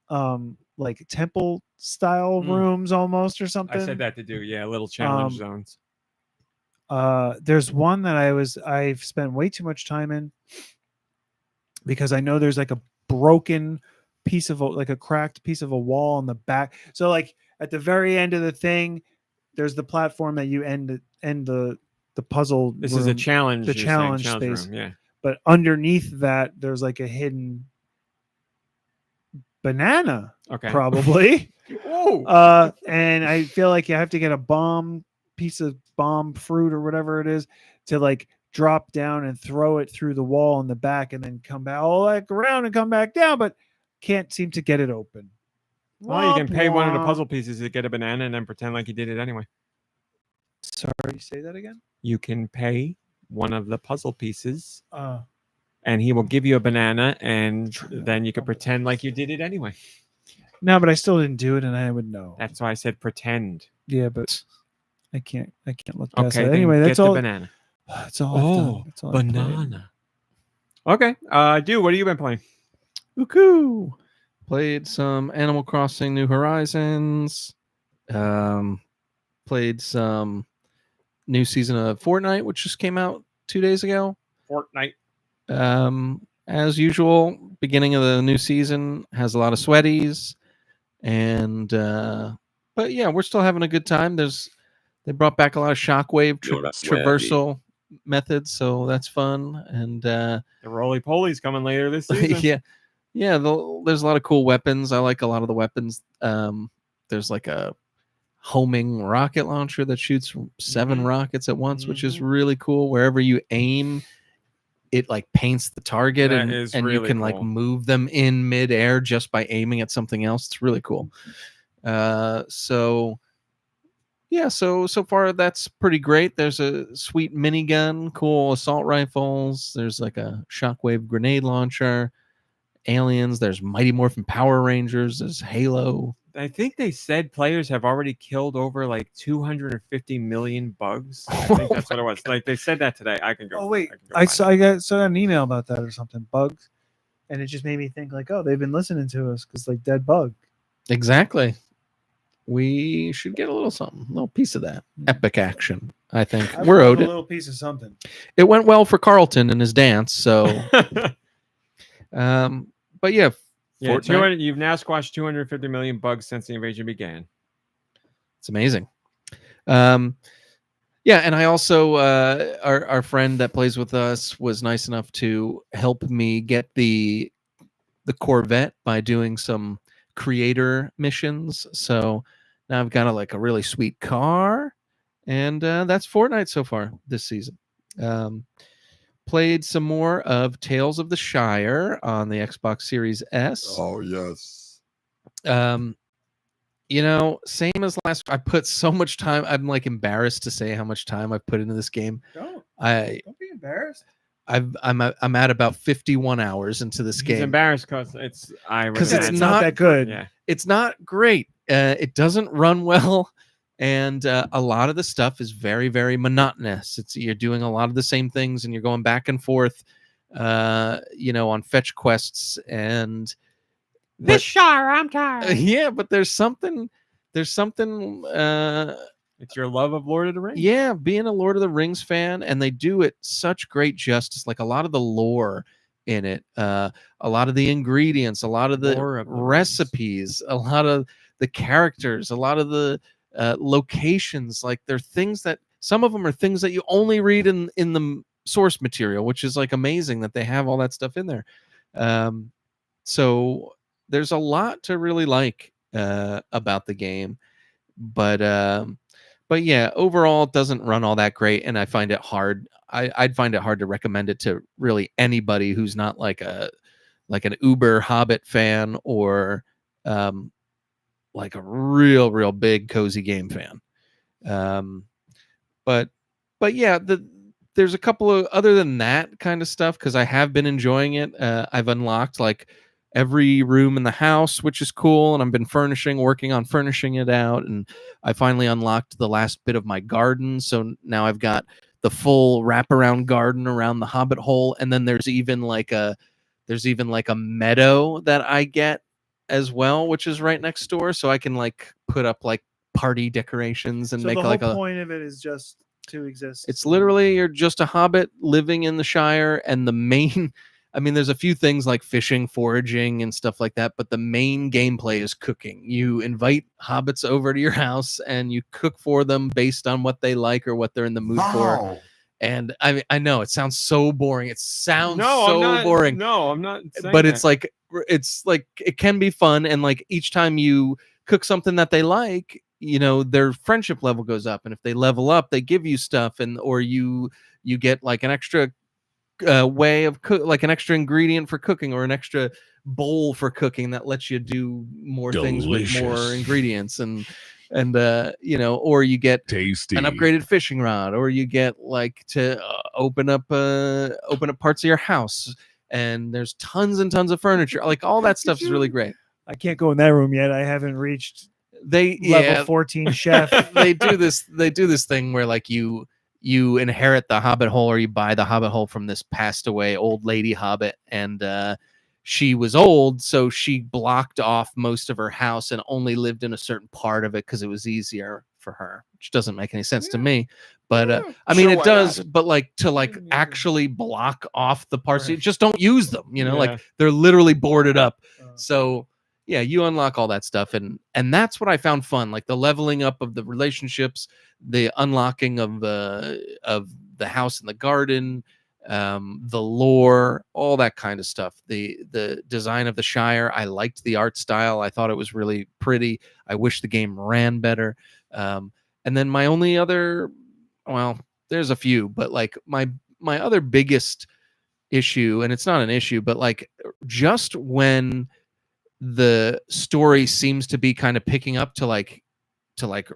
like temple style rooms almost or something. I said that to do. Yeah, little challenge zones. There's one that I've spent way too much time in because I know there's like a broken piece of like a cracked piece of a wall on the back. So like at the very end of the thing, there's the platform that you end the puzzle. This room, is a challenge. the you're saying, challenge space. room. Yeah. But underneath that, there's like a hidden banana, Okay. probably. Whoa. And I feel like you have to get a piece of bomb fruit or whatever it is to like drop down and throw it through the wall in the back and then come back all like around and come back down, but can't seem to get it open. Well, you can pay one of the Womp puzzle pieces to get a banana and then pretend like you did it anyway. womp. Sorry, say that again. You can pay one of the puzzle pieces Uh, and he will give you a banana and then you can pretend like you did it anyway. no, but I still didn't do it, and I would know. That's why I said pretend. Yeah, but I can't look past Okay, that. then Anyway, get that's the all. banana. That's all. I've done. That's all I've played. Banana. Okay. Dude, what have you been playing? Woohoo! Played some Animal Crossing New Horizons. Played some new season of Fortnite, which just came out 2 days ago. Fortnite. As usual, beginning of the new season has a lot of sweaties, and but yeah, we're still having a good time. They brought back a lot of shockwave You're a sweaty. traversal methods, so that's fun. And The roly poly's coming later this season. yeah. There's a lot of cool weapons. I like a lot of the weapons. There's like a homing rocket launcher that shoots 7 rockets at once, which is really cool. Wherever you aim, it like paints the target, That and is you really can like cool. move them in midair just by aiming at something else. It's really cool. So far that's pretty great. There's a sweet minigun, cool assault rifles. There's like a shockwave grenade launcher, aliens. There's Mighty Morphin Power Rangers. There's Halo. I think they said players have already killed over like 250 million bugs. I think that's what it was. Like they said that today. I can go. Oh wait, can go I find saw an email about that or something. Bugs, and it just made me think like, oh, they've been listening to us because like dead bug. Exactly. We should get a little something, a little piece of that epic action. I think we're owed a it. little piece of something. It went well for Carlton and his dance. So, but yeah, Yeah, Fortnite, you've now squashed 250 million bugs since the invasion began. it's amazing. Yeah, and I also our friend that plays with us was nice enough to help me get the Corvette by doing some creator missions. So now I've got a really sweet car, and that's Fortnite so far this season. Played some more of Tales of the Shire on the Xbox Series S. Oh yes. Same as last. I put so much time. I'm like embarrassed to say how much time I've put into this game. Don't be embarrassed. I'm at about 51 hours into this He's game. embarrassed because it's not that good. Yeah. It's not great. It doesn't run well, and a lot of the stuff is very, very monotonous. You're doing a lot of the same things, and you're going back and forth, on fetch quests and. This Shire, I'm tired. Yeah, but there's something. It's your love of Lord of the Rings. Yeah, being a Lord of the Rings fan, and they do it such great justice. Like a lot of the lore in it, a lot of the ingredients, a lot of the recipes, a lot of the characters, a lot of the locations. Like they're things that some of them are things that you only read in the source material, which is like amazing that they have all that stuff in there. So there's a lot to really like about the game, but yeah, overall it doesn't run all that great, and I find it hard. I'd find it hard to recommend it to really anybody who's not like an uber Hobbit fan or like a real big cozy game fan. But yeah, there's a couple of other than that kind of stuff because I have been enjoying it. I've unlocked like every room in the house, which is cool, and I've been working on furnishing it out, and I finally unlocked the last bit of my garden, so now I've got the full wraparound garden around the Hobbit hole, and then there's even like a meadow that I get as well, which is right next door, so I can like put up like party decorations and So make the like whole point of it is just to exist. It's literally you're just a hobbit living in the Shire, and the main there's a few things like fishing, foraging, and stuff like that, but the main gameplay is cooking. You invite hobbits over to your house, and you cook for them based on what they like or what they're in the mood for. And I know it sounds so boring. It sounds boring. No, I'm not. But it's like it can be fun, and like each time you cook something that they like, their friendship level goes up, and if they level up, they give you stuff, or you get like an extra way of like an extra ingredient for cooking or an extra bowl for cooking that lets you do more things with more ingredients and or you get tasty an upgraded fishing rod, or you get like to open up parts of your house, and there's tons and tons of furniture. Like all that stuff is really great. I can't go in that room yet. I haven't reached level 14 chef. They do this thing where like you inherit the Hobbit hole, or you buy the Hobbit hole from this passed away old lady Hobbit, and she was old, so she blocked off most of her house and only lived in a certain part of it because it was easier for her, which doesn't make any sense to me. But it does. But like to like actually block off the parts, just don't use them. Like they're literally boarded up. So yeah, you unlock all that stuff, and that's what I found fun, like the leveling up of the relationships, the unlocking of the house and the garden, the lore, all that kind of stuff. The design of the Shire, I liked the art style. I thought it was really pretty. I wish the game ran better. And then my only other, well, there's a few, but like my other biggest issue, and it's not an issue, but like just when the story seems to be kind of picking up to like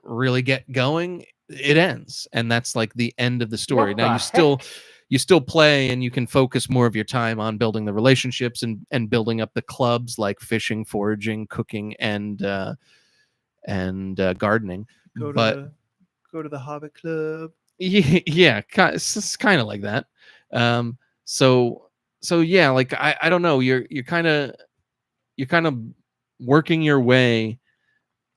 really get going, it ends, and that's like the end of the story. What Now the you still play, and you can focus more of your time on building the relationships and building up the clubs like fishing, foraging, cooking, and gardening. Go to the Hobbit Club. Yeah, it's kind of like that. So yeah, like I don't know, you're kind of working your way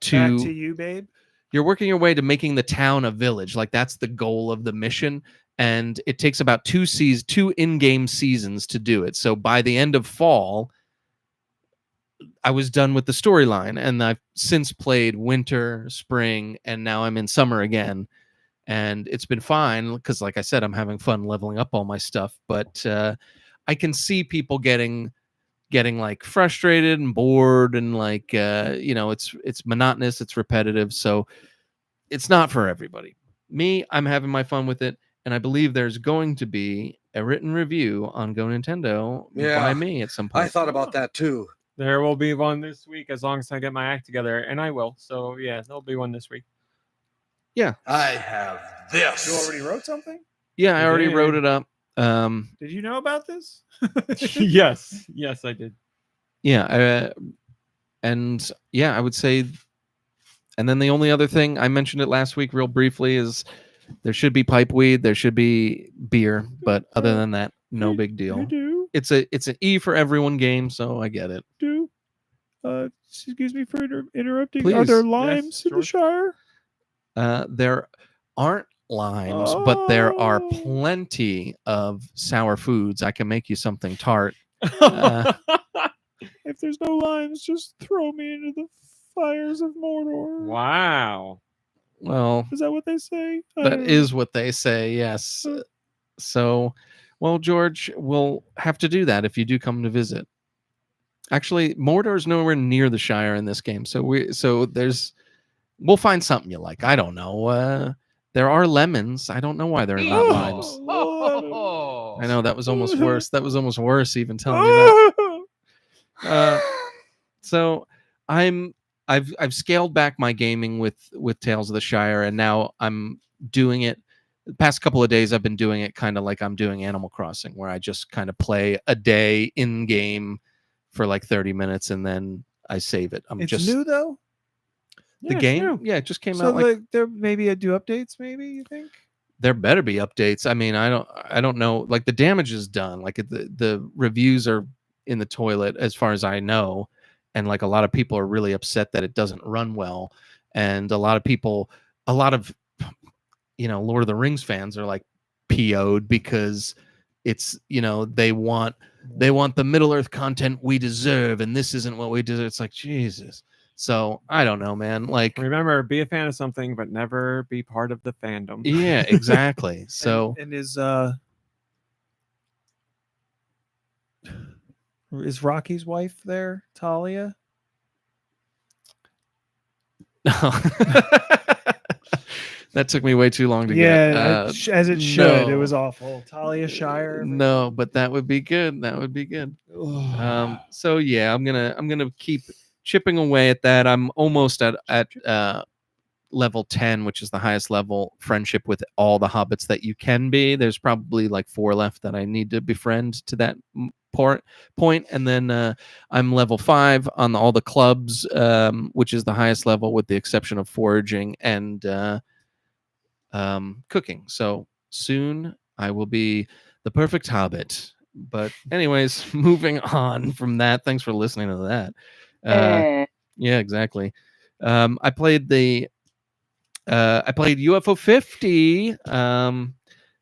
Back to you, babe. you're working your way to making the town a village. Like that's the goal of the mission, and it takes about two in-game seasons to do it. So by the end of fall, I was done with the storyline, and I've since played winter, spring, and now I'm in summer again. And it's been fine because, like I said, I'm having fun leveling up all my stuff. But I can see people getting like frustrated and bored, and like it's monotonous, it's repetitive, so it's not for everybody. Me, I'm having my fun with it, and I believe there's going to be a written review on GoNintendo by me at some point. I thought about that too. There will be one this week as long as I get my act together, and I will. So yeah, there'll be one this week. Yeah, I have this. You already wrote something? yeah, I already Yeah. wrote it up. Did you know about this? yes, I did. Yeah, and yeah, I would say. And then the only other thing, I mentioned it last week real briefly, is there should be pipeweed, there should be beer, but other than that, no big deal. You do. It's an E for everyone game, so I get it. Do. Excuse me for interrupting. Are Please. there limes in the George. Shire? There aren't limes, but there are Oh. plenty of sour foods. I can make you something tart. If there's no limes, just throw me into the fires of Mordor. Wow. Well, Is that what they say? I that don't know. is what they say, yes. So, well, George, we'll have to do that if you do come to visit. Actually, Mordor's nowhere near the Shire in this game, so we'll find something you like. I don't know. There are lemons. I don't know why they're not limes. Oh, I know that was almost worse. That was almost worse even telling me that. So I've scaled back my gaming with Tales of the Shire, and now I'm doing it. The past couple of days I've been doing it kind of like I'm doing Animal Crossing, where I just kind of play a day in game for like 30 minutes and then I save it. I'm It's just new though. the game. Yeah, it just came So out like like there maybe do updates. Maybe you think? there better be updates. I mean, I don't know. Like the damage is done. Like the reviews are in the toilet as far as I know, and like a lot of people are really upset that it doesn't run well, and a lot of Lord of the Rings fans are like PO'd because it's they want the Middle Earth content we deserve, and this isn't what we deserve. It's like Jesus. So I don't know, man. Like Remember, be a fan of something, but never be part of the fandom. yeah, exactly. So and is Rocky's wife there, Talia? that took me way too long to get. Yeah, as it should. It no. was awful. Talia Shire. No, but that would be good. That would be good. So yeah, I'm gonna keep chipping away at that. I'm almost at level 10, which is the highest level friendship with all the hobbits that you can be. There's probably like 4 left that I need to befriend to that point, and then I'm level 5 on all the clubs, which is the highest level with the exception of foraging and cooking. So soon I will be the perfect hobbit. But anyways, moving on from that. Thanks for listening to that. Yeah, exactly. I played UFO 50.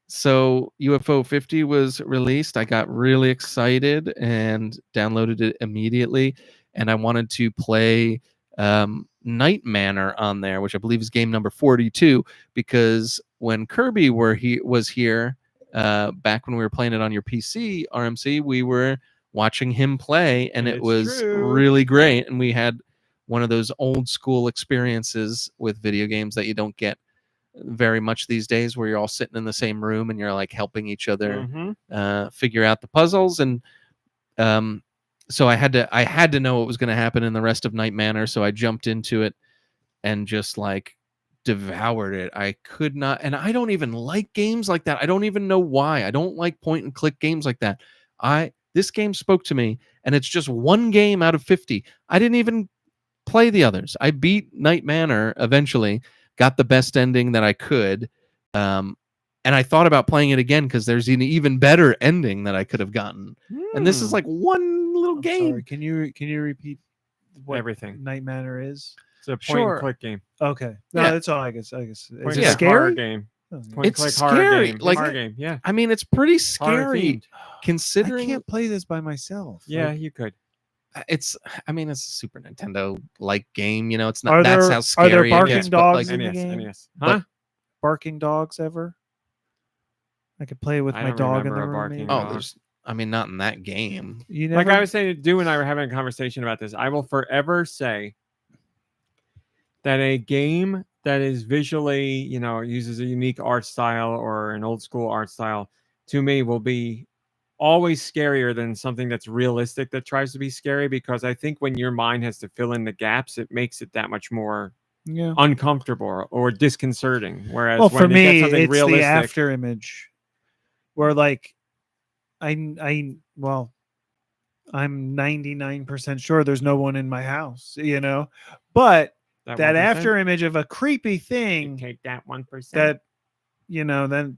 So UFO 50 was released. I got really excited and downloaded it immediately. and I wanted to play Night Manor on there, which I believe is game number 42, because when Kirby was here back when we were playing it on your PC, RMC, we were watching him play, and it was really great. And we had one of those old school experiences with video games that you don't get very much these days, where you're all sitting in the same room and you're like helping each other figure out the puzzles. And so I had to know what was going to happen in the rest of Night Manor, so I jumped into it and just like devoured it. I could not, and I don't even like games like that. I don't even know why. I don't like point and click games like that. This game spoke to me, and it's just one game out of 50. I didn't even play the others. I beat Night Manor eventually, got the best ending that I could, and I thought about playing it again because there's an even better ending that I could have gotten. And this is like one little game. Sorry, can you repeat what everything Night Manor is? It's a point and click game. Okay, no, Yeah. that's all. I guess. Is Point it and click horror scary? game. Oh, Point and It's click horror scary, game. like- Horror game. Yeah. I mean, it's pretty Horror scary themed. I considering can't play this by myself. Yeah, Like, you could. it's a Super Nintendo like game, it's Are not that's there- how are scary there it barking gets, but, dogs like, in the NES. game? NES. Huh? barking dogs ever? I could play with I my don't dog in the remember a room. barking maybe? dog. there's not in that game. You Like never? I was saying, Deux and I were having a conversation about this. I will forever say that a game that is visually, uses a unique art style or an old school art style, to me will be always scarier than something that's realistic that tries to be scary, because I think when your mind has to fill in the gaps, it makes it that much more Yeah. uncomfortable or disconcerting. Whereas Well, when for you me, get something it's realistic, the after image, where like, I'm 99% sure there's no one in my house, but that 1%, after image of a creepy you thing take that 1%. that,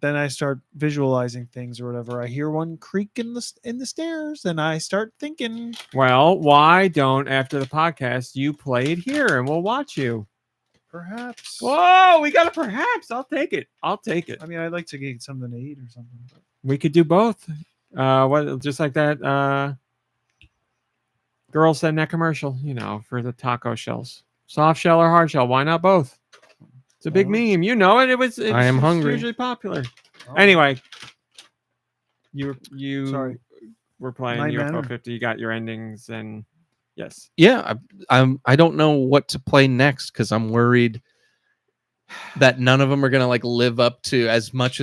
then I start visualizing things or whatever. I hear one creak in the stairs, and I start thinking, Well, why don't after the podcast you play it here and we'll watch you? perhaps. Whoa, we got a perhaps. I'll take it. I mean, I'd like to get something to eat or something. But We could do both. Just like that girl said in that commercial, for the taco shells. Soft shell or hard shell. Why not both? It's a big Well, meme. You know it. It's I am hungry. hugely popular. Oh, Anyway, you Sorry. were playing Night UFO Manor. 50. You got your endings, and yes. Yeah, I don't know what to play next because I'm worried that none of them are gonna like live up to as much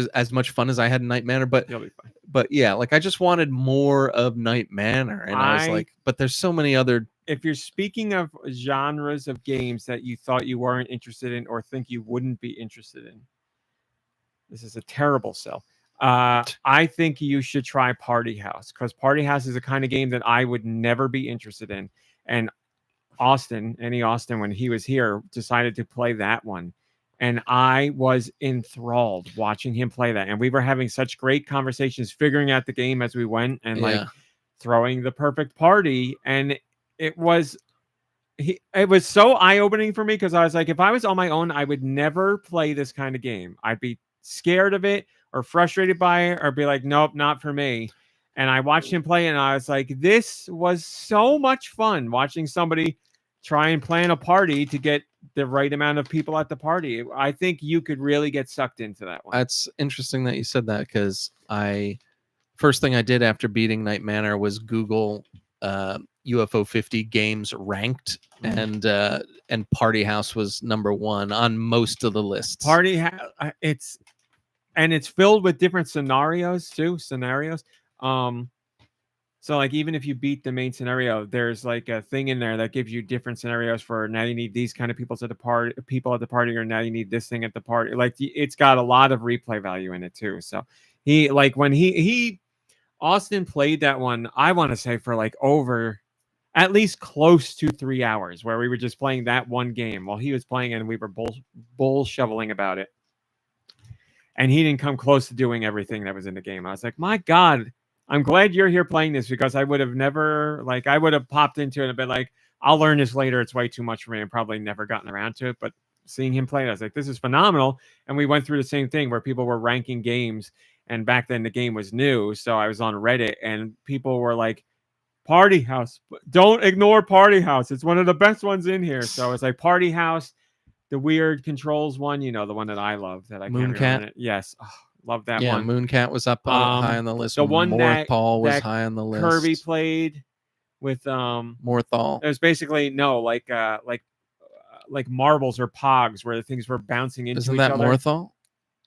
fun as I had in Night Manor. But You'll be fine. yeah, like I just wanted more of Night Manor, and I was like, but there's so many other. If you're speaking of genres of games that you thought you weren't interested in or think you wouldn't be interested in, this is a terrible sell. I think you should try Party House, because Party House is the kind of game that I would never be interested in. And Austin, when he was here, decided to play that one. And I was enthralled watching him play that. And we were having such great conversations, figuring out the game as we went, and like throwing the perfect party. And it was so eye-opening for me, because I was like, if I was on my own, I would never play this kind of game. I'd be scared of it or frustrated by it or be like, nope, not for me. And I watched him play, and I was like, this was so much fun watching somebody try and plan a party to get the right amount of people at the party. I think you could really get sucked into that one. That's interesting that you said that, because first thing I did after beating Night Manor was Google UFO 50 games ranked, and Party House was number 1 on most of the lists. It's filled with different scenarios too. So like, even if you beat the main scenario, there's like a thing in there that gives you different scenarios for now you need these kind of people at the party, or now you need this thing at the party. Like, it's got a lot of replay value in it too. So when Austin played that one, I want to say for like over at least close to 3 hours, where we were just playing that one game while he was playing, and we were bull shoveling about it. And he didn't come close to doing everything that was in the game. I was like, my God, I'm glad you're here playing this, because I would have never, I would have popped into it and been like, I'll learn this later. It's way too much for me, and probably never gotten around to it. But seeing him play it, I was like, this is phenomenal. And we went through the same thing where people were ranking games. And back then the game was new. So I was on Reddit, and people were like, Party House. Don't ignore Party House. It's one of the best ones in here. So it's like Party House, the weird controls one, the one that I love that I can't remember Mooncat? it. Yes. Oh, love that Yeah, one. Mooncat was up high on the list. The one Morthal was that high on the list. Kirby played with Morthal. it was basically like marbles or pogs where the things were bouncing into Isn't each that other. Morthal?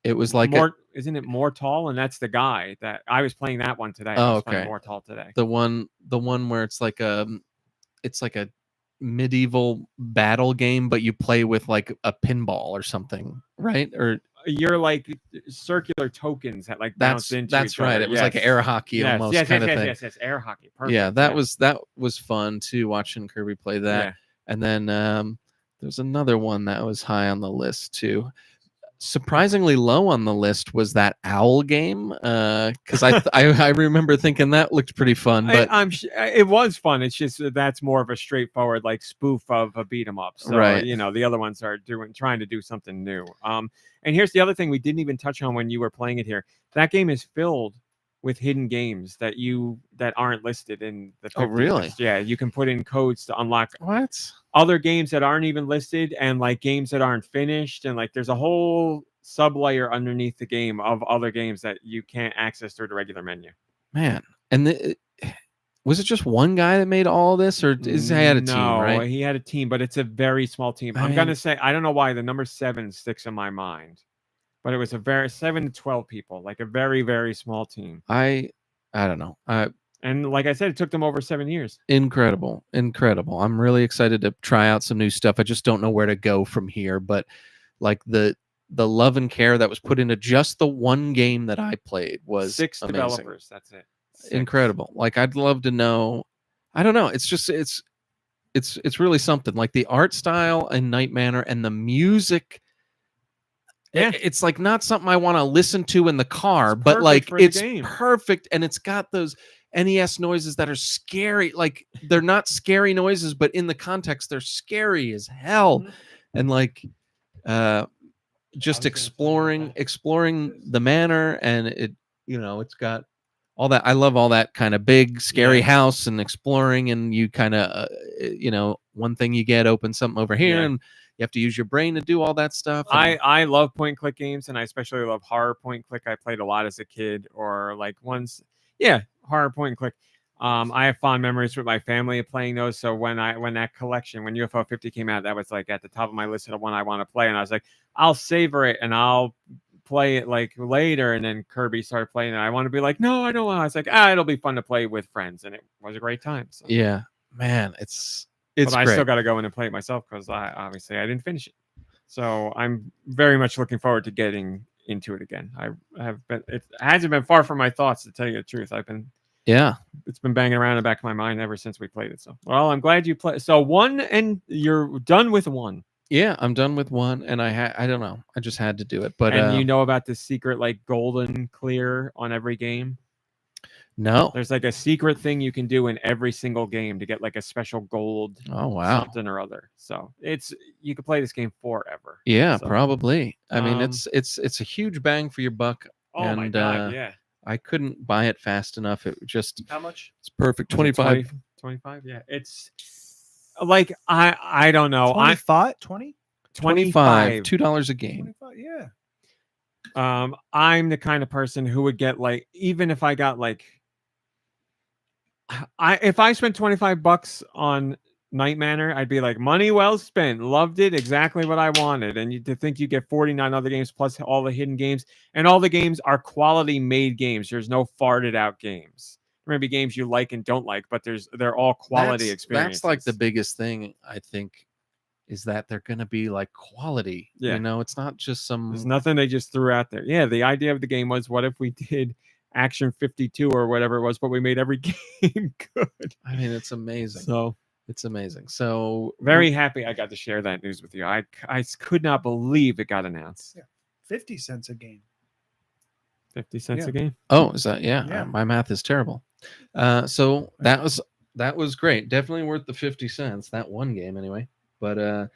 It was like isn't it Mortal? And that's the guy that I was playing that one today. Oh, I was playing okay. Mortal today. the one where it's like a medieval battle game, but you play with like a pinball or something, right? Or You're like circular tokens that like bounce into that's each right. other. It was like air hockey almost kind of thing. Yes, air hockey. Perfect. Yeah, that was fun too, watching Kirby play that. Yeah. And then there's another one that was high on the list too. Surprisingly low on the list was that owl game, because I remember thinking that looked pretty fun, but it was fun. It's just that's more of a straightforward like spoof of a beat 'em up. So Right. the other ones are trying to do something new. And here's the other thing we didn't even touch on when you were playing it here. That game is filled with hidden games that aren't listed in the 50 really? list. Yeah, you can put in codes to unlock what? other games that aren't even listed, and like games that aren't finished, and like there's a whole sub layer underneath the game of other games that you can't access through the regular menu. Man, and was it just one guy that made all this, or he had a team? Right? He had a team, but it's a very small team. I'm gonna say I don't know why the number 7 sticks in my mind, but it was a very 7 to 12 people, like a very very small team. I don't know. And like I said, it took them over 7 years. Incredible. I'm really excited to try out some new stuff. I just don't know where to go from here, but like the love and care that was put into just the one game that I played was 6 amazing. developers. That's it. 6. Incredible. Like I'd love to know. I don't know. It's just it's really something. Like the art style in Night Manor and the music. Yeah. It's like not something I want to listen to in the car, but like it's perfect, and it's got those NES noises that are scary. Like they're not scary noises, but in the context, they're scary as hell. Mm-hmm. And like just exploring the manor, and it's got all that. I love all that kind of big scary house and exploring, and you kind of one thing you get open something over here, and you have to use your brain to do all that stuff. I love point and click games, and I especially love horror point and click. I played a lot as a kid, or like horror point and click. I have fond memories with my family of playing those. So when that collection, when UFO 50 came out, that was like at the top of my list of the one I want to play, and I was like, I'll savor it and I'll play it like later. And then Kirby started playing it. I want to be like, no, I don't want. I was like, it'll be fun to play with friends, and it was a great time. So. Yeah, man, it's but great. I still got to go in and play it myself because I didn't finish it. So I'm very much looking forward to getting into it again. I have been. It hasn't been far from my thoughts, to tell you the truth. It's been banging around in the back of my mind ever since we played it. So, well, I'm glad you played. So 1, and you're done with 1. Yeah, I'm done with 1, and I don't know. I just had to do it. But you know about the secret like golden clear on every game? No. There's like a secret thing you can do in every single game to get like a special gold something or other. So you could play this game forever. Yeah, probably. I mean, it's a huge bang for your buck. Oh my god, yeah. I couldn't buy it fast enough. It just how much? It's perfect. 25. 25, yeah. It's like I don't know. 25? 20? 25. $2 a game. 25, yeah. I'm the kind of person who would get like, even if I got like if I spent $25 on Night Manor, I'd be like, money well spent. Loved it. Exactly what I wanted. And to think you get 49 other games plus all the hidden games, and all the games are quality made games. There's no farted out games. There may be games you like and don't like, but they're all quality experiences. That's like the biggest thing, I think, is that they're going to be like quality. Yeah. It's not just some. There's nothing they just threw out there. Yeah, the idea of the game was, what if we did Action 52 or whatever it was, but we made every game good. I mean, it's amazing. So it's amazing. So very happy I got to share that news with you. I could not believe it got announced. Yeah. 50 cents a game. 50 cents a game. Oh, is that? Yeah. My math is terrible. So that was great. Definitely worth the 50 cents. That one game anyway. But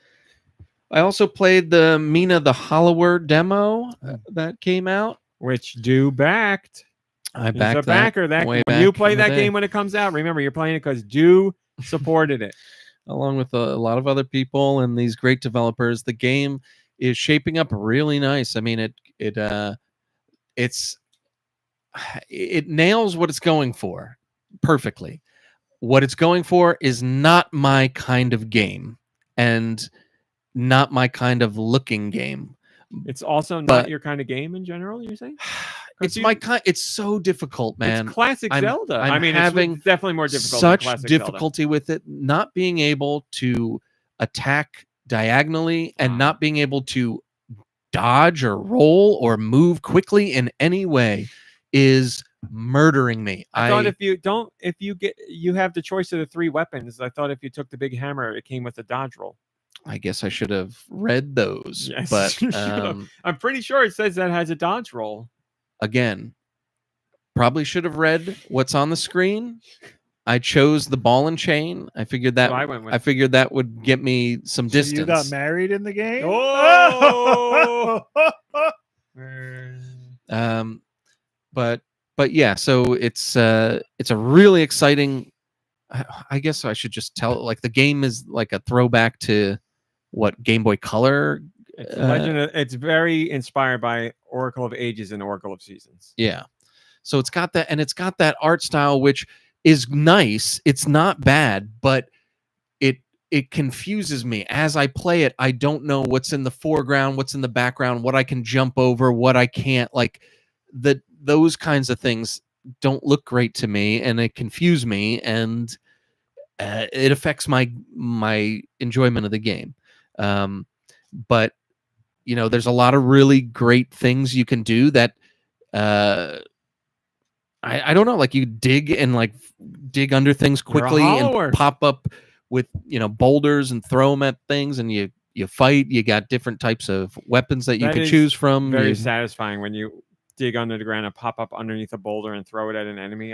I also played the Mina the Hollower demo that came out, which Deux backed. I He's backed a backer. That way when you back play in the that day, game when it comes out, remember you're playing it because Deux supported it. along with a lot of other people and these great developers. The game is shaping up really nice. I mean, it nails what it's going for perfectly. What it's going for is not my kind of game and not my kind of looking game. It's also not But- your kind of game in general. You're saying It's my kind. It's so difficult, man. it's classic I'm- Zelda. I'm I mean, having it's definitely more difficult. Than such classic difficulty with it, not being able to attack diagonally and not being able to dodge or roll or move quickly in any way is murdering me. I thought if you have the choice of the 3 weapons. I thought if you took the big hammer, it came with a dodge roll. I guess I should have read those, Yes, but you should have. I'm pretty sure it says that has a dodge roll. again, probably should have read what's on the screen. I chose the ball and chain. I figured that So I went with. I figured that would get me some So distance. you got married in the game? Oh! But yeah, so it's a really exciting. I guess I should just tell, like, the game is like a throwback to what Game Boy Color. It's it's very inspired by Oracle of Ages and Oracle of Seasons. Yeah, so it's got that, and it's got that art style which is nice. It's not bad, but it confuses me as I play it. I don't know what's in the foreground, what's in the background, what I can jump over, what I can't. Like those kinds of things don't look great to me, and it confuse me, and it affects my enjoyment of the game. But there's a lot of really great things you can do that I don't know, like you dig under things You're a quickly hollower. and pop up with boulders and throw them at things, and you fight. You got different types of weapons that you That can is choose from. Very satisfying when you dig under the ground and pop up underneath a boulder and throw it at an enemy.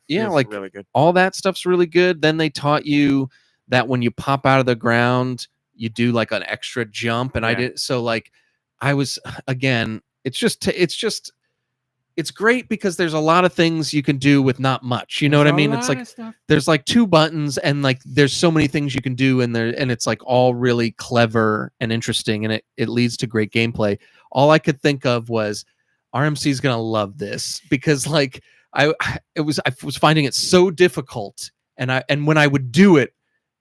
Yeah, like really good. All that stuff's really good. Then they taught you that when you pop out of the ground, you do like an extra jump, and I Yeah. did. So like, I was again. It's great because there's a lot of things you can do with not much. You know what I mean? It's like there's like 2 buttons, and like there's so many things you can do, and it's like all really clever and interesting, and it leads to great gameplay. All I could think of was RMC's gonna love this, because like I was finding it so difficult, and when I would do it,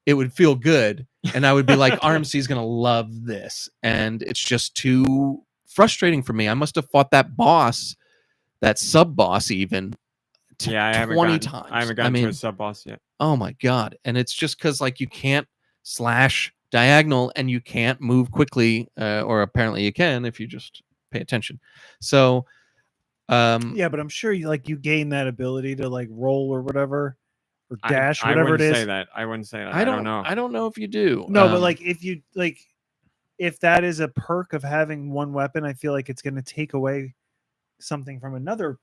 it would feel good, and I would be like, RMC's gonna love this, and it's just too frustrating for me. I must have fought that boss, that sub boss, even I haven't 20 gotten, times. I haven't gotten to a sub boss yet. Oh my god! And it's just because like you can't slash diagonal, and you can't move quickly, or apparently you can if you just pay attention. So, Yeah, but I'm sure you gain that ability to like roll or whatever, or dash, whatever it is. I wouldn't say that. I don't know. I don't know if you do. No, but like if that is a perk of having one weapon, I feel like it's going to take away something from another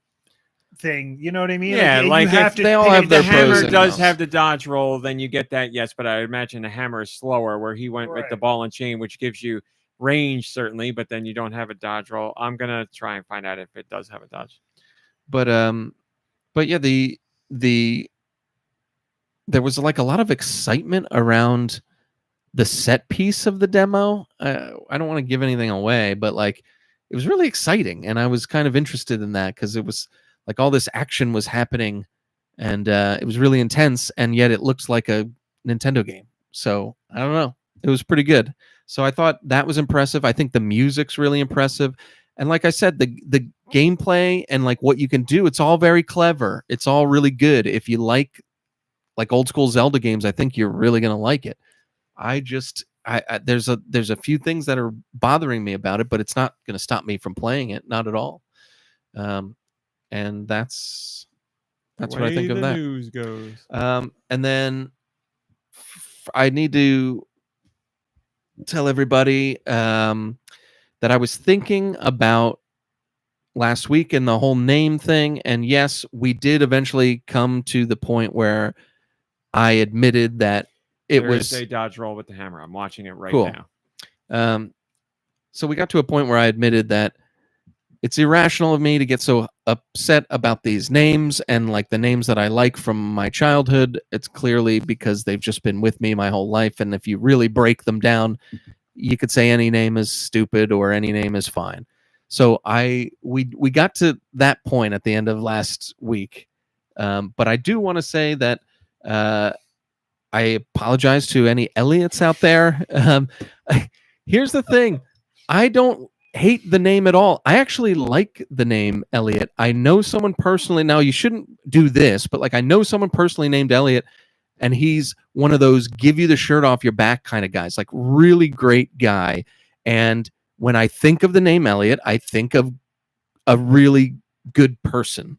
thing. You know what I mean? Yeah, like you have if to they all pick have it- their the pros hammer and does cons. have the dodge roll, then you get that, yes, but I imagine the hammer is slower, where he went with the Right. ball and chain, which gives you range certainly, but then you don't have a dodge roll. I'm gonna try and find out if it does have a dodge. but yeah, there was like a lot of excitement around the set piece of the demo. I don't want to give anything away, but like it was really exciting, and I was kind of interested in that because it was like all this action was happening, and it was really intense, and yet it looks like a Nintendo game. So I don't know, it was pretty good. So I thought that was impressive. I think the music's really impressive, and like I said, the gameplay and like what you can do, it's all very clever. It's all really good. If you like old school Zelda games, I think you're really gonna like it. There's a few things that are bothering me about it, but it's not going to stop me from playing it, not at all. And that's what I think of that. News goes. And then I need to tell everybody that I was thinking about last week and the whole name thing, and yes, we did eventually come to the point where I admitted that There is a dodge roll with the hammer. I'm watching it right Cool. now. So we got to a point where I admitted that it's irrational of me to get so upset about these names and like the names that I like from my childhood. It's clearly because they've just been with me my whole life. And if you really break them down, you could say any name is stupid or any name is fine. So we got to that point at the end of last week. But I do want to say that I apologize to any Elliots out there. Here's the thing. I don't hate the name at all. I actually like the name Elliot. I know someone personally. Now, you shouldn't do this, but like I know someone personally named Elliot, and he's one of those give you the shirt off your back kind of guys, like really great guy. And when I think of the name Elliot, I think of a really good person.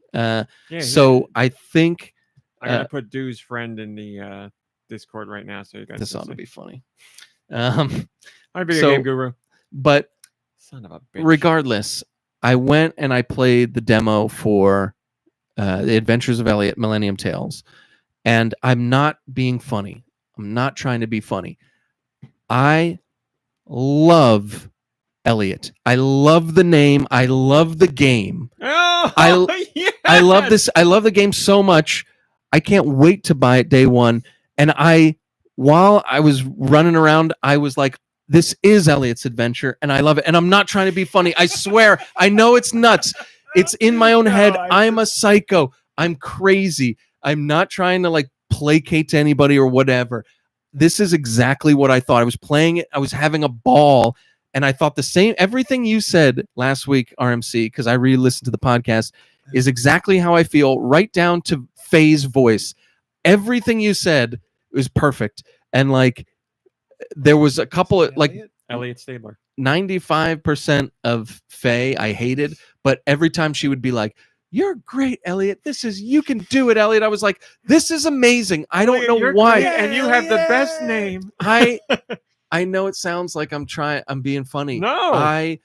So I think I'm gonna put Deux' friend in the Discord right now, so you guys. This ought to be funny. Might be a game guru, but son of a bitch. Regardless, I went and I played the demo for The Adventures of Elliot Millennium Tales, and I'm not being funny. I'm not trying to be funny. I love Elliot. I love the name. I love the game. Oh, yes! I love this. I love the game so much. I can't wait to buy it day one. And while I was running around, I was like, this is Elliot's adventure, and I love it. And I'm not trying to be funny. I swear. I know it's nuts. It's in my own head. I'm a psycho. I'm crazy. I'm not trying to like placate to anybody or whatever. This is exactly what I thought. I was playing it. I was having a ball. And I thought the same, everything you said last week, RMC, because I re-listened to the podcast, is exactly how I feel, right down to Faye's voice. Everything you said was perfect. And like, there was a couple of like Elliot Stabler. 95% of Faye I hated, but every time she would be like, "You're great, Elliot. You can do it, Elliot." I was like, "This is amazing." I don't know why. And you have the best name. I know it sounds like I'm being funny. No. I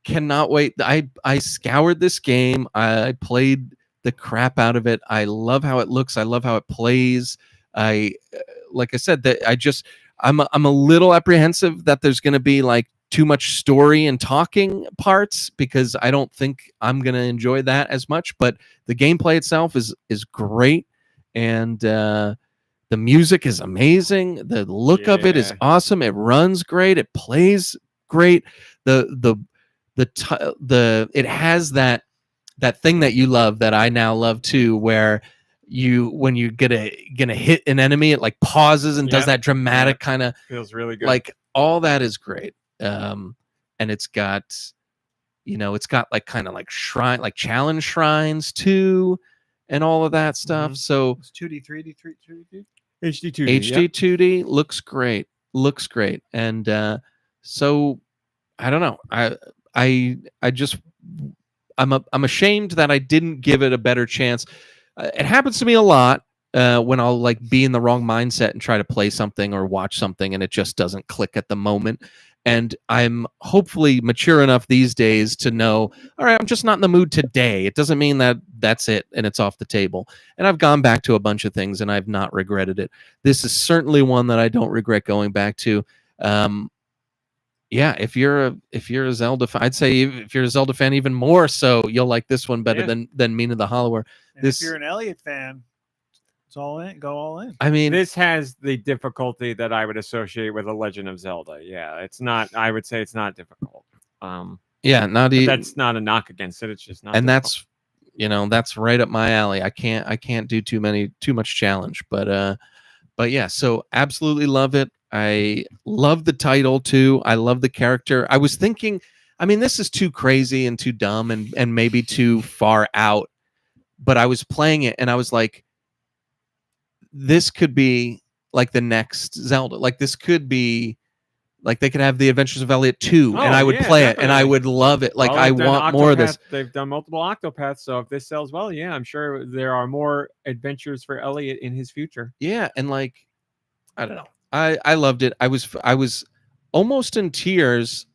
cannot wait. I scoured this game. I played the crap out of it. I love how it looks. I love how it plays. Like I said, that I'm a little apprehensive that there's going to be like too much story and talking parts, because I don't think I'm going to enjoy that as much. But the gameplay itself is great, and the music is amazing. The look of it is awesome. It runs great. It plays great. It has that thing that you love that I now love too, where when you gonna hit an enemy, it like pauses and does that dramatic kind of, feels really good. Like all that is great. And it's got like kind of like shrine, like challenge shrines too, and all of that stuff. So it's 2D, 3D, 3D. HD 2D. HD 2D looks great. And so I don't know. I'm ashamed that I didn't give it a better chance. It happens to me a lot when I'll like be in the wrong mindset and try to play something or watch something, and it just doesn't click at the moment. And I'm hopefully mature enough these days to know, all right, I'm just not in the mood today. It doesn't mean that that's it and it's off the table. And I've gone back to a bunch of things and I've not regretted it. This is certainly one that I don't regret going back to. Yeah, if you're a Zelda fan, I'd say if you're a Zelda fan, even more so, you'll like this one better than Mina the Hollower. If you're an Elliot fan, it's all in. Go all in. I mean, this has the difficulty that I would associate with a Legend of Zelda. Yeah, it's not. I would say it's not difficult. That's not a knock against it. It's just not. And difficult. that's right up my alley. I can't do too much challenge, but yeah. So absolutely love it. I love the title too. I love the character. I was thinking, I mean, this is too crazy and too dumb and maybe too far out, but I was playing it and I was like, this could be like the next Zelda. Like this could be like they could have the Adventures of Elliot 2 and I would play it and I would love it. Like I want more of this. They've done multiple Octopaths, so if this sells well, yeah, I'm sure there are more adventures for Elliot in his future. Yeah, and like I don't know. I loved it. I was almost in tears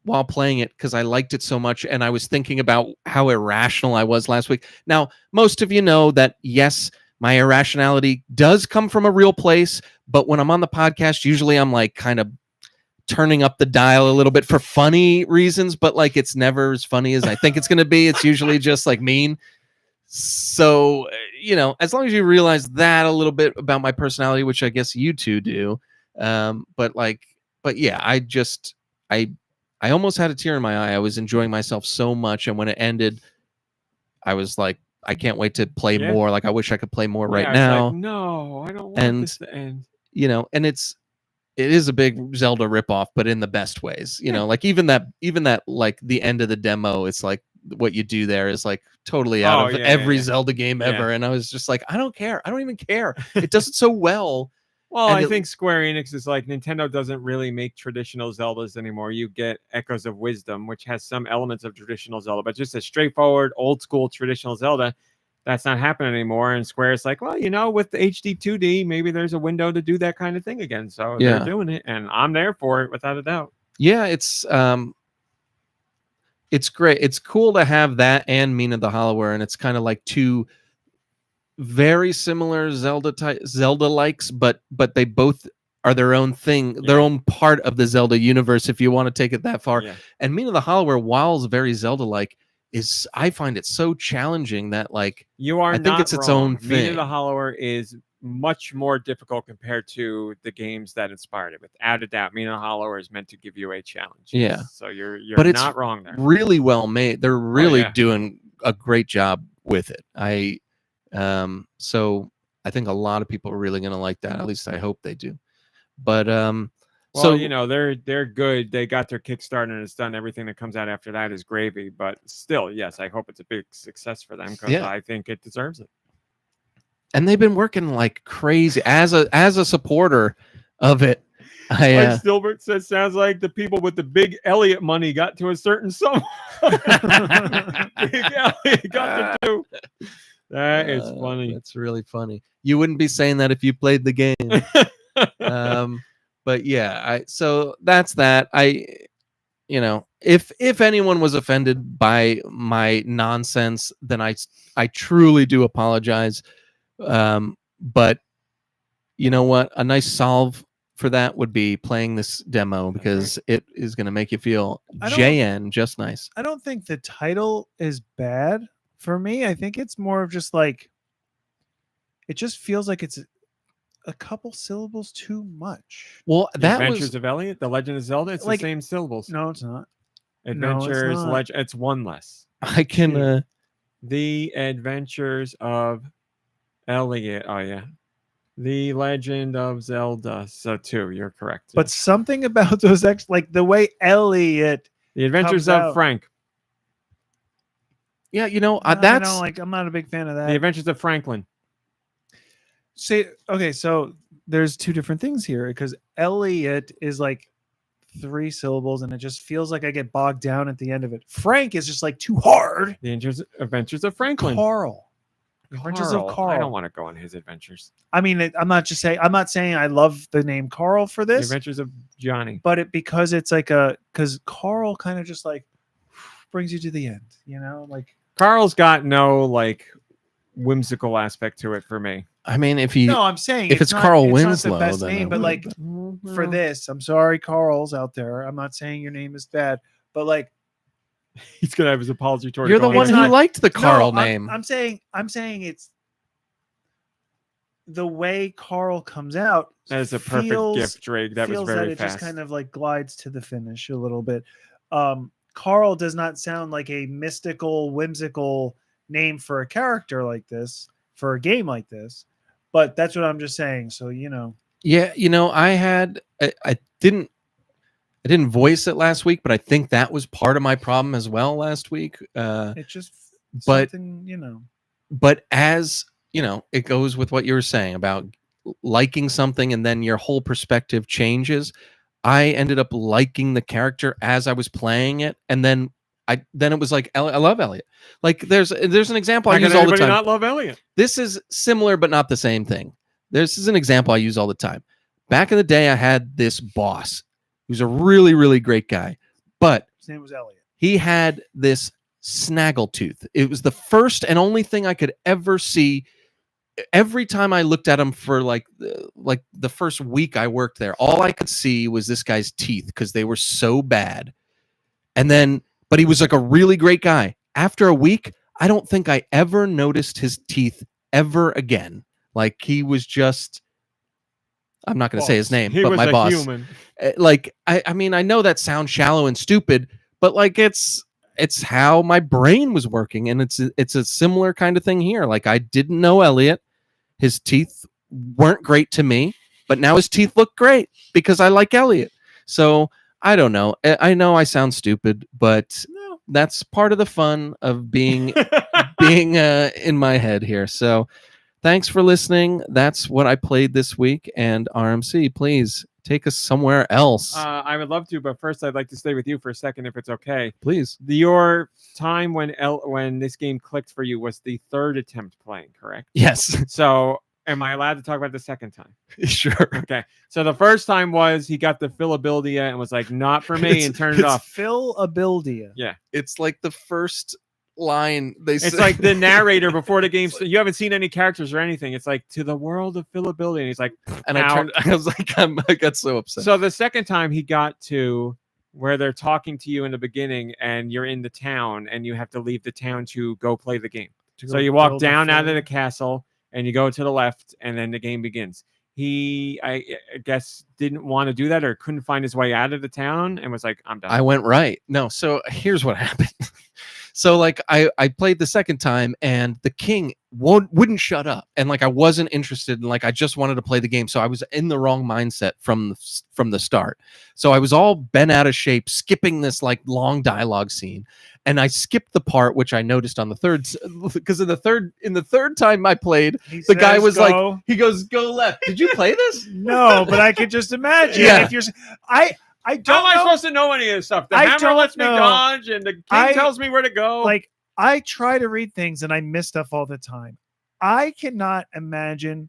while playing it because I liked it so much, and I was thinking about how irrational I was last week. Now, most of you know that yes, my irrationality does come from a real place, but when I'm on the podcast, usually I'm like kind of turning up the dial a little bit for funny reasons, but like it's never as funny as I think it's going to be. It's usually just like mean. So, as long as you realize that a little bit about my personality, which I guess you two do. But yeah, I almost had a tear in my eye. I was enjoying myself so much. And when it ended, I was like, I can't wait to play more. Like, I wish I could play more right now. Like, no, I don't want this to end. And it is a big Zelda ripoff, but in the best ways. Like even that like the end of the demo, it's like what you do there is like totally out of every Zelda game ever. And I was just like, I don't care. I don't even care. It does it so well. Well, I think Square Enix is like, Nintendo doesn't really make traditional Zeldas anymore. You get Echoes of Wisdom, which has some elements of traditional Zelda, but just a straightforward, old school traditional Zelda, that's not happening anymore. And Square's like, well, with the HD 2D, maybe there's a window to do that kind of thing again. So they're doing it, and I'm there for it without a doubt. Yeah, it's great. It's cool to have that and Mina the Hollower, and it's kind of like two very similar Zelda likes, but they both are their own thing, their own part of the Zelda universe, if you want to take it that far. And Mina the Hollower, while it's very Zelda like, I find it so challenging that like I think it's its own thing. Mina the Hollower is much more difficult compared to the games that inspired it. Without a doubt, Mina the Hollower is meant to give you a challenge. Yeah. So you're but not it's wrong there. Really well made. They're really doing a great job with it. So I think a lot of people are really going to like that. At least I hope they do. But they're good. They got their Kickstarter and it's done. Everything that comes out after that is gravy. But still, yes, I hope it's a big success for them because I think it deserves it. And they've been working like crazy as a supporter of it. Like Stilbert says, sounds like the people with the big Elliott money got to a certain sum. Big Elliott got to do. That is funny. That's really funny. You wouldn't be saying that if you played the game. But yeah, so that's that. If anyone was offended by my nonsense, then I truly do apologize. But you know what? A nice solve for that would be playing this demo because it is going to make you feel just nice. I don't think the title is bad for me. I think it's more of just like, it just feels like it's a couple syllables too much. Well, that Adventures of Elliott, The Legend of Zelda, it's like, the same syllables. No, it's not. Adventures, no, it's not. It's one less. I can The Adventures of Elliott. Oh yeah. The Legend of Zelda. So two, you're correct. But something about those like the way Elliott. The Adventures of Frank. Yeah, that's I'm not a big fan of that. The Adventures of Franklin. See, okay, so there's two different things here because Elliott is like 3 syllables and it just feels like I get bogged down at the end of it. Frank is just like too hard. The Adventures of Franklin. Carl. Adventures of Carl. I don't want to go on his adventures. I mean, I'm not saying I love the name Carl for this. The Adventures of Johnny. But because it's like because Carl kind of just like brings you to the end, like Carl's got no like whimsical aspect to it for me. I mean, I'm saying if it's Carl Winslow, not the best name, but like for this, I'm sorry, Carl's out there. I'm not saying your name is bad, but like he's gonna have his apology tour. You're the one who liked the Carl name. I'm saying it's the way Carl comes out. That is a perfect gift, Drake. That was very it fast. Just kind of like glides to the finish a little bit. Carl does not sound like a mystical, whimsical name for a character like this, for a game like this. But that's what I'm just saying. So, Yeah, I didn't voice it last week, but I think that was part of my problem as well last week. It's just something, But as, it goes with what you were saying about liking something and then your whole perspective changes. I ended up liking the character as I was playing it, and then it was like I love Elliott. Like there's an example I use all the time. Not love Elliott. This is similar but not the same thing. This is an example I use all the time. Back in the day, I had this boss who's a really, really great guy, but his name was Elliott. He had this snaggletooth. It was the first and only thing I could ever see every time I looked at him for like the first week I worked there, all I could see was this guy's teeth because they were so bad. And then, but he was like a really great guy. After a week, I don't think I ever noticed his teeth ever again. Like he was just, I'm not going to say his name, He but was my a boss. human. Like, I mean, I know that sounds shallow and stupid, but like it's how my brain was working. And it's a similar kind of thing here. Like I didn't know Elliot. His teeth weren't great to me, but now his teeth look great because I like Elliot. So I don't know. I know I sound stupid, but that's part of the fun of being in my head here. So thanks for listening. That's what I played this week. And RMC, please take us somewhere else. I would love to, but first I'd like to stay with you for a second, if it's okay. Please. Your time when this game clicked for you was the third attempt playing, correct? Yes. So am I allowed to talk about the second time? Sure. Okay. So the first time was he got the fillability and was like, not for me, and turned it off. Fillability. Yeah. It's like the first line they say. It's like the narrator before the game. You haven't seen any characters or anything. It's like, to the world of fillability. And he's like, and out. I was like, I got so upset. So the second time he got to where they're talking to you in the beginning and you're in the town and you have to leave the town to go play the game. So you walk down out of the castle and you go to the left and then the game begins. He, I guess, didn't want to do that or couldn't find his way out of the town and was like, I'm done. I went right. No, so here's what happened. So like I played the second time and the king wouldn't shut up. And like I wasn't interested and like I just wanted to play the game. So I was in the wrong mindset from the start. So I was all bent out of shape, skipping this like long dialogue scene. And I skipped the part which I noticed on the third, because in the third time I played, the guy was like, he goes, go left. Did you play this? No, but I could just imagine if you're. I don't. How am I know. supposed to know any of this stuff? The hammer lets me dodge, and the king tells me where to go. Like I try to read things, and I miss stuff all the time. I cannot imagine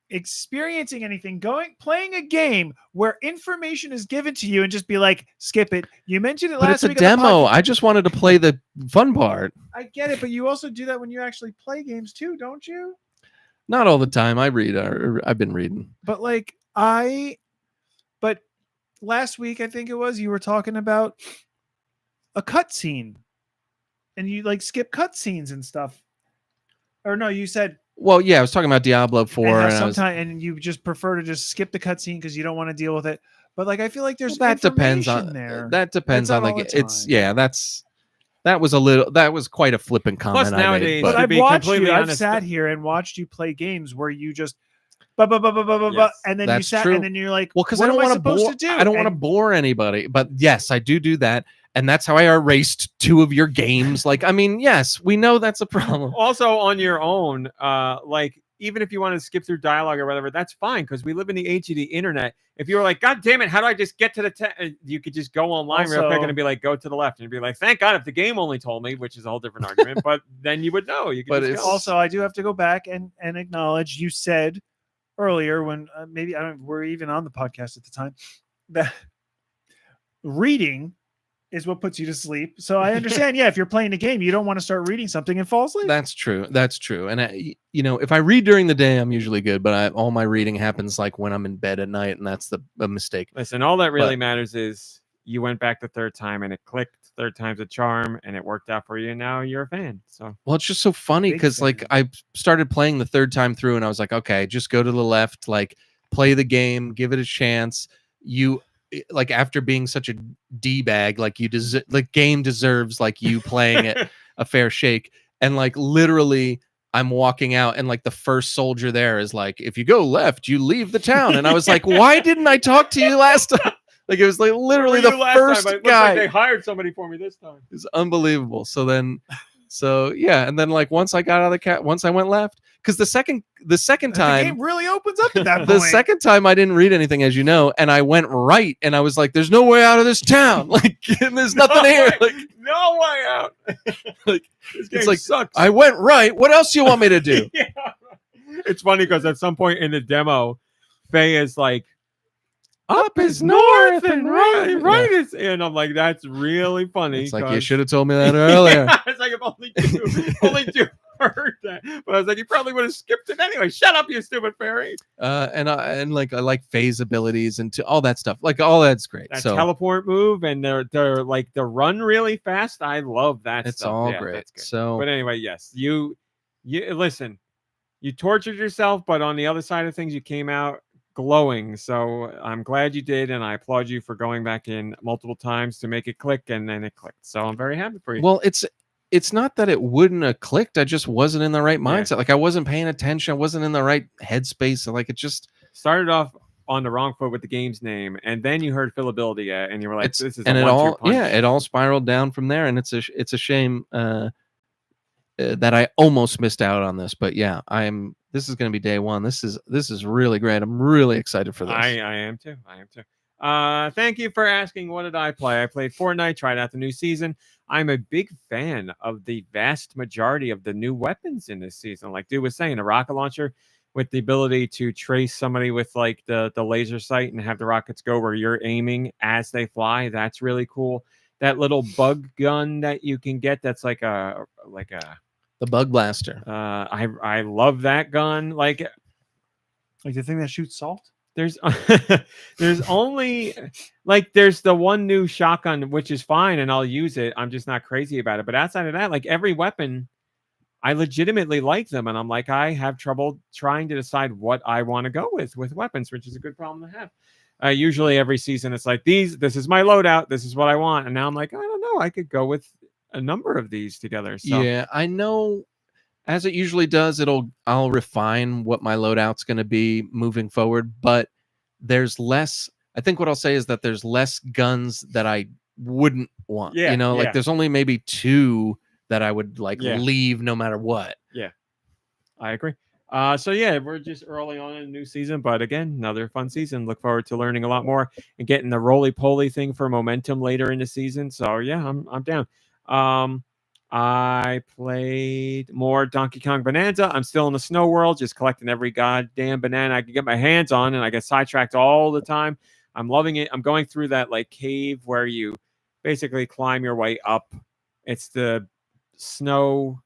experiencing anything, playing a game where information is given to you and just be like, skip it. You mentioned it last week. But it's a demo. I just wanted to play the fun part. I get it, but you also do that when you actually play games too, don't you? Not all the time. I read. I've been reading. But like last week, I think it was, you were talking about a cutscene, and you like skip cutscenes and stuff. Or no, you said. Well, yeah, I was talking about Diablo 4, and you just prefer to just skip the cutscene because you don't want to deal with it. But like, I feel like there's that depends on there. That depends on the game. It's that was quite a flippant comment. Plus nowadays, but I've watched you. I've sat here and watched you play games where you just. And then you sat, and then you're like, well, because I don't want to bore. I don't want to bore anybody. But yes, I do that, and that's how I erased 2 of your games. Like, I mean, yes, we know that's a problem. Also, on your own, like even if you want to skip through dialogue or whatever, that's fine because we live in the age of the internet. If you were like, God damn it, how do I just get to the? You could just go online real quick and be like, go to the left, and be like, thank God if the game only told me, which is a whole different argument. But then you would know. You could. But also, I do have to go back and acknowledge you said earlier when maybe we're even on the podcast at the time that reading is what puts you to sleep. So I understand. Yeah, if you're playing a game, you don't want to start reading something and fall asleep. That's true. And if I read during the day, I'm usually good. But all my reading happens like when I'm in bed at night, and that's a mistake. Listen, all that really matters is you went back the third time and it clicked. Third time's a charm, and it worked out for you. And now you're a fan. So well, it's just so funny because like I started playing the third time through, and I was like, okay, just go to the left, like play the game, give it a chance. You like after being such a D-bag, like the game deserves like you playing it a fair shake. And like literally, I'm walking out, and like the first soldier there is like, if you go left, you leave the town. And I was like, why didn't I talk to you last time? Like it was like literally the first guy. Like they hired somebody for me this time. It's unbelievable. So yeah, and then like once I got out of the once I went left, because the second time the game really opens up at that point. The second time I didn't read anything, as you know, and I went right, and I was like, "There's no way out of this town. Like, and there's nothing here. Like, no way out. Like, this game it's like sucks. I went right. What else do you want me to do?" Yeah. It's funny because at some point in the demo, Faye is like, up is north and right is, and I'm like, that's really funny. It's like you should have told me that earlier. Yeah, it's like if only two heard that. But I was like, you probably would have skipped it anyway. Shut up, you stupid fairy. And like I like phase abilities and all that stuff. Like all that's great. That So teleport move and they're like the run really fast. I love that it's stuff. all Yeah, great. that's good. So But anyway, yes, you listen. You tortured yourself, but on the other side of things, you came out glowing. So I'm glad you did, and I applaud you for going back in multiple times to make it click, and then it clicked. So I'm very happy for you. well, it's not that it wouldn't have clicked. I just wasn't in the right Yeah. mindset. Like I wasn't paying attention. I wasn't in the right headspace. Like it just Started off on the wrong foot with the game's name, and then you heard fillability, and you were like, it's "This is and a it one-two all punch." yeah, it all spiraled down from there, and it's a shame that I almost missed out on this. But yeah, this is going to be day one. This is really great. I'm really excited for this. I am too. I am too. Thank you for asking. What did I play? I played Fortnite. Tried out the new season. I'm a big fan of the vast majority of the new weapons in this season. Like Dude was saying, a rocket launcher with the ability to trace somebody with like the laser sight and have the rockets go where you're aiming as they fly. That's really cool. That little bug gun that you can get. That's like the Bug Blaster. I love that gun. Like the thing that shoots salt. there's there's only like there's the one new shotgun which is fine and I'll use it. I'm just not crazy about it. But outside of that, like every weapon, I legitimately like them, and I'm like I have trouble trying to decide what I want to go with weapons, which is a good problem to have. Usually every season it's like this is my loadout, this is what I want, and now I'm like I don't know, I could go with a number of these together. So Yeah, I know. As it usually does, I'll refine what my loadout's going to be moving forward, but there's less. I think what I'll say is that there's less guns that I wouldn't want. Yeah, Like yeah. there's only maybe 2 that I would like Yeah. leave no matter what. I agree. So yeah, we're just early on in a new season, but again, another fun season. Look forward to learning a lot more and getting the roly-poly thing for momentum later in the season. So yeah, I'm down. I played more Donkey Kong Bonanza. I'm still in the snow world, just collecting every goddamn banana I can get my hands on, and I get sidetracked all the time. I'm loving it. I'm going through that like cave where you basically climb your way up. It's the snow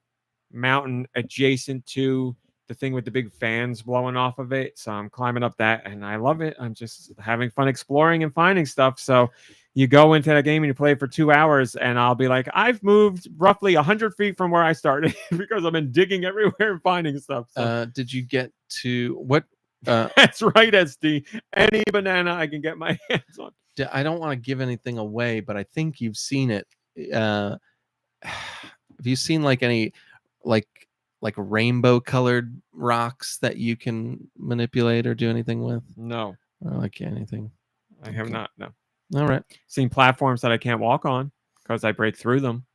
mountain adjacent to the thing with the big fans blowing off of it. So I'm climbing up that and I love it. I'm just having fun exploring and finding stuff. So you go into that game and you play for 2 hours and I'll be like, I've moved roughly 100 feet from where I started because I've been digging everywhere and finding stuff. So Did you get to what? that's right, SD. Any banana I can get my hands on. I don't want to give anything away, but I think you've seen it. Have you seen like any like rainbow colored rocks that you can manipulate or do anything with? No, Like anything. I have Okay. not. No. All right. Seen platforms that I can't walk on because I break through them.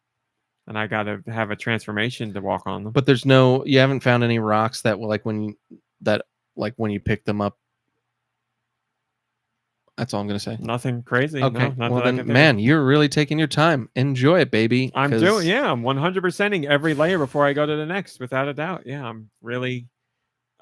And I got to have a transformation to walk on them. But you haven't found any rocks that will like when you pick them up. That's all I'm gonna say. Nothing crazy. Okay. No, not Well that I then, can think man, you're really taking your time. Enjoy it, baby. I'm 'cause doing, yeah, I'm 100%ing every layer before I go to the next, without a doubt. Yeah, I'm really,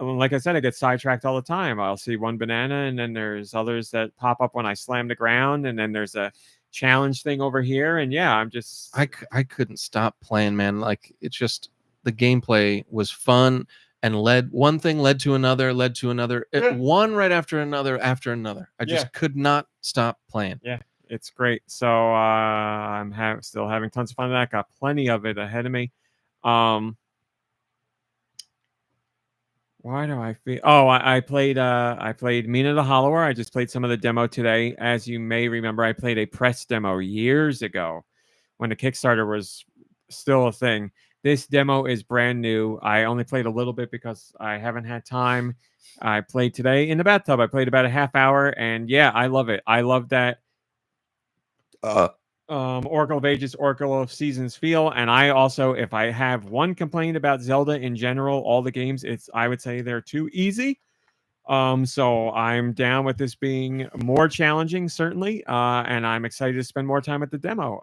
like I said, I get sidetracked all the time. I'll see one banana, and then there's others that pop up when I slam the ground, and then there's a challenge thing over here, and yeah, I'm just, I couldn't stop playing, man. Like it's just the gameplay was fun and one thing led to another, Yeah. one right after another. I just Yeah. could not stop playing. yeah, it's great. So I'm still having tons of fun with that. Got plenty of it ahead of me. Why do I feel? Oh, I played Mina the Hollower. I just played some of the demo today. As you may remember, I played a press demo years ago when the Kickstarter was still a thing. This demo is brand new. I only played a little bit because I haven't had time. I played today in the bathtub. I played about a half hour, and yeah, I love it. I love that Oracle of Ages, Oracle of Seasons feel. And I also, if I have one complaint about Zelda in general, all the games, I would say they're too easy. So I'm down with this being more challenging, certainly. And I'm excited to spend more time at the demo.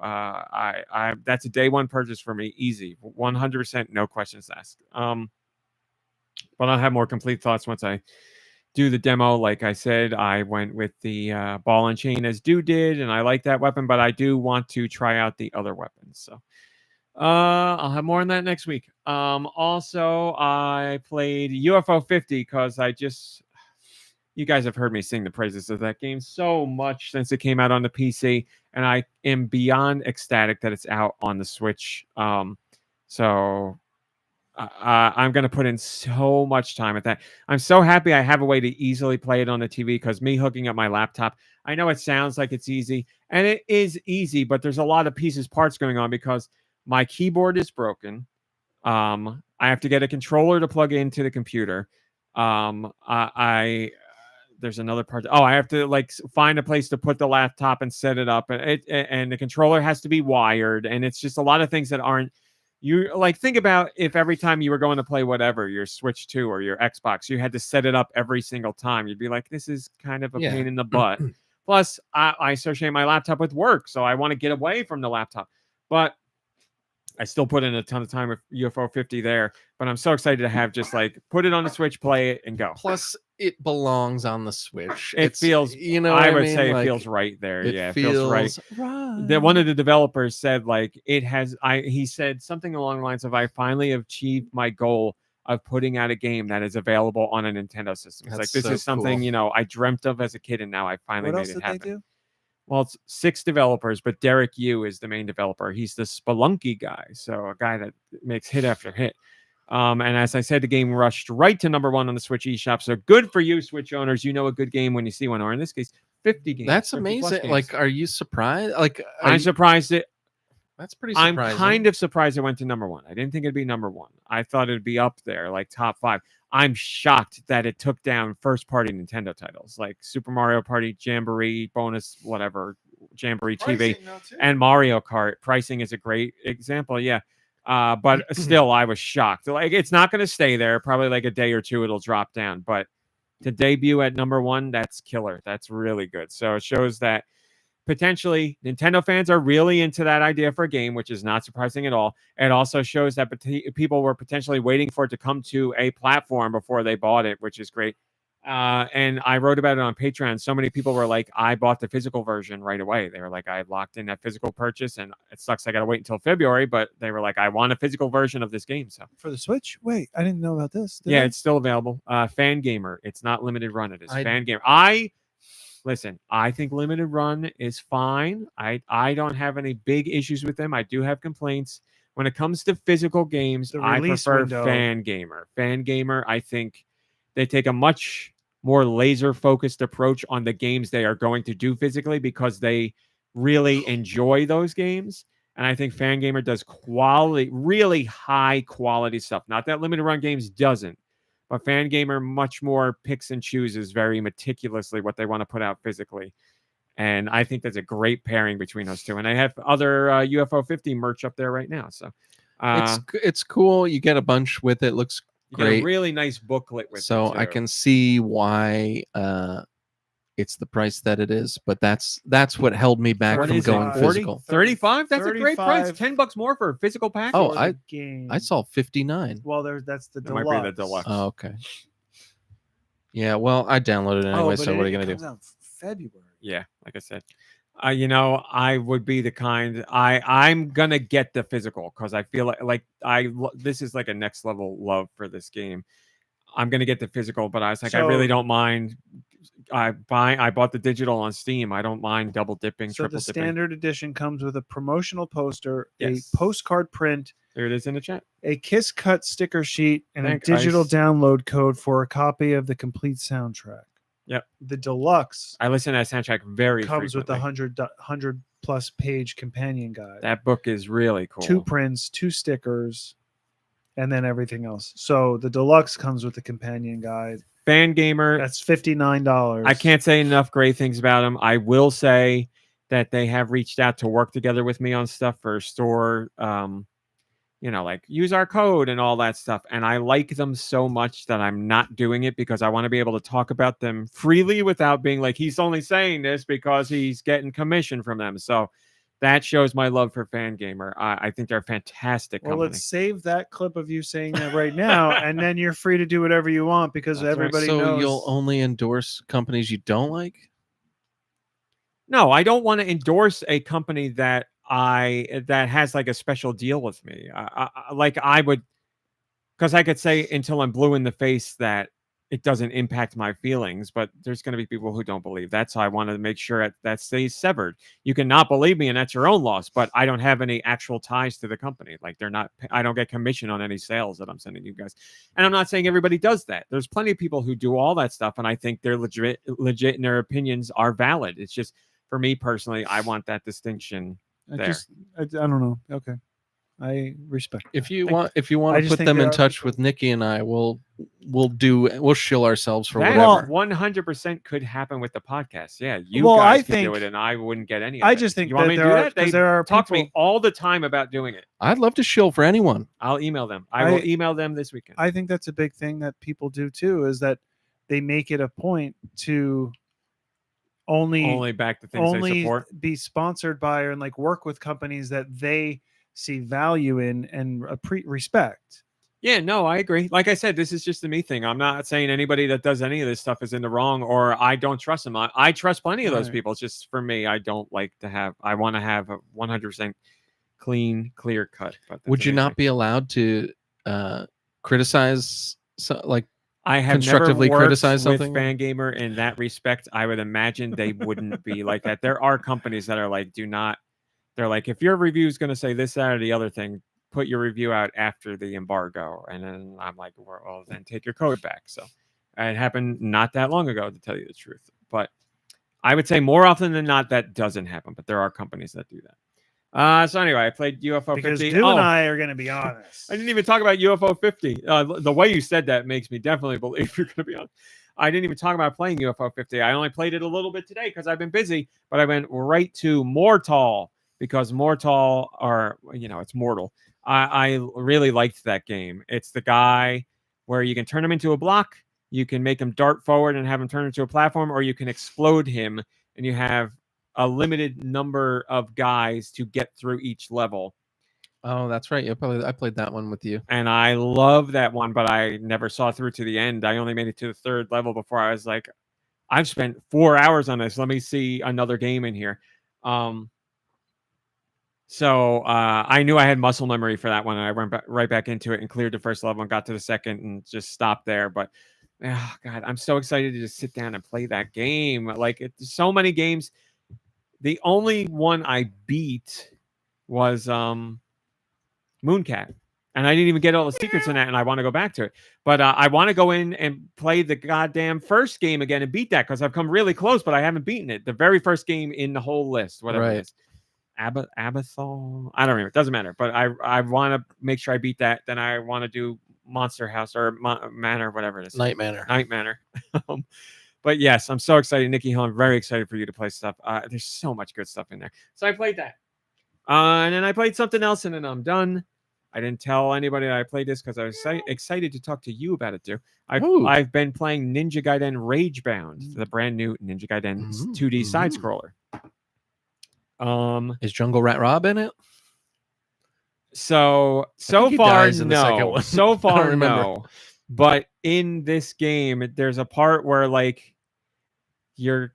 That's a day one purchase for me, easy, 100%, no questions asked. But I'll have more complete thoughts once I do the demo. Like I said, I went with the ball and chain as Deux did, and I like that weapon, but I do want to try out the other weapons. So I'll have more on that next week. Also, I played UFO 50 because you guys have heard me sing the praises of that game so much since it came out on the PC, and I am beyond ecstatic that it's out on the Switch. So I'm going to put in so much time at that. I'm so happy I have a way to easily play it on the TV because me hooking up my laptop, I know it sounds like it's easy, and it is easy, but there's a lot of parts going on because my keyboard is broken. I have to get a controller to plug into the computer. There's another part. I have to find a place to put the laptop and set it up, and the controller has to be wired, and it's just a lot of things that aren't. You think about if every time you were going to play whatever your Switch 2 or your Xbox, you had to set it up every single time. You'd be like, this is kind of a pain in the butt. Plus, I associate my laptop with work, so I want to get away from the laptop. But I still put in a ton of time with UFO 50 there. But I'm so excited to have just put it on the Switch, play it, and go. Plus, it belongs on the Switch. It feels, I would say it feels right there. It feels right. One of the developers said he said something along the lines of, I finally achieved my goal of putting out a game that is available on a Nintendo system. It's this is something, I dreamt of as a kid, and now I finally made it happen. They do? Well, it's 6 developers, but Derek Yu is the main developer. He's the Spelunky guy, so a guy that makes hit after hit. And as I said, the game rushed right to number 1 on the Switch eShop. So good for you, Switch owners. You know a good game when you see one, or in this case, 50 games. That's amazing. Are you surprised? I'm surprised it. That's pretty surprising. I'm kind of surprised it went to number 1. I didn't think it'd be number 1. I thought it'd be up there, top 5. I'm shocked that it took down first-party Nintendo titles like Super Mario Party, Jamboree, Bonus, whatever, Jamboree TV, and Mario Kart. Pricing is a great example, yeah. But still, I was shocked. It's not going to stay there. Probably a day or two, it'll drop down. But to debut at number 1, that's killer. That's really good. So it shows that potentially Nintendo fans are really into that idea for a game, which is not surprising at all. It also shows that people were potentially waiting for it to come to a platform before they bought it, which is great. And I wrote about it on Patreon. So many people were like, I bought the physical version right away. They were like, I locked in that physical purchase, and it sucks I got to wait until February, but they were like, I want a physical version of this game. So for the Switch? Wait, I didn't know about this. It's still available. Fan Gamer. It's not limited run. It is Fan Gamer. Listen, I think limited run is fine. I don't have any big issues with them. I do have complaints. When it comes to physical games, I prefer Fan Gamer. Fan Gamer, I think they take a much more laser-focused approach on the games they are going to do physically because they really enjoy those games. And I think Fan Gamer does quality, really high-quality stuff. Not that limited run games doesn't. But Fan Gamer much more picks and chooses very meticulously what they want to put out physically. And I think that's a great pairing between those two. And I have other UFO 50 merch up there right now. So it's cool. You get a bunch with it. Looks great. Get a really nice booklet with it. So I can see why it's the price that it is, but that's what held me back from going physical. 35? That's a great price. $10 more for a physical pack. Oh, I saw 59. Well, that's the deluxe. Might be the deluxe. Oh, okay. Yeah, well, I downloaded it anyway, so what are you gonna do? Comes out February. Yeah, like I said. I would be the kind. I'm gonna get the physical because I feel this is like a next level love for this game. I'm gonna get the physical, but I was like, I really don't mind. I bought the digital on Steam. I don't mind double dipping, triple dipping. So the standard edition comes with a promotional poster, a postcard print. There it is in the chat. A Kiss Cut sticker sheet, and a digital download code for a copy of the complete soundtrack. Yep. The deluxe. I listen to that soundtrack very comes frequently. with the 100 plus page companion guide. That book is really cool. 2 prints, 2 stickers, and then everything else. So the deluxe comes with the companion guide. Fan Gamer. That's $59. I can't say enough great things about them. I will say that they have reached out to work together with me on stuff for store, use our code and all that stuff. And I like them so much that I'm not doing it because I want to be able to talk about them freely without being like, he's only saying this because he's getting commission from them. So that shows my love for Fan Gamer. I think they're a fantastic company. Well, let's save that clip of you saying that right now, and then you're free to do whatever you want because everybody knows. So you'll only endorse companies you don't like? No, I don't want to endorse a company that that has like a special deal with me. Like I would, because I could say until I'm blue in the face that it doesn't impact my feelings, but there's going to be people who don't believe that. So I want to make sure that stays severed. You can not believe me, and that's your own loss. But I don't have any actual ties to the company. Like I don't get commission on any sales that I'm sending you guys. And I'm not saying everybody does that. There's plenty of people who do all that stuff, and I think they're legit, and their opinions are valid. It's just for me personally, I want that distinction. I don't know. Okay. I respect. If you that. want I to just put think them there in are touch people- with Nicky and I, we'll shill ourselves for That whatever. 100% could happen with the podcast. Yeah, you Well, guys I could do think- it, and I wouldn't get any of it. I just think you want that me to there do are that? They there are talk to me people. all the time about doing it. I'd love to shill for anyone. I'll email them. I will email them this weekend. I think that's a big thing that people do too. Is that they make it a point to only back the things they support. be sponsored by and like work with companies that they see value in and respect. Yeah, no, I agree. Like I said, this is just the me thing. I'm not saying anybody that does any of this stuff is in the wrong or I don't trust them. I trust plenty of those Right. people. It's just for me, I don't like to have. I want to have a 100% clean, clear cut. But that's Would you not amazing. be allowed to criticize like I have constructively never worked criticize with something? Fangamer in that respect. I would imagine they wouldn't be like that. There are companies that are like, do not. They're like, if your review is going to say this, that, or the other thing, put your review out after the embargo. And then I'm like, well, then take your code back. So it happened not that long ago, to tell you the truth. But I would say more often than not, that doesn't happen. But there are companies that do that. So anyway, I played UFO Because 50. Deux and I are going to be honest. I didn't even talk about UFO 50. The way you said that makes me definitely believe you're going to be honest. I didn't even talk about playing UFO 50. I only played it a little bit today because I've been busy. But I went right to Mortal because Mortal, or it's Mortal. I really liked that game. It's the guy where you can turn him into a block, you can make him dart forward and have him turn into a platform, or you can explode him and you have a limited number of guys to get through each level. Oh, that's right. I played that one with you. And I love that one, but I never saw through to the end. I only made it to the third level before I was like, I've spent 4 hours on this. Let me see another game in here. So I knew I had muscle memory for that one, and I went right back into it and cleared the first level and got to the second and just stopped there. But oh God, I'm so excited to just sit down and play that game. Like so many games. The only one I beat was Mooncat, and I didn't even get all the secrets in that, and I want to go back to it. But I want to go in and play the goddamn first game again and beat that because I've come really close, but I haven't beaten it. The very first game in the whole list, whatever it is. Abathol, I don't remember. It doesn't matter. But I want to make sure I beat that. Then I want to do Monster House or Manor, whatever it is. Night Manor. But yes, I'm so excited, Nicky Hill. I'm very excited for you to play stuff. There's so much good stuff in there. So I played that, and then I played something else, and then I'm done. I didn't tell anybody that I played this because I was excited to talk to you about it too. I've been playing Ninja Gaiden Ragebound, the brand new Ninja Gaiden 2D side scroller. Is Jungle Rat Rob in it? So he far dies in the second no. one. So far remember. no. But in this game, there's a part where like you're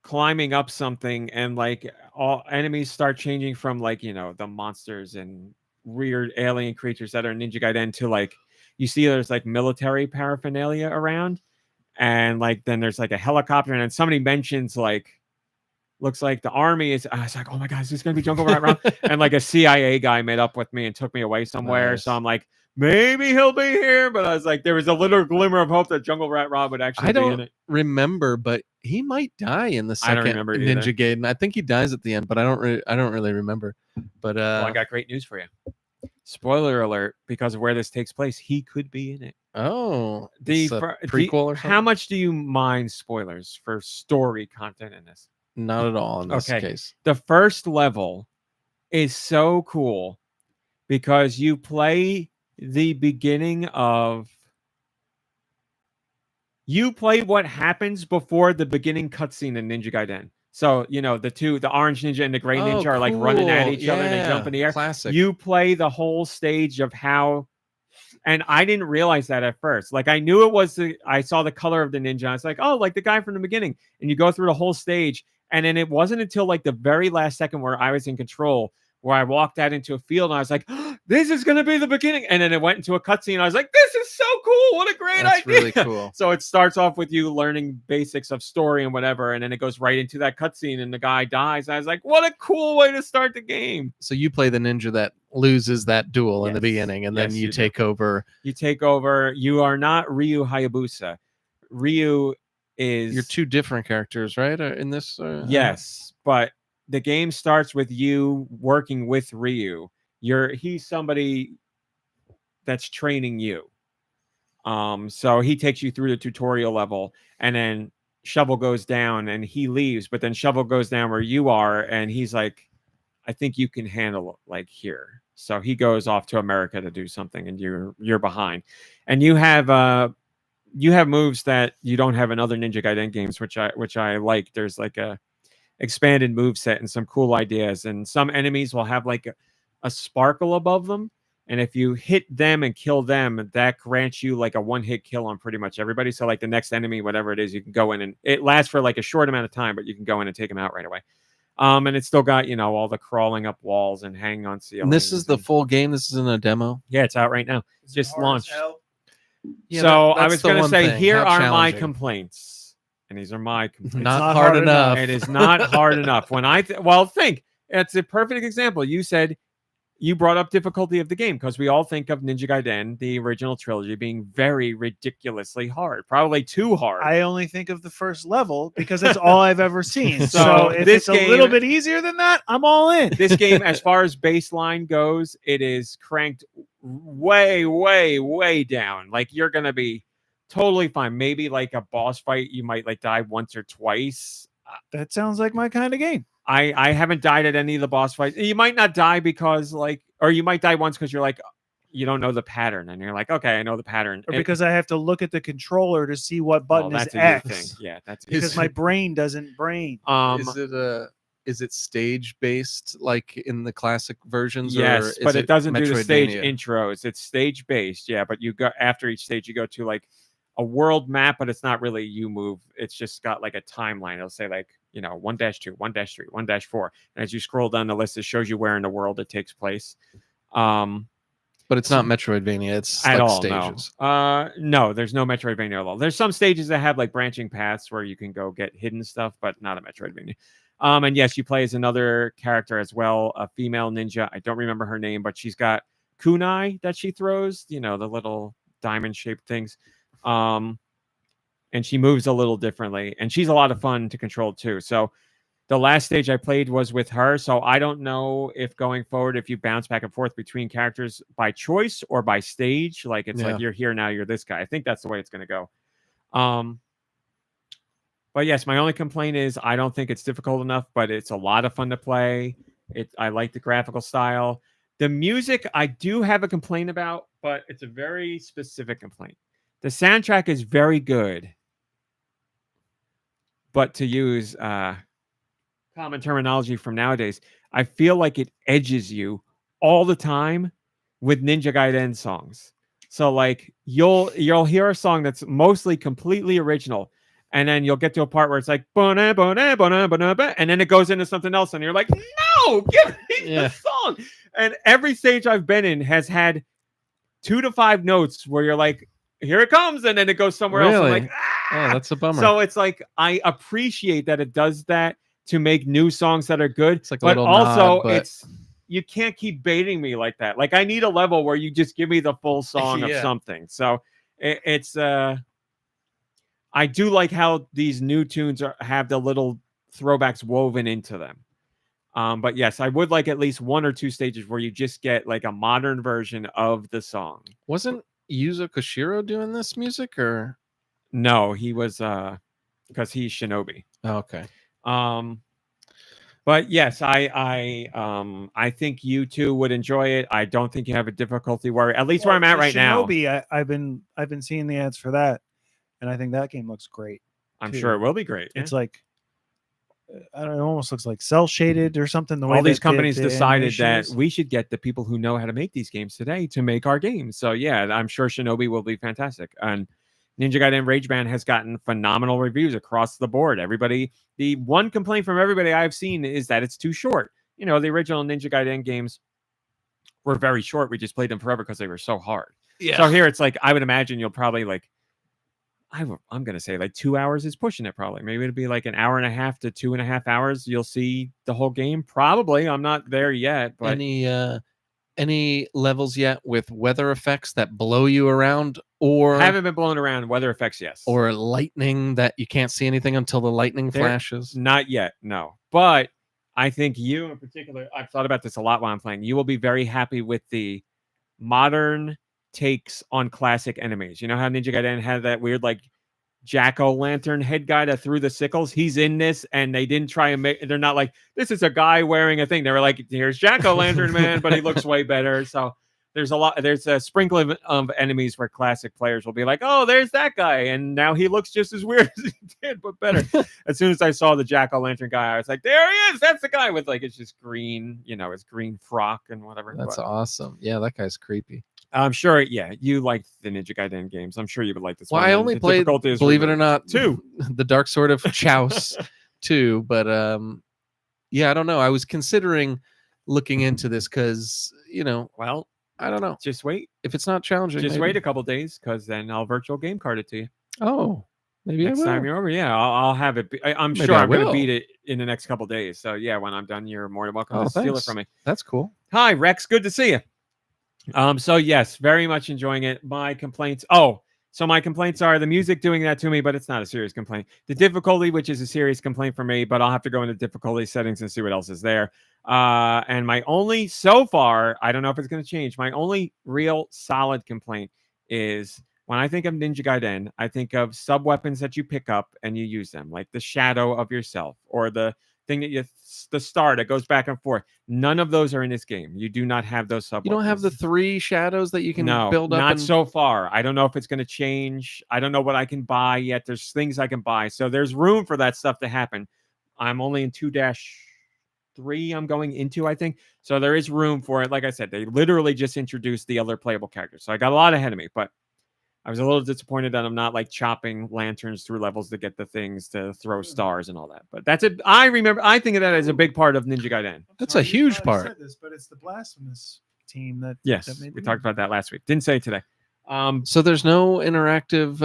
climbing up something and like all enemies start changing from like the monsters and weird alien creatures that are Ninja Gaiden to like you see there's like military paraphernalia around, and like then there's like a helicopter, and then somebody mentions like looks like the army is. I was like, oh my god, is this gonna be Jungle Rat Rob? And like a CIA guy met up with me and took me away somewhere. Nice. So I'm like, maybe he'll be here. But I was like, there was a little glimmer of hope that Jungle Rat Rob would actually be in it. Remember, but he might die in the I don't second remember Ninja either. Gaiden. I think he dies at the end, but I don't really remember. But Well, I got great news for you. Spoiler alert, because of where this takes place, he could be in it. it's a prequel or something? How much do you mind spoilers for story content in this? Not at all in this case. The first level is so cool because you play the beginning of what happens before the beginning cutscene in Ninja Gaiden. So, the orange ninja and the gray ninja are like running at each other and they jump in the air. Classic. You play the whole stage of how, and I didn't realize that at first. Like I knew it was I saw the color of the ninja. I was like, oh, like the guy from the beginning. And you go through the whole stage And then it wasn't until like the very last second where I was in control, where I walked out into a field and I was like, this is going to be the beginning. And then it went into a cutscene. And I was like, this is so cool. What a great That's idea. really cool. So it starts off with you learning basics of story and whatever. And then it goes right into that cutscene and the guy dies. I was like, what a cool way to start the game. So you play the ninja that loses that duel in the Yes. beginning, and then Yes, you you do. take over. You take over. You are not Ryu Hayabusa. Ryu is... You're two different characters, right? In this? Yes, but the game starts with you working with Ryu. He's somebody that's training you. So he takes you through the tutorial level, and then Shovel goes down and he leaves, but then Shovel goes down where you are, and he's like, I think you can handle it like here. So he goes off to America to do something, and you're behind. And you have moves that you don't have in other Ninja Gaiden games, which I like. There's like a expanded move set and some cool ideas, and some enemies will have like a sparkle above them, and if you hit them and kill them, that grants you like a one-hit kill on pretty much everybody. So like the next enemy, whatever it is, you can go in, and it lasts for like a short amount of time, but you can go in and take them out right away. And it's still got, all the crawling up walls and hanging on ceilings. And this is the full game. This isn't a demo. Yeah, it's out right now. It's just launched. Yeah, So I that's was the going to one say, thing. here How are my challenging. complaints. And these are my complaints. Not hard enough. It is not hard enough. When think it's a perfect example. You said you brought up difficulty of the game because we all think of Ninja Gaiden, the original trilogy, being very ridiculously hard, probably too hard. I only think of the first level because that's all I've ever seen. So So if this it's a game- little bit easier than that, I'm all in. This game, as far as baseline goes, it is cranked way, way, way down. Like you're gonna be totally fine. Maybe like a boss fight, you might like die once or twice. That sounds like my kind of game. I haven't died at any of the boss fights. You might not die because or you might die once because you're like, you don't know the pattern, and you're like, okay, I know the pattern. Or because I have to look at the controller to see what button is that's a X. new thing. Yeah, that's a Because my brain doesn't brain. Is it stage based like in the classic versions? Or yes, is but it doesn't do the stage Metroidvania? intros. It's stage based, yeah. But you go after each stage, you go to like a world map, but it's not really you move. It's just got like a timeline. It'll say like 1-2, 1-3, 1-4, and as you scroll down the list, it shows you where in the world it takes place. But it's not Metroidvania. It's At like all, stages. no, there's no Metroidvania at all. There's some stages that have like branching paths where you can go get hidden stuff, but not a Metroidvania. And yes, you play as another character as well, a female ninja. I don't remember her name, but she's got kunai that she throws, the little diamond-shaped things. And she moves a little differently, and she's a lot of fun to control too. So the last stage I played was with her, so I don't know if going forward, if you bounce back and forth between characters by choice or by stage, like it's like you're here now, you're this guy. I think that's the way it's going to go. But yes, my only complaint is I don't think it's difficult enough, but it's a lot of fun to play. I like the graphical style. The music I do have a complaint about, but it's a very specific complaint. The soundtrack is very good, but to use common terminology from nowadays, I feel like it edges you all the time with Ninja Gaiden songs. So like you'll hear a song that's mostly completely original, and then you'll get to a part where it's like "Bona, bona, bona, bona, bona," and then it goes into something else, and you're like, no, give me the song. And every stage I've been in has had 2 to 5 notes where you're like, here it comes, and then it goes somewhere else. I'm like, oh, that's a bummer. So it's like I appreciate that it does that to make new songs that are good. It's like a but little also nod, but... it's you can't keep baiting me like that. Like I need a level where you just give me the full song of something. So it's I do like how these new tunes have the little throwbacks woven into them. But yes, I would like at least 1 or 2 stages where you just get like a modern version of the song. Wasn't Yuzo Koshiro doing this music, or no? He was because he's Shinobi. Oh, okay. But yes, I think you two would enjoy it. I don't think you have a difficulty worry. At least where I'm at right Shinobi, now. I've been seeing the ads for that, and I think that game looks great. I'm too. sure it will be great. It's like I don't know, it almost looks like cell shaded or something. The way all these that companies the decided animation that is. we should get the people who know how to make these games today to make our games. So yeah, I'm sure Shinobi will be fantastic. And Ninja Gaiden Rage Band has gotten phenomenal reviews across the board. The one complaint from everybody I've seen is that it's too short. The original Ninja Gaiden games were very short. We just played them forever because they were so hard. Yeah. So here it's like, I would imagine you'll probably I'm going to say 2 hours is pushing it probably. Maybe it'll be an hour and a half to 2.5 hours. You'll see the whole game. Probably. I'm not there yet. But any levels yet with weather effects that blow you around, or haven't been blown around? Weather effects, yes. Or lightning that you can't see anything until the lightning flashes? Not yet, no. But I think you in particular, I've thought about this a lot while I'm playing. You will be very happy with the modern takes on classic enemies. You know how Ninja Gaiden had that weird jack-o'-lantern head guy that threw the sickles? He's in this, and they didn't try and they're not like, this is a guy wearing a thing. They were like, here's jack-o'-lantern man, but he looks way better. So there's a sprinkle of enemies where classic players will be like, oh, there's that guy, and now he looks just as weird as he did, but better. As soon as I saw the jack-o'-lantern guy, I was like, there he is. That's the guy with it's just green, his green frock and whatever. That's awesome. Yeah, that guy's creepy. I'm sure, you like the Ninja Gaiden games. I'm sure you would like this one. I only played, believe it or not, 2. The Dark Sword of Chouse 2, but I don't know. I was considering looking into this because, well, I don't know. Just wait. If it's not challenging, just wait a couple days, because then I'll virtual game card it to you. Oh, maybe next time you're over. Yeah, I'll have it. I'm Maybe sure I I'm going to will. beat it in the next couple days. So yeah, when I'm done, you're more than welcome to steal it thanks. from me. That's cool. Hi, Rex. Good to see you. So yes, very much enjoying it. My complaints. So my complaints are the music doing that to me, but it's not a serious complaint. The difficulty, which is a serious complaint for me, but I'll have to go into difficulty settings and see what else is there. And my only, so far, I don't know if it's going to change. My only real solid complaint is when I think of Ninja Gaiden, I think of sub weapons that you pick up and you use them, like the shadow of yourself or the thing that the star that goes back and forth. None of those are in this game. You do not have those sub. You don't have the 3 shadows that you can build up. Not so far. I don't know if it's going to change. I don't know what I can buy yet. There's things I can buy, so there's room for that stuff to happen. I'm only in 2-3. I'm going into, I think, so there is room for it. Like I said, they literally just introduced the other playable characters, so I got a lot ahead of me, but I was a little disappointed that I'm not chopping lanterns through levels to get the things to throw stars and all that. But that's it. I think of that as a big part of Ninja Gaiden. That's a huge part. Said this, but it's the Blasphemous team that. Yes, that made we the talked about that last week. Didn't say it today. So there's no interactive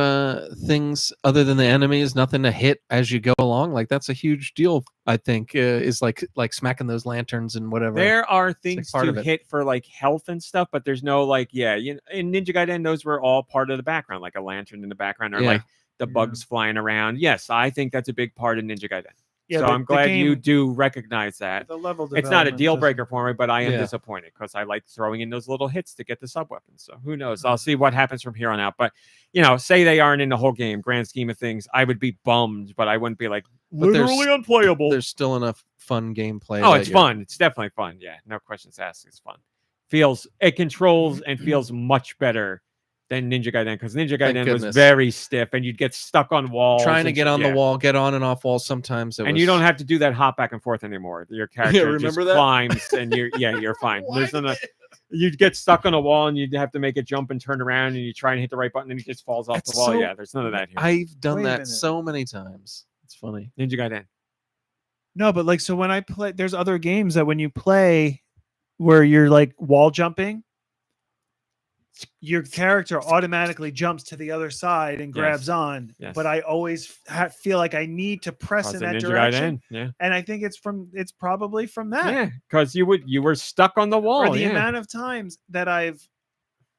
things other than the enemies, nothing to hit as you go along. That's a huge deal, I think, is like smacking those lanterns and whatever. There are things part to of it. hit for health and stuff, but there's no in Ninja Gaiden, those were all part of the background, like a lantern in the background or the bugs flying around. Yes, I think that's a big part of Ninja Gaiden. Yeah, so I'm glad you do recognize that. The level it's not a development deal doesn't- breaker for me, but I am disappointed because I like throwing in those little hits to get the sub weapons. So who knows? I'll see what happens from here on out. But say they aren't in the whole game, grand scheme of things, I would be bummed, but I wouldn't be literally unplayable. There's still enough fun gameplay. Oh, it's fun. It's definitely fun. Yeah, no questions asked. It's fun. It controls and feels much better than Ninja Gaiden, because Ninja Gaiden was very stiff and you'd get stuck on walls. Trying to get on the wall, get on and off walls sometimes. You don't have to do that hop back and forth anymore. Your character just climbs and you're fine. You'd get stuck on a wall and you'd have to make a jump and turn around and you try and hit the right button and he just falls off the wall. There's none of that here. I've done that so many times. It's funny. Ninja Gaiden. No, but so when I play, there's other games that when you play where you're wall jumping, your character automatically jumps to the other side and grabs on. Yes. But I always feel like I need to press in that Ninja direction. Gaiden. And I think it's probably from that. Yeah, because you were stuck on the wall. Or the amount of times that I've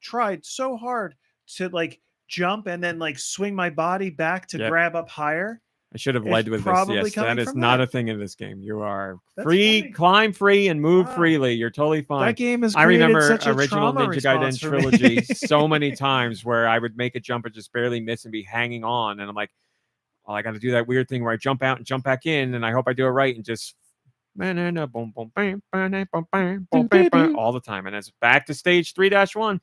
tried so hard to jump and then swing my body back to grab up higher. I should have led with this. Yes, that is not a thing in this game. You are free, climb free, and move freely. You're totally fine. That game is. I remember such original Ninja Gaiden trilogy so many times where I would make a jump and just barely miss and be hanging on, and I'm like, "Oh, I got to do that weird thing where I jump out and jump back in, and I hope I do it right, and just all the time." And it's back to stage 3-1.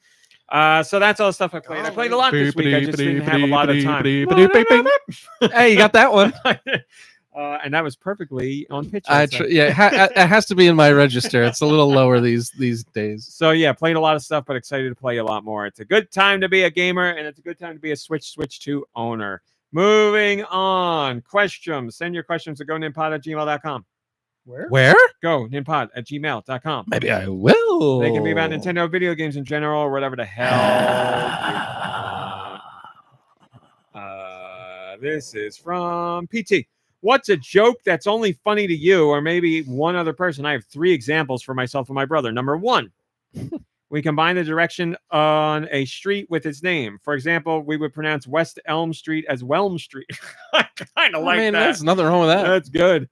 So that's all the stuff I played. I played a lot this week. I just didn't have a lot of time. Hey, you got that one. And that was perfectly on pitch. It has to be in my register. It's a little lower these days. So yeah, played a lot of stuff, but excited to play a lot more. It's a good time to be a gamer, and it's a good time to be a Switch 2 owner. Moving on. Questions. Send your questions to GoNintPod@gmail.com. Where? GoNintPod@gmail.com. Maybe I will. They can be about Nintendo video games in general, or whatever the hell. This is from PT. What's a joke that's only funny to you or maybe one other person? I have 3 examples for myself and my brother. Number 1, we combine the direction on a street with its name. For example, we would pronounce West Elm Street as Whelm Street. I kind of like that. There's nothing wrong with that. That's good.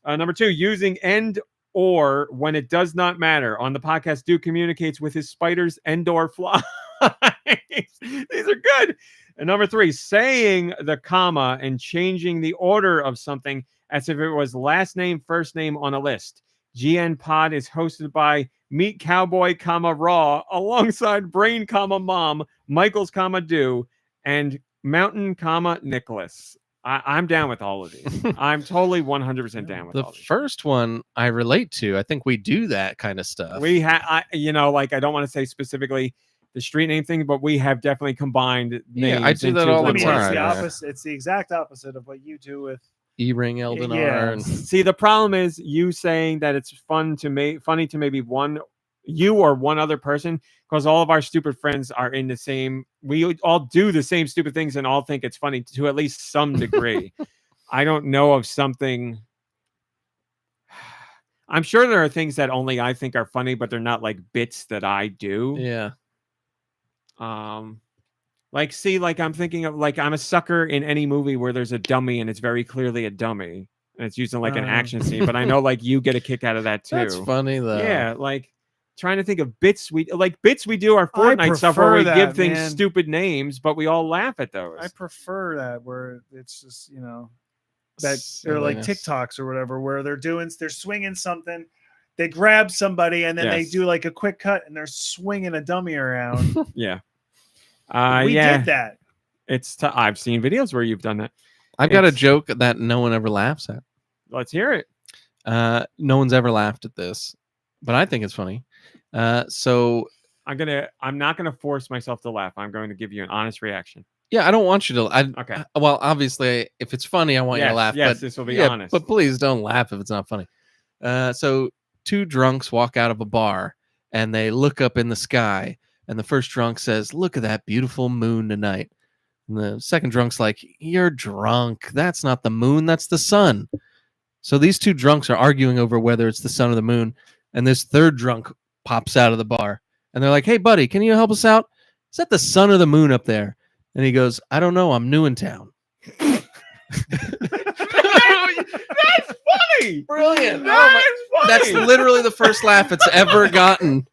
Number 2, using and or when it does not matter. On the podcast, Duke communicates with his spiders and or flies. These are good. And number 3, saying the comma and changing the order of something as if it was last name, first name on a list. GN Pod is hosted by Meet Cowboy, Raw, alongside Brain, Mom, Michaels, Deux, and Mountain, Nicholas. I'm down with all of these. I'm totally 100% down with all of these. The first one I relate to. I think we do that kind of stuff. We have, I don't want to say specifically the street name thing, but we have definitely combined names. I do that all the It's time. the opposite. It's the exact opposite of what you do with E-Ring, Elden Yeah. R, and See, the problem is you saying that it's funny to maybe you or one other person, because all of our stupid friends are in the same. We all do the same stupid things and all think it's funny to at least some degree. I don't know of something. I'm sure there are things that only I think are funny, but they're not like bits that I do. yeah. I'm thinking of I'm a sucker in any movie where there's a dummy and it's very clearly a dummy and it's using like an action scene, but I know like you get a kick out of that too. That's funny though. Yeah, like trying to think of bits we do our Fortnite stuff where we give things stupid names, but we all laugh at those. I prefer that where it's just that they're like TikToks or whatever where they're swinging something. They grab somebody and then they do like a quick cut and they're swinging a dummy around. Yeah. We did that. I've seen videos where you've done that. I've got a joke that no one ever laughs at. Let's hear it. No one's ever laughed at this, but I think it's funny. So I'm not gonna force myself to laugh. I'm going to give you an honest reaction. Yeah, I don't want you to. Okay. Well, obviously, if it's funny, I want you to laugh. Yes, but, this will be honest. But please don't laugh if it's not funny. So 2 drunks walk out of a bar and they look up in the sky. And the first drunk says, "Look at that beautiful moon tonight." And the second drunk's like, "You're drunk. That's not the moon. That's the sun." So these 2 drunks are arguing over whether it's the sun or the moon. And this third drunk pops out of the bar. And they're like, "Hey, buddy, can you help us out? Is that the sun or the moon up there?" And he goes, "I don't know. I'm new in town." That's funny. Brilliant. Funny. That's literally the first laugh it's ever gotten.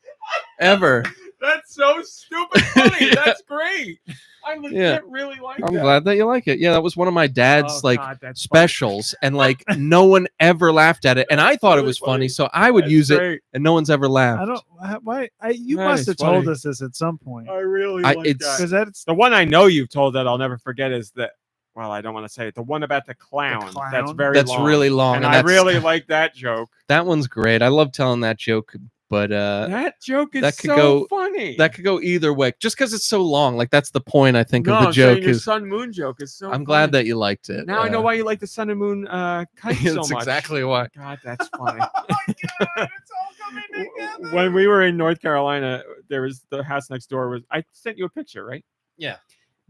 Ever. That's so stupid funny. That's great. I legit really like that. I'm glad that you like it. Yeah, that was one of my dad's that's specials, and like no one ever laughed at it, and I thought it was funny, so I would use it, and no one's ever laughed. I don't. Why? You That must is have funny. told us this at some point. I really like it's- that. Because that's The one I know you've told that I'll never forget is that. Well, I don't want to say it. The one about the clown. clown? That's really long, and and I that's- really like that joke. That one's great. I love telling that joke, but That joke is that could so go- funny. that could go either way. Just because it's so long, like that's the point I think no, of the I'm saying joke your is. sun moon joke is so. I'm glad funny. that you liked it. Now I know why you like the sun and moon kite so That's much. exactly why. God, that's funny. oh my god, it's all coming together. When we were in North Carolina, there was the house next door was. I sent you a picture, right? Yeah.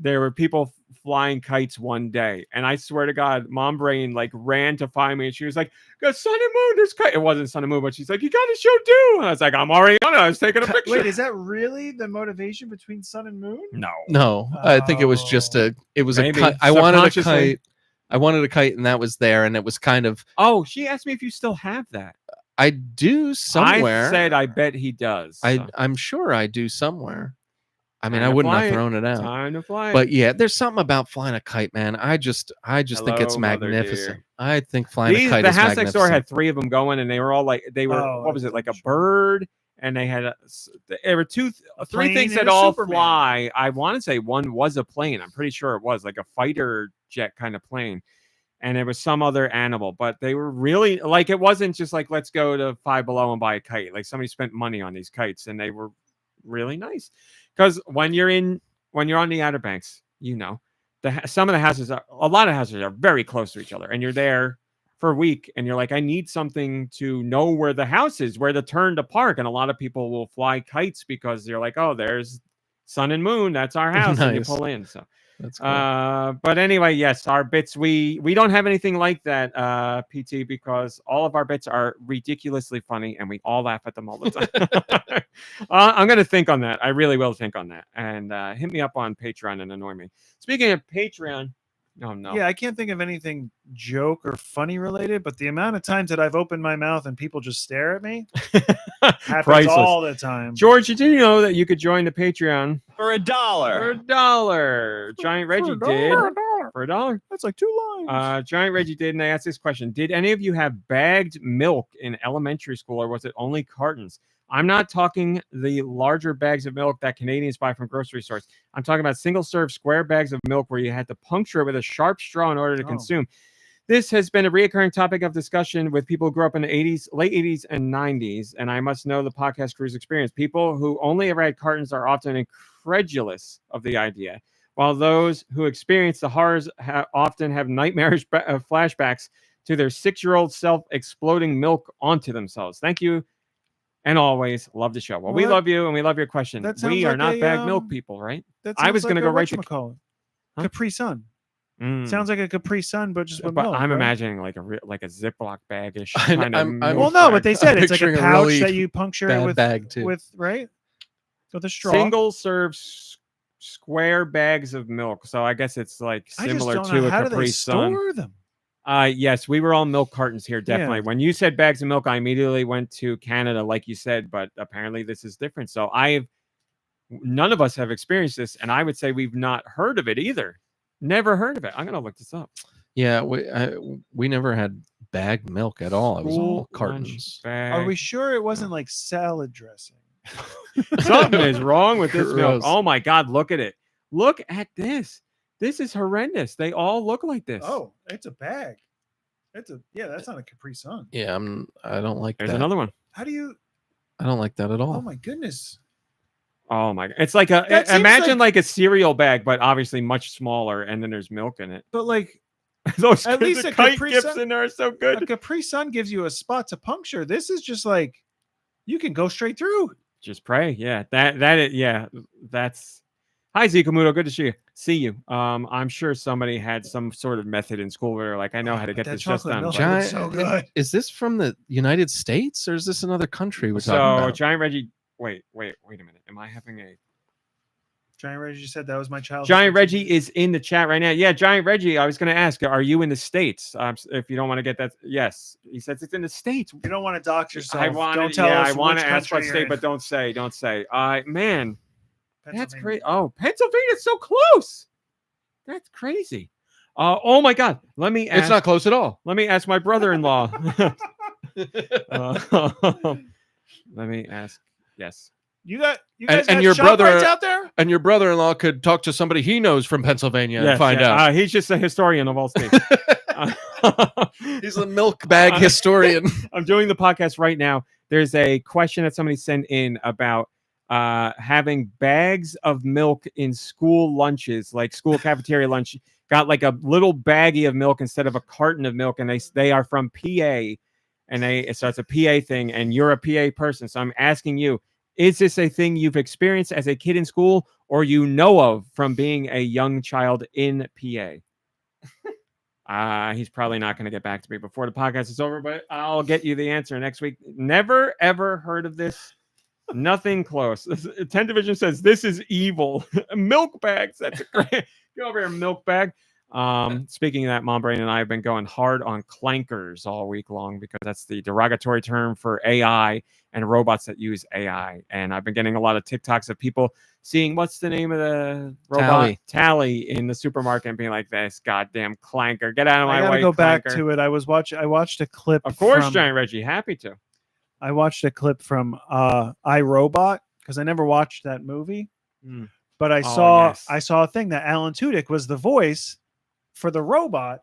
There were people flying kites one day, and I swear to God, Mom Brain like ran to find me, and she was like, "Go sun and moon, there's kite." It wasn't sun and moon, but she's like, "You got to show do." And I was like, "I'm already on it. I was taking a picture." Wait, is that really the motivation between sun and moon? No. No, I think it was just a Maybe. kite. I wanted a Subconsciously. kite. I wanted a kite, and that was there, and it was kind of. Oh, she asked me if you still have that. I do somewhere. I said I bet he does. So. I'm sure I do somewhere. I mean, Time I to wouldn't fly have it. thrown it out. Time to fly. But yeah, there's something about flying a kite, man. I just think it's Hello, Mother magnificent. dear. I think flying a kite The is house next door magnificent. had 3 of them going, and they were all like, what was it, like a bird? And they had there were 3 plane things and that a all Superman. fly. I want to say one was a plane. I'm pretty sure it was like a fighter jet kind of plane. and it was some other animal, but they were really like, it wasn't just like, let's go to Five Below and buy a kite. Like somebody spent money on these kites, and they were really nice. Because when you're on the Outer Banks, you know, some of the houses a lot of houses are very close to each other, and you're there for a week, and you're like, I need something to know where the house is, where to turn to park. And a lot of people will fly kites because they're like, oh, there's sun and moon, that's our house. And you Nice. pull in. So That's cool. but anyway, yes, our bits, we don't have anything like that, PT, because all of our bits are ridiculously funny and we all laugh at them all the time. I'm gonna think on that. I really will think on that. And hit me up on Patreon and annoy me. Speaking of Patreon, oh no. Yeah, I can't think of anything joke or funny related, but the amount of times that I've opened my mouth and people just stare at me happens Priceless. all the time. George, did you know that you could join the Patreon For $1. for $1? Giant Reggie did. For $1. That's like 2 lines. Giant Reggie did, and they asked this question: did any of you have bagged milk in elementary school, or was it only cartons? I'm not talking the larger bags of milk that Canadians buy from grocery stores. I'm talking about single-serve square bags of milk where you had to puncture it with a sharp straw in order to consume. This has been a reoccurring topic of discussion with people who grew up in the 80s, late 80s and 90s, and I must know the podcast crew's experience. People who only ever had cartons are often incredulous of the idea, while those who experience the horrors often have nightmarish flashbacks to their 6-year-old self exploding milk onto themselves. Thank you, and always love the show. Well, we love you, and we love your question. That sounds We are like not a, bagged milk people, right? That I was sounds gonna like go right to- whatchamacallit. Huh? Capri Sun. Mm. Sounds like a Capri Sun, but just with But milk. I'm right? imagining like a Ziploc bag-ish I- kind of I'm- milk Well, no, but bag. they said it's like a picturing a pouch really that you puncture it bad with bag, too. with right with a straw. Single serve square bags of milk. So I guess it's like I just similar don't to know a how do Capri they Sun. store them. Yes, we were all milk cartons here, definitely. Yeah. When you said bags of milk, I immediately went to Canada, like you said, but apparently this is different. So none of us have experienced this, and I would say we've not heard of it either. Never heard of it. I'm gonna look this up. Yeah, we never had bagged milk at all. It was all Lunch cartons. bag. Are we sure it wasn't like salad dressing? Something is wrong with this milk. Gross. Oh my God, look at it. Look at this. This is horrendous. They all look like this. Oh, it's a bag. That's not a Capri Sun. Yeah, I don't like There's that. another one. How do you? I don't like that at all. Oh my goodness! Oh my God. It's like That seems imagine like a cereal bag, but obviously much smaller, and then there's milk in it. But like Those At least the a kite Capri gifts Sun- in there are so a good. Capri Sun gives you a spot to puncture. This is just like you can go straight through. Just pray. Yeah. That's hi Zikamuto. Good to see you. I'm sure somebody had some sort of method in school where they're like, I know how to get That this just chocolate done. milk but- looks so good. Is this from the United States or is this another country we're talking So about? Giant Reggie, wait a minute. Am I having a Giant Reggie said that was my childhood. Giant Reggie is in the chat right now. Yeah, Giant Reggie. I was going to ask, are you in the States? If you don't want to get that, yes. He says it's in the States. You don't want to dox yourself. I want Don't to. tell Yeah, us I want which to ask what country you're state, in. but don't say. Man, that's Pennsylvania. crazy. Oh, Pennsylvania's so close. That's crazy. Oh my God. Let me ask. It's not close at all. Let me ask my brother-in-law. Let me ask. Yes. You guys And got your ShopRites brother- out there? And your brother-in-law could talk to somebody he knows from Pennsylvania and find out. He's just a historian of all states. He's a milk bag historian. I'm doing the podcast right now. There's a question that somebody sent in about having bags of milk in school lunches, like school cafeteria lunch. Got like a little baggie of milk instead of a carton of milk, and they are from PA, and so it's a PA thing, and you're a PA person. So I'm asking you, is this a thing you've experienced as a kid in school, or you know of from being a young child in PA? He's probably not going to get back to me before the podcast is over, but I'll get you the answer next week. Never, ever heard of this. Nothing close. 10 Division says, this is evil. Milk bags. That's a great. Go over here, milk bag. Speaking of that, Mom Brain and I have been going hard on clankers all week long because that's the derogatory term for AI and robots that use AI. And I've been getting a lot of TikToks of people seeing what's the name of the robot Tally in the supermarket and being like, this goddamn clanker, get out of my I gotta way. go back clanker. to it. I watched a clip. Of course, from, Giant Reggie, happy to. I watched a clip from iRobot because I never watched that movie. Mm. But I Oh, saw yes. I saw a thing that Alan Tudyk was the voice for the robot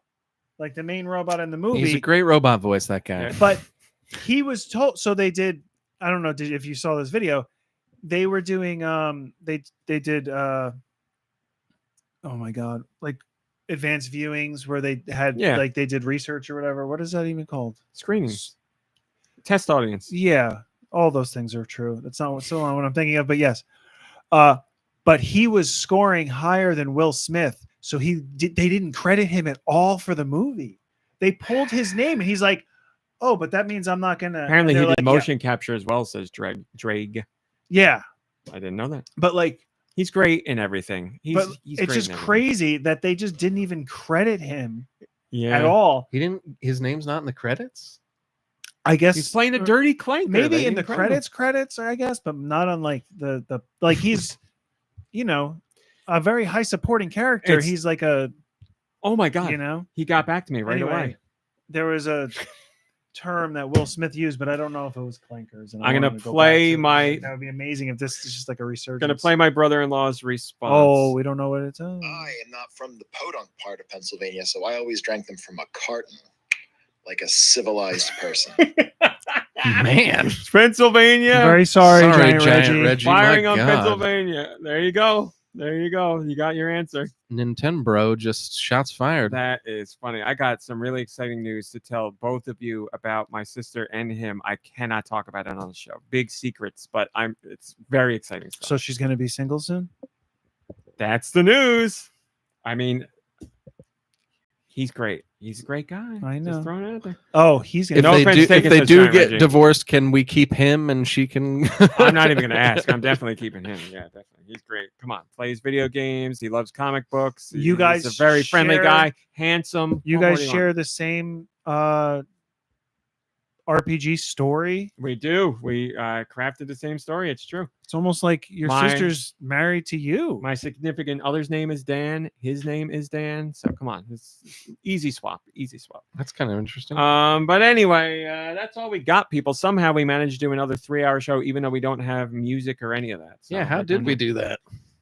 like the main robot in the movie. He's a great robot voice, that guy. Yeah. But he was told. So they did. I don't know if you saw this video. They were doing. They did. Oh my god! Like advanced viewings where they had like they did research or whatever. What is that even called? Screenings. Test audience. Yeah, all those things are true. That's not what I'm thinking of. But yes. But he was scoring higher than Will Smith, so they didn't credit him at all for the movie. They pulled his name, and he's like, "Oh, but that means I'm not gonna." Apparently, he did like, motion capture as well. Says Drake. Yeah, I didn't know that. but like, he's great in everything. He's it's just crazy that they just didn't even credit him at all. He didn't. His name's not in the credits. I guess he's playing a dirty clanker. Maybe in the credits, I guess, but not on like the like he's. A very high supporting character. He's like a, oh my god, he got back to me right away. There was a term that Will Smith used, but I don't know if it was clankers. And I'm gonna play my. That would be amazing if this is just like a resurgence. Gonna play my brother-in-law's response. Oh, we don't know what it's. I am not from the podunk part of Pennsylvania, so I always drank them from a carton, like a civilized person. Man, it's Pennsylvania. Very sorry, Giant Reggie. Firing on Pennsylvania. There you go. You got your answer. Nintendo just shots fired. That is funny. I got some really exciting news to tell both of you about my sister and him. I cannot talk about it on the show. Big secrets, but it's very exciting stuff. So she's going to be single soon? That's the news. I mean, he's great. He's a great guy. I know. Just throwing it out there. Oh, he's if they do get divorced, can we keep him and she can? I'm not even going to ask. I'm definitely keeping him. Yeah, definitely. He's great. Come on, plays video games. He loves comic books. You guys, he's a very friendly guy, handsome. You guys share the same RPG story? We do. We crafted the same story. It's true. It's almost like your sister's married to you. My significant other's name is Dan. His name is Dan. So come on, it's easy swap. Easy swap. That's kind of interesting. But anyway, that's all we got, people. Somehow we managed to do another 3-hour show, even though we don't have music or any of that. So yeah, how did we do that?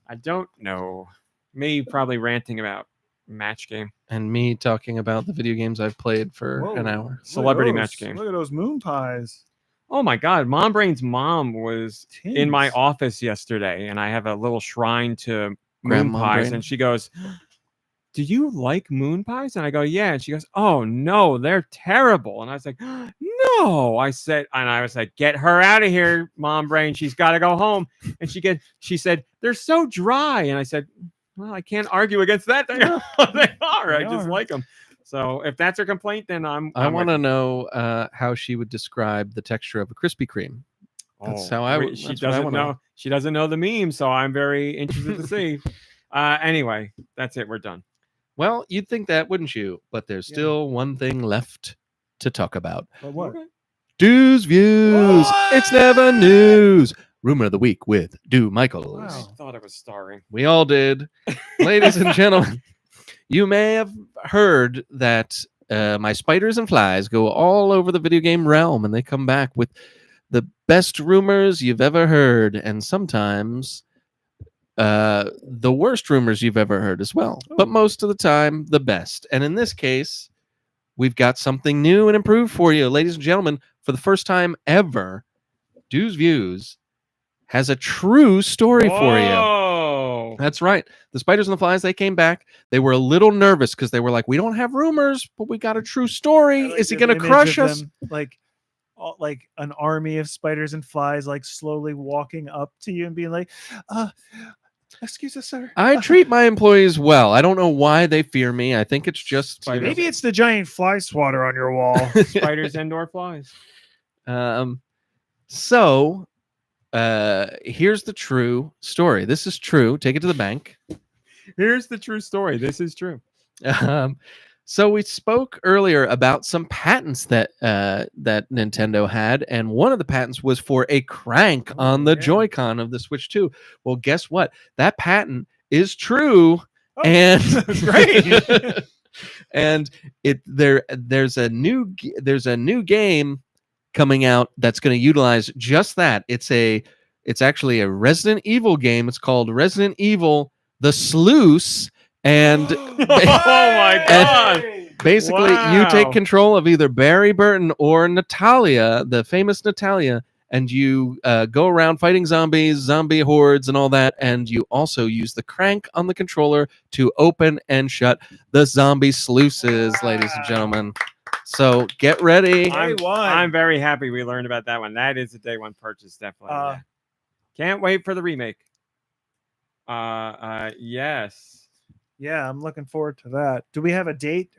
I don't know. Me probably ranting about match game. And me talking about the video games I've played for an hour. Celebrity match game. Look at those moon pies. Oh my God. Mom Brain's mom was in my office yesterday, and I have a little shrine to moon pies. And she goes, "Do you like moon pies?" And I go, "Yeah." And she goes, "Oh no, they're terrible." And I was like, "No." I was like, "Get her out of here, Mom Brain. She's got to go home." And she said, "They're so dry." And I said, "Well, I can't argue against that. They are. I just like them." So if that's her complaint, then I want to know how she would describe the texture of a Krispy Kreme. That's how I would. She doesn't know. She doesn't know the meme, so I'm very interested to see. Anyway, that's it. We're done. Well, you'd think that, wouldn't you? But there's still one thing left to talk about. What? Deux Views. What? It's never news. Rumor of the week with Deux Michaels. Wow. I thought I was starring. We all did. Ladies and gentlemen, you may have heard that my spiders and flies go all over the video game realm, and they come back with the best rumors you've ever heard, and sometimes the worst rumors you've ever heard as well. But most of the time, the best. And in this case, we've got something new and improved for you. Ladies and gentlemen, for the first time ever, Deux Views has a true story for you. That's right. The spiders and the flies, they came back. They were a little nervous because they were like, we don't have rumors, but we got a true story. Like, is he going to crush us? Like an army of spiders and flies, like slowly walking up to you and being like, excuse us, sir. I treat my employees well. I don't know why they fear me. I think it's just maybe it's the giant fly swatter on your wall. Spiders and/or flies. So here's the true story. This is true. Take it to the bank. Here's the true story. This is true. So we spoke earlier about some patents that that Nintendo had, and one of the patents was for a crank on the Joy-Con of the Switch 2. Well, guess what? That patent is true, and that's great. And there's a new game coming out that's going to utilize just that. It's actually a Resident Evil game. It's called Resident Evil: The Sluice. And Oh my God. basically, you Wow. take control of either Barry Burton or Natalia, the famous Natalia, and you go around fighting zombies, zombie hordes, and all that. And you also use the crank on the controller to open and shut the zombie sluices, ladies and gentlemen. So get ready. I'm very happy we learned about that one. That is a day one purchase, definitely. Yeah. Can't wait for the remake. Yes. Yeah, I'm looking forward to that. Do we have a date?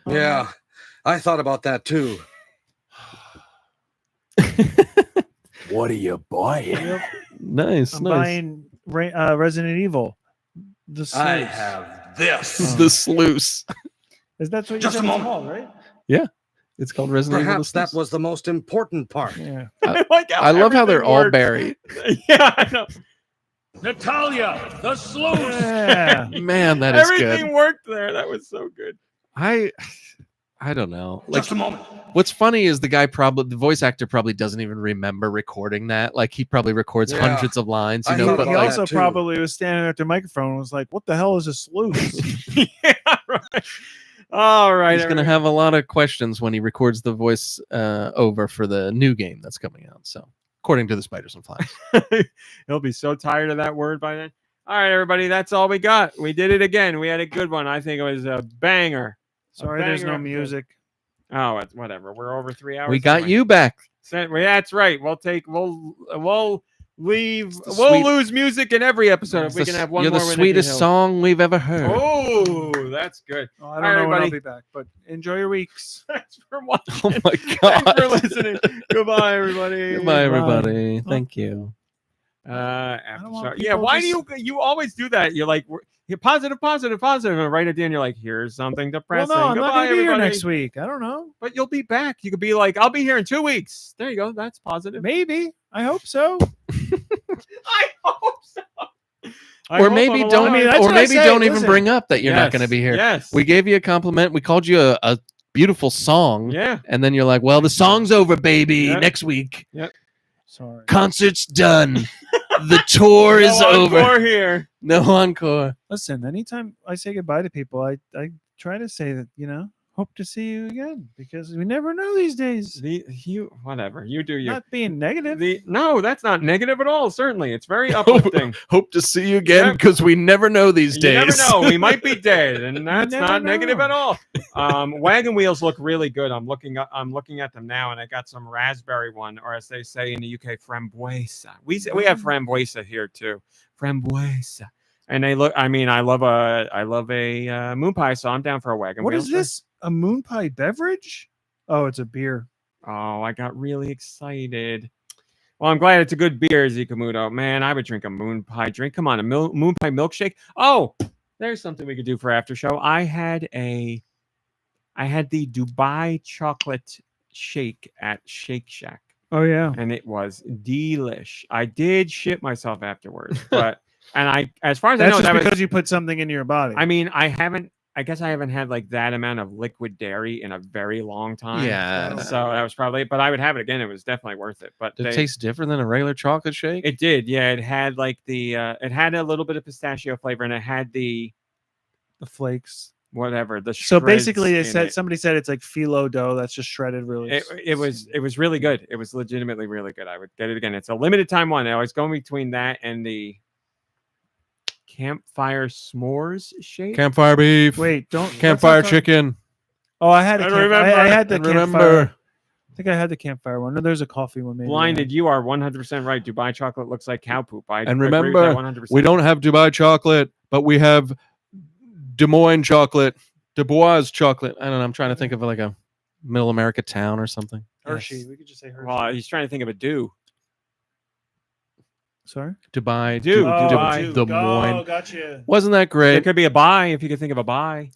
Yeah, I thought about that too. What are you buying? Nice. I'm nice. buying Resident Evil. The I sluice. have this. The sluice. Is that what you Just said a it's moment. called, right? It's called Resident Evil. Perhaps that was the most important part. Yeah. Like how I love how they're everything all works. buried. Yeah, I know. Natalia, the sluice. Yeah. Man, that is Everything good. worked there. That was so good. I don't know. Like, Just a moment. what's funny is the voice actor probably doesn't even remember recording that. Like, he probably records Yeah. hundreds of lines, you I know. thought But He about like, also that too. probably was standing at the microphone and was like, "What the hell is a sluice?" Yeah, right. All right. he's going to have a lot of questions when he records the voice over for the new game that's coming out. So, according to the Spiders and Flies. He'll be so tired of that word by then. All right, everybody. That's all we got. We did it again. We had a good one. I think it was a banger. Sorry, there's no banger episode. music. Oh, it's whatever. We're over 3 hours. We got anyway. you back. That's right. We'll leave. It's the We'll sweet- lose music in every episode if we It's can the- have one You're more. the with Nicky sweetest Hill. song we've ever heard. Oh, that's good. Oh, I don't All right, know when I'll everybody. be back, but enjoy your weeks. Thanks for watching. Oh my Thanks God. for listening. Goodbye, everybody. Goodbye, everybody. Thank you. don't want Aftershow. Yeah, people why just- do you always do that? You're like you're positive, and right at the end you're like, here's something Well, depressing. no, I'm not Goodbye, going to be here everybody. next week. I don't know. But you'll be back. You could be like, I'll be here in 2 weeks. There you go. That's positive. Maybe. I hope so. I hope so. Or maybe don't. I mean, that's or what I maybe say. don't even Listen. bring up that you're not going to be here. Yes. We gave you a compliment. We called you a beautiful song. Yeah. And then you're like, well, the song's over, baby. Yeah. Next week. Sorry. Concert's done. The tour is No over. encore here. No encore. Listen, anytime I say goodbye to people, I try to say that, hope to see you again because we never know these days. Whatever. You do you. Not being negative. No, that's not negative at all. Certainly. It's very uplifting. Hope to see you again Yep. because we never know these You days. never know. We might be dead, and that's never not negative know. at all. Wagon wheels look really good. I'm looking at them now, and I got some raspberry one, or as they say in the UK, frambuesa. We have frambuesa here too. Frambuesa. And they look. I mean, I love a moon pie, so I'm down for a wagon What wheel. is this? A moon pie beverage? Oh, it's a beer. Oh, I got really excited. Well, I'm glad it's a good beer, Zikamuto. Man, I would drink a moon pie drink. Come on, a moon pie milkshake. Oh, there's something we could do for after show. I had the Dubai chocolate shake at Shake Shack, Oh yeah. and it was delish. I did shit myself afterwards, but as far as I That's know, just that because was. you put something in your body. I mean, I guess I haven't had like that amount of liquid dairy in a very long time. Yeah. So that was probably, but I would have it again. It was definitely worth it. But Did it taste different than a regular chocolate shake? it did. Yeah. It had like it had a little bit of pistachio flavor, and it had the flakes. whatever. The So shreds basically, they in said it. somebody said it's like phyllo dough that's just shredded really. It was really good. It was legitimately really good. I would get it again. It's a limited time one. I was going between that and the campfire s'mores shake. Campfire beef. Wait, don't Campfire let's not talk- chicken. Oh, I had a I camp- remember. I had the And campfire. remember. I think I had the campfire one. No, there's a coffee one. Maybe. Blinded, you are 100% right. Dubai chocolate looks like cow poop. I And agree with remember, that 100%. we don't have Dubai chocolate, but we have Des Moines chocolate, Dubois chocolate. I don't know. I'm trying to think of like a middle America town or something. Hershey. Yes. We could just say Hershey. Well, he's trying to think of a do. Sorry. Dubai, Dude, Oh, Dubai. dude. Des Moines. Oh, gotcha. Wasn't that There great? could be a buy if you could think of a buy.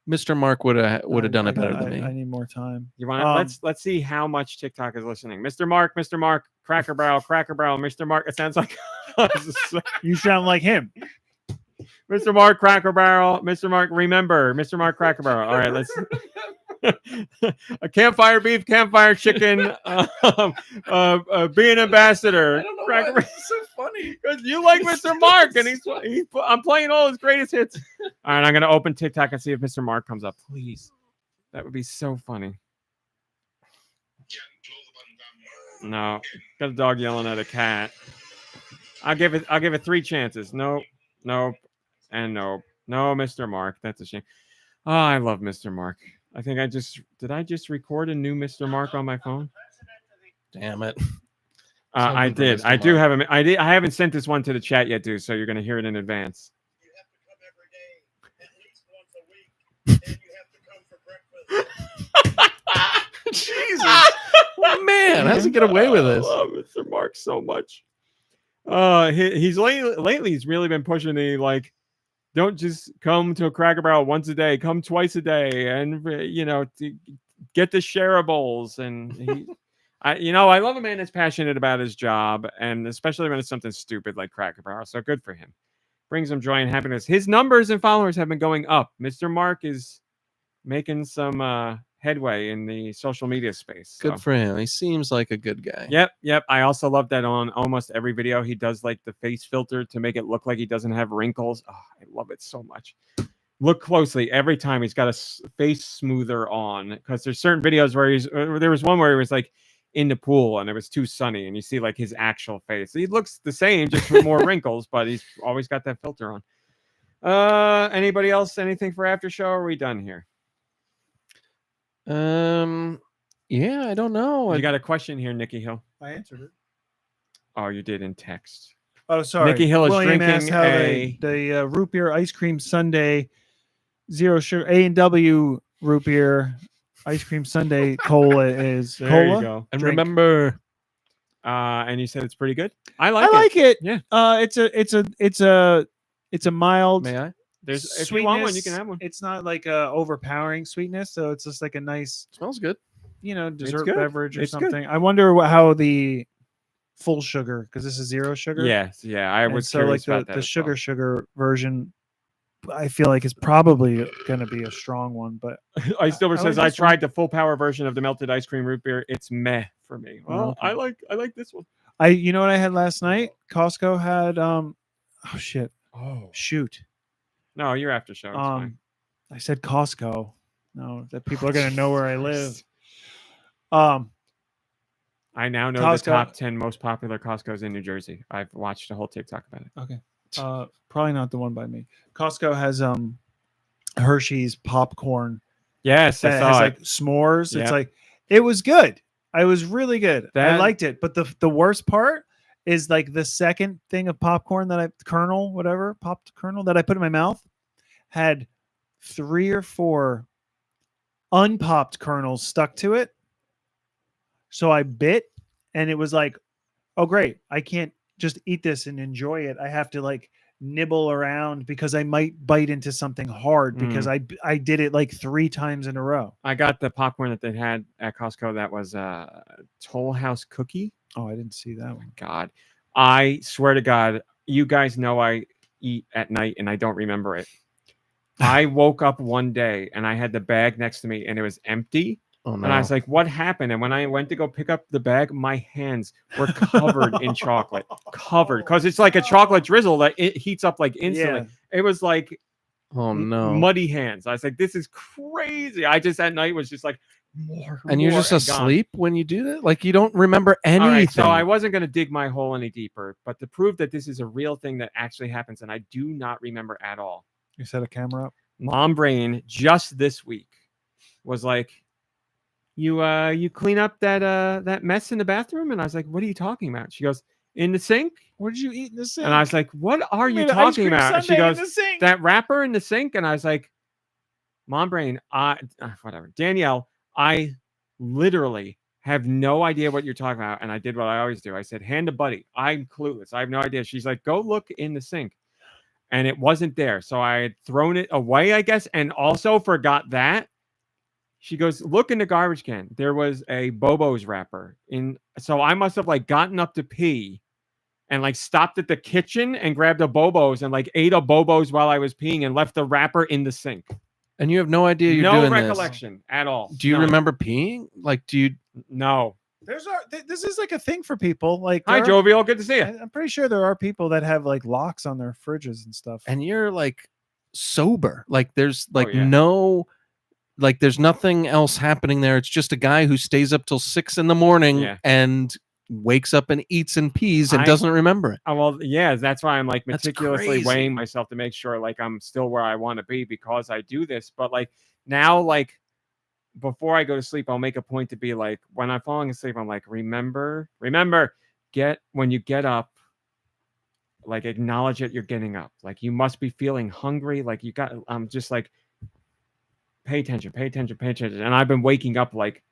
Mr. Mark would have done it better than I me. need more time. You want to let's see how much TikTok is listening. Mr. Mark, Cracker Barrel, Mr. Mark. It sounds like You sound like him. Mr. Mark, Cracker Barrel, Mr. Mark. Remember, Mr. Mark, Cracker Barrel. All right, let's. A campfire beef, campfire chicken, be an ambassador. Cracker Barrel. so funny. Because you like Mr. Mark, and I'm playing all his greatest hits. All right, I'm gonna open TikTok and see if Mr. Mark comes up. Please, that would be so funny. No, got a dog yelling at a cat. I'll give it 3 chances. Nope, nope, and nope. No, Mr. Mark. That's a shame. Oh, I love Mr. Mark. I think I just record a new Mr. Mark on my phone? Damn it. I Something for did. Mr. I do Mark. have him. I haven't sent this one to the chat yet, dude. So you're gonna hear it in advance. Jesus. Man, how's he get away with this? I love Mr. Mark so much. He's lately he's really been pushing the like, don't just come to a Cracker Barrel once a day, come twice a day, and to get the shareables. And I love a man that's passionate about his job, and especially when it's something stupid like Cracker Barrel. So good for him. Brings him joy and happiness. His numbers and followers have been going up. Mr. Mark is making some headway in the social media space. So. Good for him. He seems like a good guy. Yep. I also love that on almost every video he does like the face filter to make it look like he doesn't have wrinkles. Oh, I love it so much. Look closely every time he's got a face smoother on, because there's certain videos where there was one where he was like in the pool and it was too sunny and you see like his actual face. He looks the same, just with more wrinkles, but he's always got that filter on. Anybody else? Anything for after show? Or are we done here? Yeah, I don't know. You got a question here, Nicky Hill. I answered it. Oh, you did in text. Oh, sorry. Nicky Hill is William drinking asked how the root beer ice cream sundae, zero sugar, A&W root beer ice cream sundae cola is. There cola? you go. And Drink. remember, And you said it's pretty good. I like it. Yeah. It's a mild. may I? There's if sweetness. you want one, you can have one. It's not like a overpowering sweetness, so it's just like a nice, Smells good. dessert good. beverage or It's good. something. I wonder how the full sugar, because this is zero sugar. Yes, yeah. I And was so like curious about that. the as well. sugar version, I feel like is probably going to be a strong one. But Ice Silver I says like I this one. tried the full power version of the melted ice cream root beer. It's meh for me. Well, okay. I like this one. you know what I had last night? Costco had oh shit, Oh shoot. no, you're after show. It's fine. I said Costco. No, that people are going to know where I live. I now know Costco. the top 10 most popular Costco's in New Jersey. I've watched a whole TikTok about it. Okay. Probably not the one by me. Costco has Hershey's popcorn Yes, that I saw has it. like s'mores. Yep. It's like it was good. I was really good. I That- liked it. But the worst part is like the second thing of popcorn that popped kernel that I put in my mouth had 3 or 4 unpopped kernels stuck to it. So I bit and it was like, oh great, I can't just eat this and enjoy it. I have to like nibble around because I might bite into something hard because I did it like 3 times in a row. I got the popcorn that they had at Costco that was Toll House cookie. Oh, I didn't see that one. God, I swear to God, you guys know I eat at night and I don't remember it. I woke up one day and I had the bag next to me and it was empty. Oh no. And I was like, what happened? And when I went to go pick up the bag, my hands were covered in chocolate. Covered. Because it's like a chocolate drizzle that it heats up like instantly. Yeah. It was like Oh no. muddy hands. I was like, this is crazy. I just at night was just like, more. And you're more, just gone. asleep when you do that? Like you don't remember anything. All right, so I wasn't going to dig my hole any deeper, but to prove that this is a real thing that actually happens, and I do not remember at all. You set a camera up? Mom Brain just this week was like, you clean up that mess in the bathroom? And I was like, what are you talking about? She goes, in the sink? What did you eat in the sink? And I was like, what are you made an ice talking cream about? And she sundae in goes, the sink. that wrapper in the sink? And I was like, Mom Brain, whatever. Danielle, I literally have no idea what you're talking about. And I did what I always do. I said, hand to Buddy. I'm clueless. I have no idea. She's like, go look in the sink. And it wasn't there. So I had thrown it away, I guess, and also forgot that. She goes, look in the garbage can. There was a Bobo's wrapper in. So I must have like gotten up to pee and like stopped at the kitchen and grabbed a Bobo's and like ate a Bobo's while I was peeing and left the wrapper in the sink. And you have no idea you're No doing recollection at all. this. Do you None. remember peeing? Like, do you? No. This is like a thing for people. Like, Hi, Jovial. Good to see you. I'm pretty sure there are people that have like locks on their fridges and stuff. And you're like sober. Like there's like yeah. no, like there's nothing else happening there. It's just a guy who stays up till 6 a.m. Yeah. and wakes up and eats and pees and doesn't remember it. Well, yeah, that's why I'm like That's meticulously crazy. weighing myself to make sure like I'm still where I want to be because I do this. But like now, like before I go to sleep, I'll make a point to be like, when I'm falling asleep, I'm like, remember, when you get up, like acknowledge that you're getting up. Like you must be feeling hungry. Like I'm just like, pay attention. And I've been waking up like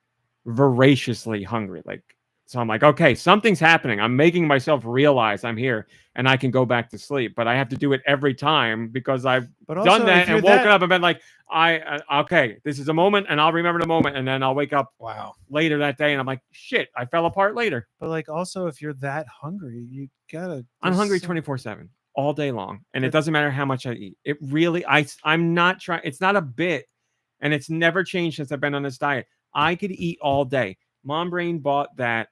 voraciously hungry. Like, so I'm like, okay, something's happening. I'm making myself realize I'm here and I can go back to sleep, but I have to do it every time because I've done that and woken up and been like, okay, this is a moment and I'll remember the moment. And then I'll wake up later that day and I'm like, shit, I fell apart later. But like also if you're that hungry, you gotta. I'm hungry 24/7 all day long. And it doesn't matter how much I eat. It really, I'm not trying. It's not a bit and it's never changed since I've been on this diet. I could eat all day. Mom Brain bought that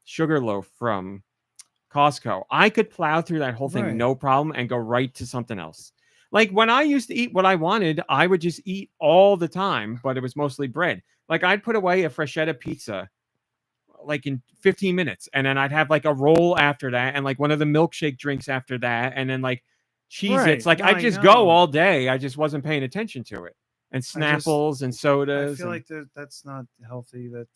sugar loaf from Costco. I could plow through that whole thing no problem and go right to something else. Like when I used to eat what I wanted, I would just eat all the time, but it was mostly bread. Like I'd put away a Freshetta pizza like in 15 minutes and then I'd have like a roll after that and like one of the milkshake drinks after that and then like Cheez-Its. Like I just go all day. I just wasn't paying attention to it. And Snapples and sodas. I feel like that's not healthy. That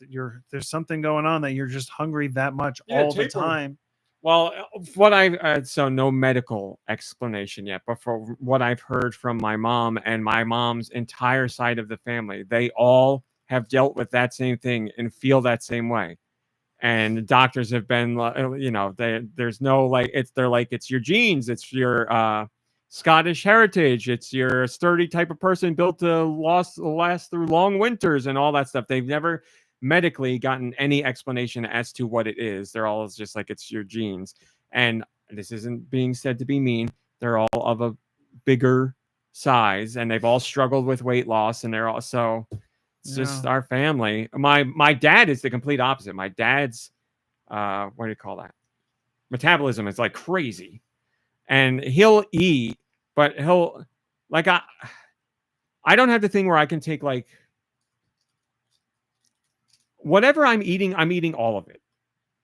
there's something going on that you're just hungry that much all the time. Well, what I've so no medical explanation yet, but for what I've heard from my mom and my mom's entire side of the family, they all have dealt with that same thing and feel that same way. And doctors have been, there's no like it's your genes, it's your Scottish heritage. It's your sturdy type of person built to last through long winters and all that stuff. They've never medically gotten any explanation as to what it is. They're all just like, it's your genes. And this isn't being said to be mean. They're all of a bigger size and they've all struggled with weight loss and they're all, so it's just our family. My dad is the complete opposite. My dad's, what do you call that? Metabolism is like crazy. And he'll eat, but he'll like I don't have the thing where I can take like whatever I'm eating all of it.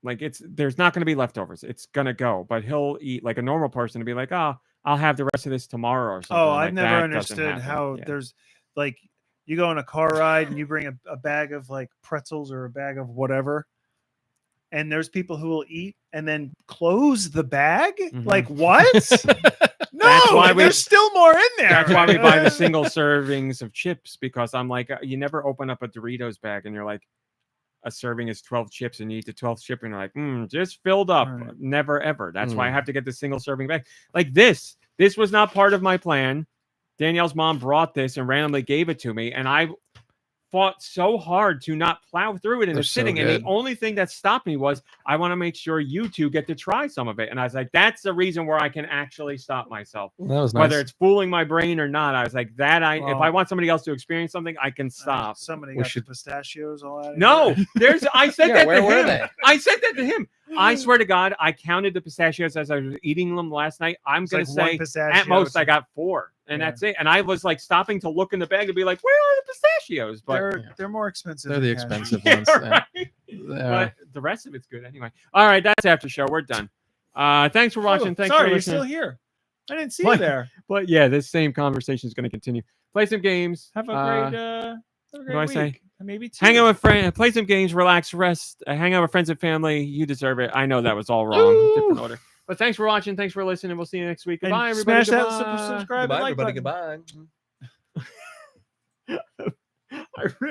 Like there's not going to be leftovers. It's going to go, but he'll eat like a normal person and be like, oh, I'll have the rest of this tomorrow or something. Oh, like I've never understood how there's like you go on a car ride and you bring a bag of like pretzels or a bag of whatever. And there's people who will eat and then close the bag. Like what? No, there's still more in there. That's why we buy the single servings of chips because I'm like, you never open up a Doritos bag and you're like, a serving is 12 chips and you eat the 12th chip and you're like, just filled up. Right. Never ever. That's why I have to get the single serving bag. Like this was not part of my plan. Danielle's mom brought this and randomly gave it to me, and I fought so hard to not plow through it in the sitting. So and the only thing that stopped me was I want to make sure you two get to try some of it. And I was like, that's the reason where I can actually stop myself. That was nice. Whether it's fooling my brain or not. I was like, if I want somebody else to experience something, I can stop. Somebody got the pistachios all out of No, I said that to him. They? I said that to him. I swear to God, I counted the pistachios as I was eating them last night. I'm going to say at most I got 4. And that's it. And I was like stopping to look in the bag and be like, where are the pistachios? But they're more expensive. They're the expensive ones. Right? But the rest of it's good anyway. All right, that's Aftershow. We're done. Thanks for watching. Thanks for listening. You're still here. I didn't see you there. But yeah, this same conversation is going to continue. Play some games. Have a great week. Say? Maybe 2. Hang out with friends, play some games, relax, rest, hang out with friends and family. You deserve it. I know that was all wrong. Different order. But thanks for watching. Thanks for listening. We'll see you next week. Goodbye, everybody. Smash that subscribe and like everybody. button. Goodbye. I really